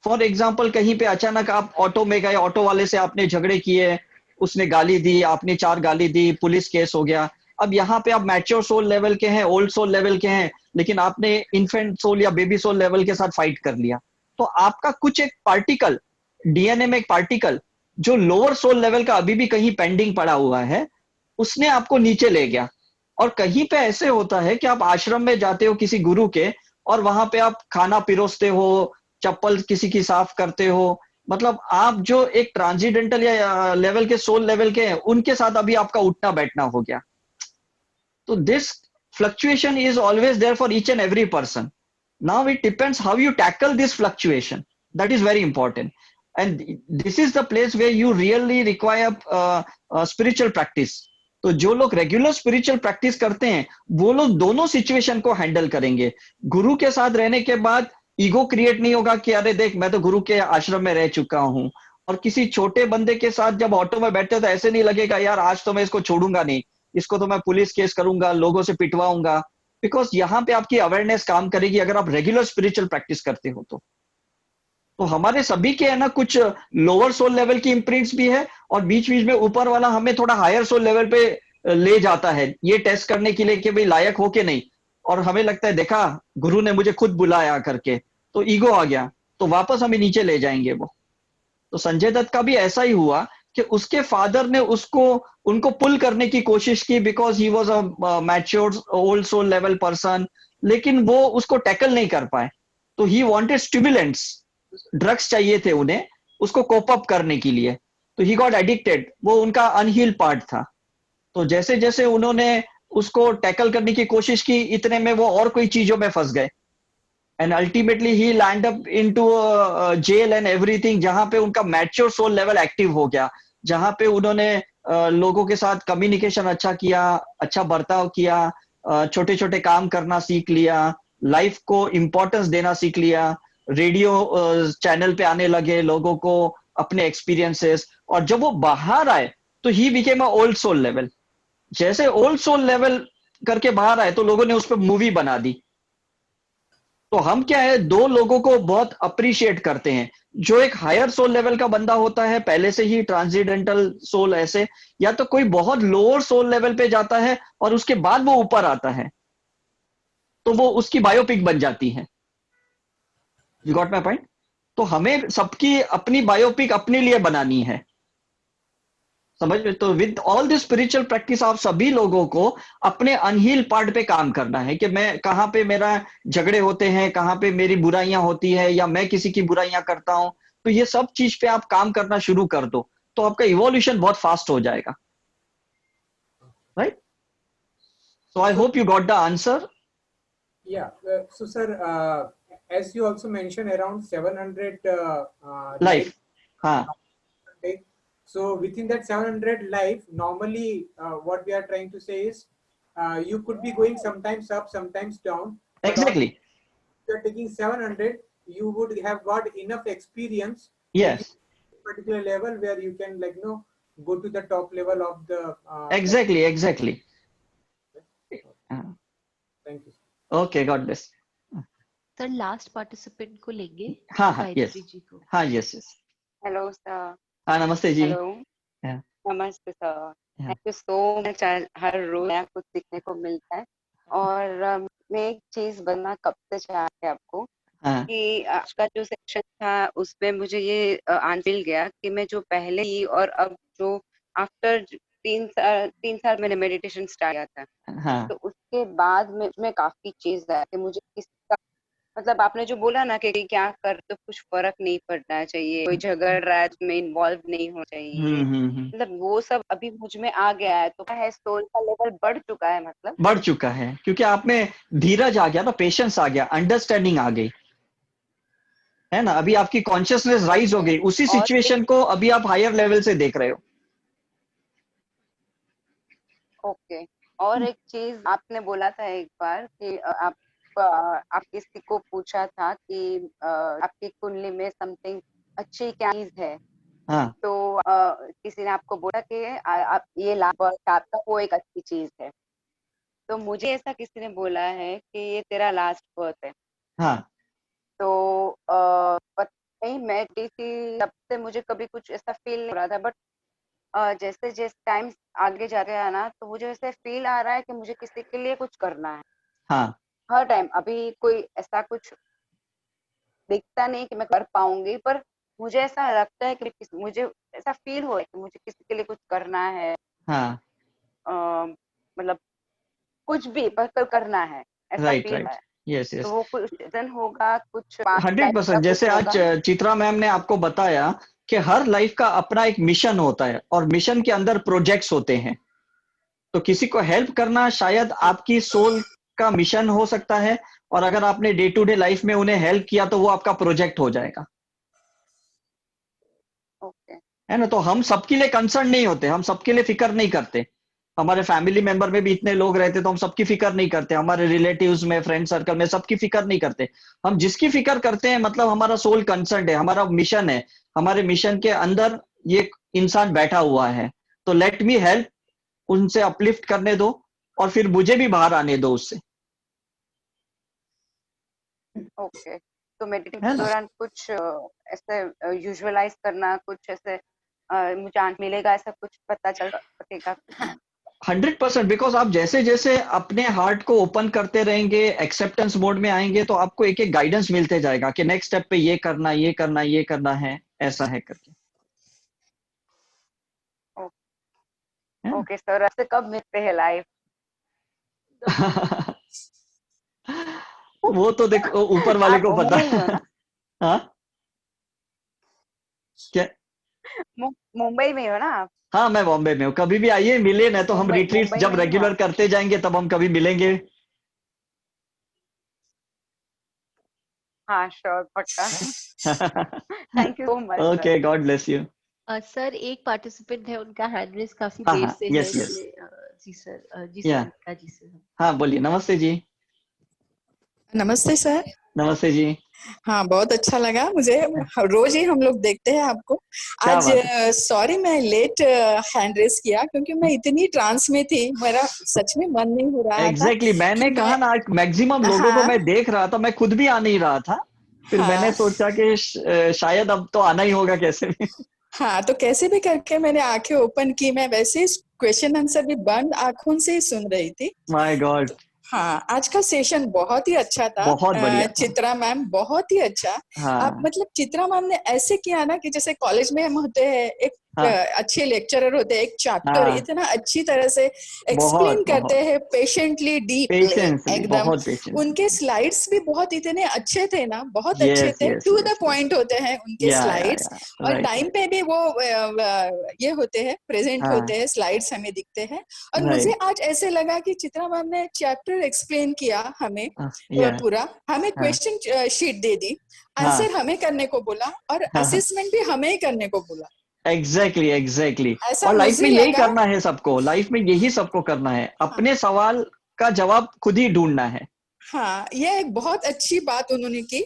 फॉर एग्जाम्पल, कहीं पे अचानक आप ऑटो में गए, ऑटो वाले से आपने झगड़े किए, उसने गाली दी, आपने 4 गाली दी, पुलिस केस हो गया। अब यहाँ पे आप मैच्योर सोल लेवल के हैं, ओल्ड सोल लेवल के हैं, लेकिन आपने इन्फेंट सोल या बेबी सोल लेवल के साथ फाइट कर लिया। तो आपका कुछ एक पार्टिकल, डीएनए में एक पार्टिकल जो लोअर सोल लेवल का अभी भी कहीं पेंडिंग पड़ा हुआ है, उसने आपको नीचे ले गया। और कहीं पे ऐसे होता है कि आप आश्रम में जाते हो किसी गुरु के, और वहां पे आप खाना पिरोसते हो, चप्पल किसी की साफ करते हो, मतलब आप जो एक ट्रांसीडेंटल या लेवल के सोल लेवल के हैं, उनके साथ अभी आपका उठना बैठना हो गया। तो this fluctuation is always there for each and every person. Now it depends how you tackle this fluctuation, that is very important. And this is the place where you really require spiritual practice. तो जो लोग regular spiritual practice करते हैं, वो लोग दोनों situation को handle करेंगे। गुरु के साथ रहने के बाद ईगो क्रिएट नहीं होगा कि अरे देख, मैं तो गुरु के आश्रम में रह चुका हूं। और किसी छोटे बंदे के साथ जब ऑटो में बैठते तो ऐसे नहीं लगेगा यार आज तो मैं इसको छोड़ूंगा नहीं, इसको तो मैं पुलिस केस करूंगा, लोगों से पिटवाऊंगा। बिकॉज यहाँ पे आपकी अवेयरनेस काम करेगी अगर आप रेगुलर स्पिरिचुअल प्रैक्टिस करते हो तो हमारे सभी के है ना, कुछ लोअर सोल लेवल की इम्प्रिंट्स भी है, और बीच बीच में ऊपर वाला हमें थोड़ा हायर सोल लेवल पे ले जाता है ये टेस्ट करने के लिए कि भाई लायक हो के नहीं। और हमें लगता है देखा गुरु ने मुझे खुद बुलाया करके, तो ईगो आ गया, तो वापस हमें नीचे ले जाएंगे वो। तो संजय दत्त का भी ऐसा ही हुआ कि उसके फादर ने उनको पुल करने की कोशिश की, because he was a mature old soul level person, लेकिन वो उसको टैकल नहीं कर पाए। तो ही वॉन्टेड स्टिमुलेंट्स, ड्रग्स चाहिए थे उन्हें उसको कोप अप करने के लिए। तो ही गॉट एडिक्टेड, वो उनका अनहील पार्ट था। तो जैसे जैसे उन्होंने उसको टैकल करने की कोशिश की, इतने में वो और कोई चीजों में फंस गए, and ultimately he land up into jail and everything, जहां पे उनका मैच्योर सोल लेवल एक्टिव हो गया, जहां पे उन्होंने लोगों के साथ कम्युनिकेशन अच्छा किया, अच्छा बर्ताव किया, छोटे छोटे काम करना सीख लिया, लाइफ को इंपॉर्टेंस देना सीख लिया, रेडियो चैनल पे आने लगे लोगों को अपने एक्सपीरियंसेस। और जब वो बाहर आए तो he became a old soul level. जैसे ओल्ड सोल लेवल करके बाहर आए तो लोगों ने उस पर मूवी बना दी। तो हम क्या है, दो लोगों को बहुत अप्रिशिएट करते हैं। जो एक हायर सोल लेवल का बंदा होता है, पहले से ही ट्रांसीडेंटल सोल ऐसे, या तो कोई बहुत लोअर सोल लेवल पे जाता है और उसके बाद वो ऊपर आता है, तो वो उसकी बायोपिक बन जाती है। You got my point? तो हमें सबकी अपनी बायोपिक अपने लिए बनानी है, समझ में? तो with all this spiritual practice आप सभी लोगों को अपने अनहील पार्ट पे काम करना है कि मैं कहाँ पे मेरा झगड़े होते हैं, कहाँ पे मेरी बुराइयां होती है, या मैं किसी की बुराइयां करता हूं। तो ये सब चीज पे आप काम करना शुरू कर दो, तो आपका इवोल्यूशन बहुत फास्ट हो जाएगा, right? So I hope you got the answer. Yeah. So, sir, as you also mentioned, around 700 life, हाँ, So within that 700 life, normally what we are trying to say is you could be going sometimes up, sometimes down. But Exactly. if you are taking 700, you would have got enough experience Yes. to a particular level where you can go to the top level of the. Exactly. Thank you. Okay, God bless. Sir last participant को लेंगे हाँ, Gayatri yes. जी को. हाँ, yes. Hello, sir. हाँ, नमस्ते जी. Hello. Yeah. नमस्ते sir. Yeah. Thank you so much. हर रोज नया कुछ सीखने को मिलता है. और मैं एक चीज बनना कब से चाहती आपको कि आज का जो सेक्शन था उसमें मुझे ये आंसर मिल गया कि मैं जो पहले ही और अब जो आफ्टर 3 साल मैंने मेडिटेशन स्टार्ट किया था. तो उसके बाद में काफी चीज है कि मुझे किसका मतलब आपने जो बोला ना कि क्या कर तो कुछ फर्क नहीं पड़ना चाहिए, कोई झगड़ रहा है उसमें इन्वॉल्व नहीं होना चाहिए, मतलब वो सब अभी मुझ में आ गया है. तो क्या है, सोल का लेवल बढ़ चुका है, मतलब बढ़ चुका है क्योंकि आप में धीरज आ गया ना, पेशेंस आ गया, अंडरस्टैंडिंग आ गई है ना. अभी आपकी कॉन्शियसनेस राइज हो गई, उसी सिचुएशन को अभी आप हायर लेवल से देख रहे हो. ओके. और एक चीज आपने बोला था एक बार कि आप किसी को पूछा था कि आपकी कुंडली में समथिंग अच्छी क्या चीज है. तो किसी ने आपको बोला कि आप ये लाभ आपका वो एक अच्छी चीज है. तो मुझे ऐसा किसी ने बोला है कि ये तेरा लास्ट बर्थ है. तो पता नहीं मैं किसी तब से मुझे कभी कुछ ऐसा फील नहीं हो रहा था, बट जैसे जैसे टाइम आगे जा रहा है ना तो मुझे ऐसे फील आ रहा है कि मुझे किसी के लिए कुछ करना है. हर टाइम अभी कोई ऐसा कुछ दिखता नहीं कि मैं कर पाऊंगी, पर मुझे ऐसा लगता है कि मुझे ऐसा फील हो कि मुझे किसी के लिए कुछ करना है. मतलब कुछ भी पर करना है, ऐसा फील है. यस. तो वो कुछ दिन होगा, कुछ 100%. जैसे आज चित्रा मैम ने आपको बताया कि हर लाइफ का अपना एक मिशन होता है और मिशन के अंदर प्रोजेक्ट्स होते हैं. तो किसी को हेल्प करना शायद आपकी सोल का मिशन हो सकता है, और अगर आपने डे टू डे लाइफ में उन्हें हेल्प किया तो वो आपका प्रोजेक्ट हो जाएगा. है ना. तो हम सबके लिए कंसर्न नहीं होते, हम सबके लिए फिक्र नहीं करते. हमारे फैमिली मेंबर में भी इतने लोग रहते तो हम सबकी फिक्र नहीं करते, हमारे रिलेटिव्स में, फ्रेंड सर्कल में सबकी फिक्र नहीं करते. हम जिसकी फिक्र करते हैं मतलब हमारा सोल कंसर्न है, हमारा मिशन है, हमारे मिशन के अंदर ये इंसान बैठा हुआ है. तो लेट मी हेल्प, उनसे अपलिफ्ट करने दो और फिर मुझे भी बाहर आने दो उससे. ओके. तो मेडिटेशन के दौरान कुछ ऐसे यूजुअलाइज करना, कुछ ऐसे मुझे मिलेगा, ऐसा कुछ पता चल सकेगा? 100%. बिकॉज आप जैसे जैसे अपने हार्ट को ओपन करते रहेंगे, एक्सेप्टेंस मोड में आएंगे, तो आपको एक एक गाइडेंस मिलते जाएगा कि नेक्स्ट स्टेप पे ये करना, ये करना, ये करना है, ऐसा है करके. Okay sir. ऐसे कब मिलते हैं लाइव? वो तो देखो ऊपर वाले को पता. हाँ, क्या मुंबई में हो ना आप? हाँ, मैं बॉम्बे में हूँ. कभी भी आइए, मिले ना. तो हम रिट्रीट जब रेगुलर करते जाएंगे तब हम कभी मिलेंगे. हाँ, श्योर, पक्का. Thank you so much. Okay, God bless you. Sir एक पार्टिसिपेंट है, उनका हैंड रेस काफी देर से है. जी सर. जी सर. हाँ, बोलिए. नमस्ते जी. नमस्ते सर. नमस्ते जी. हाँ, बहुत अच्छा लगा मुझे. रोज ही हम लोग देखते हैं आपको. आज सॉरी मैं लेट हैंड रेस किया क्योंकि मैं इतनी ट्रांस में थी, मेरा सच में मन नहीं हो रहा था. एग्जैक्टली. मैंने कहा ना, मैक्सिमम लोगों को मैं देख रहा था, मैं खुद भी आ नहीं रहा था. फिर मैंने सोचा कि शायद अब तो आना ही होगा कैसे भी. हाँ, तो कैसे भी करके मैंने आंखें ओपन की. मैं वैसे ही क्वेश्चन आंसर भी बंद आंखों से ही सुन रही थी. My God. हाँ, आज का सेशन बहुत ही अच्छा था. बहुत बढ़िया. चित्रा मैम बहुत ही अच्छा. आप मतलब चित्रा मैम ने ऐसे किया ना कि जैसे कॉलेज में हम होते हैं, एक अच्छे लेक्चरर होते हैं, एक चैप्टर इतना अच्छी तरह से एक्सप्लेन करते हैं, पेशेंटली, डीपली एकदम. उनके स्लाइड्स भी बहुत इतने अच्छे थे ना, बहुत अच्छे थे. टू द पॉइंट होते हैं उनके स्लाइड्स. और टाइम पे भी वो ये होते हैं, प्रेजेंट होते हैं, स्लाइड्स हमें दिखते हैं. और मुझे आज ऐसे लगा कि चित्रा मैम ने चैप्टर एक्सप्लेन किया हमें पूरा. हमें क्वेश्चन शीट दे दी, आंसर हमें करने को बोला और असेसमेंट भी हमें ही करने को बोला. एग्जैक्टली ऐसा और लाइफ मुझे में यही लगा। करना है सबको, लाइफ में यही सबको करना है, अपने सवाल का जवाब खुद ही ढूंढना है। हाँ, ये एक बहुत अच्छी बात उन्होंने की।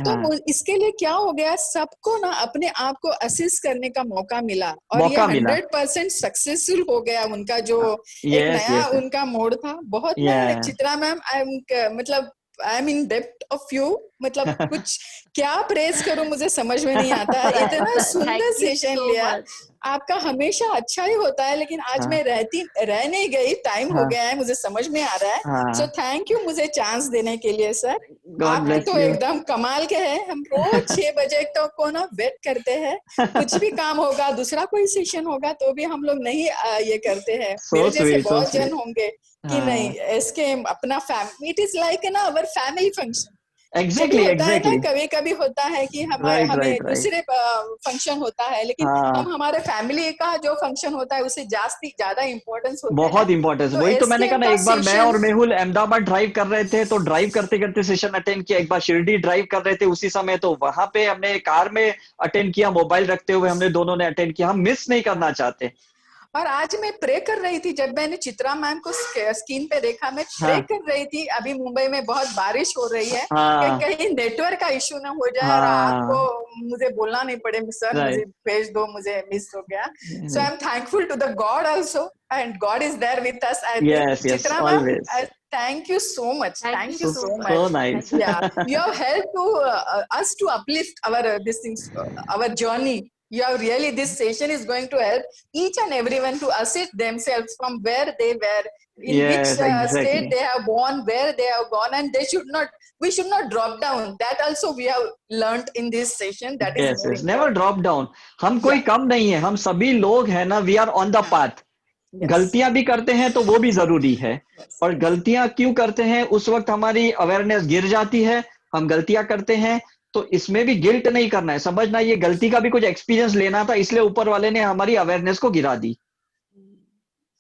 तो हाँ, इसके लिए क्या हो गया, सबको ना अपने आप को असिस्ट करने का मौका मिला और ये मौका मिला। 100% सक्सेसफुल हो गया उनका जो एक यस नया यस उनका मोड़ था। बहुत मैं चित्रा मैम मतलब I am in depth of you, मतलब कुछ क्या प्रेज करूं मुझे समझ में नहीं आता है। इतना सुंदर सेशन लिया आपका, हमेशा अच्छा ही होता है, लेकिन आज मैं रह नहीं गई, टाइम हो गया है, मुझे समझ में आ रहा है। सो थैंक यू मुझे चांस देने के लिए सर। आप तो एकदम कमाल के हैं। हम रोज 6 बजे तक को ना वेट करते हैं, कुछ भी काम होगा, दूसरा कोई सेशन होगा तो भी हम लोग नहीं ये करते हैं। मेरे जैसे बहुत जन होंगे कि नहीं, इसके अपना फैमिली, इट इज लाइक ना अवर फैमिली फंक्शन। एग्जैक्टली होता है ना, कभी कभी होता है कि हमें दूसरे फंक्शन होता है, लेकिन हम हमारे फैमिली का जो फंक्शन होता है उसे ज्यादा इम्पोर्टेंस होता है, बहुत इम्पोर्टेंस। वही तो मैंने कहा ना, एक बार मैं और मेहुल अहमदाबाद ड्राइव कर रहे थे, तो ड्राइव करते करते सेशन अटेंड किया। एक बार शिरडी ड्राइव कर रहे थे उसी समय, तो वहां पे हमने कार में अटेंड किया, मोबाइल रखते हुए हमने दोनों ने अटेंड किया। हम मिस नहीं करना चाहते। और आज मैं प्रे कर रही थी, जब मैंने चित्रा मैम को स्क्रीन पे देखा, मैं प्रे कर रही थी। अभी मुंबई में बहुत बारिश हो रही है, कि कहीं नेटवर्क का इशू ना हो जाए और आपको मुझे बोलना नहीं पड़े सर मुझे भेज दो, मुझे मिस हो गया। So I am thankful to the god also, and god is there with us. Chitra ma'am, thank you so much. Thank you so much. So nice. Yeah, you have helped to us to uplift our these things, our journey. You have really, this session is going to help each and everyone to assess themselves from where they were, in which state they have born, where they have gone, and we should not drop down. That also we have learned in this session. That is yes, never drop down. हम कोई कम नहीं है, हम सभी लोग हैं ना, we are on the path. गलतियां भी करते हैं तो वो भी जरूरी है, और गलतियां क्यों करते हैं, उस वक्त हमारी अवेयरनेस गिर जाती है, हम गलतियां करते हैं, तो इसमें भी गिल्ट नहीं करना है, समझना ये गलती का भी कुछ एक्सपीरियंस लेना था, इसलिए ऊपर वाले ने हमारी अवेयरनेस को गिरा दी।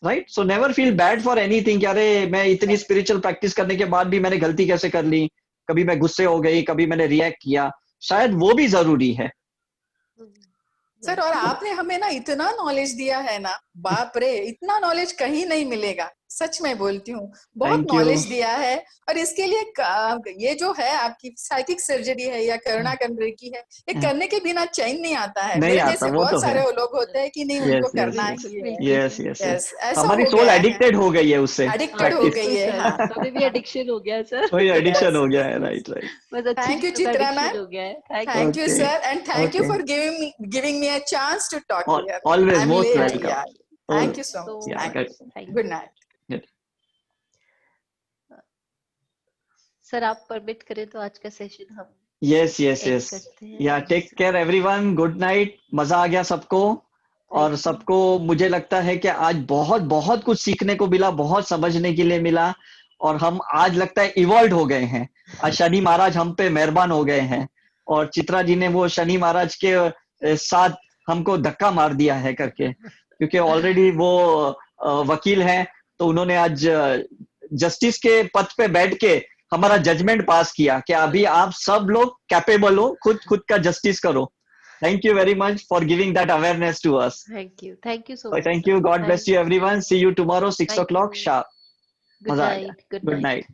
Right, so never feel bad for anything. अरे मैं इतनी स्पिरिचुअल प्रैक्टिस करने के बाद भी मैंने गलती कैसे कर ली, कभी मैं गुस्से हो गई, कभी मैंने रिएक्ट किया, शायद वो भी जरूरी है। सर, और आपने हमें ना इतना नॉलेज दिया है ना, बाप रे, इतना नॉलेज कहीं नहीं मिलेगा, सच में बोलती हूँ, बहुत नॉलेज दिया है। और इसके लिए ये जो है आपकी साइकिक सर्जरी है या करुणा कंड्रे की है, ये करने के बिना चैन नहीं आता है। नहीं आता, जैसे बहुत सारे लोग होते हैं कि नहीं, उनको करना ही है। यस, हमारी सोल एडिक्टेड हो गई है उससे, एडिक्टेड हो गई है। अभी भी एडिक्शन हो गया सर, वही एडिक्शन हो गया है। Right. Thank you Chitra ma'am, thank you sir, and thank you for giving me a chance to talk here. Always most welcome. Thank you so much. Good night. Sir, आप permit करें तो आज का session हम yes या take care everyone, good night. मजा आ गया सबको, और सबको मुझे लगता है कि आज बहुत बहुत कुछ सीखने को मिला, बहुत समझने के लिए मिला, और हम आज लगता है इवॉल्व हो गए हैं। आज शनि महाराज हम पे मेहरबान हो गए हैं, और चित्रा जी ने वो शनि महाराज के साथ हमको धक्का मार दिया है करके, क्योंकि ऑलरेडी वो वकील हैं, तो उन्होंने आज जस्टिस के पद पे बैठ के हमारा जजमेंट पास किया कि अभी आप सब लोग कैपेबल हो, खुद का जस्टिस करो। Thank you very much for giving that awareness to us. Thank you so much. Thank you, God bless you everyone, see you tomorrow 6 o'clock sharp। Good night. Good night.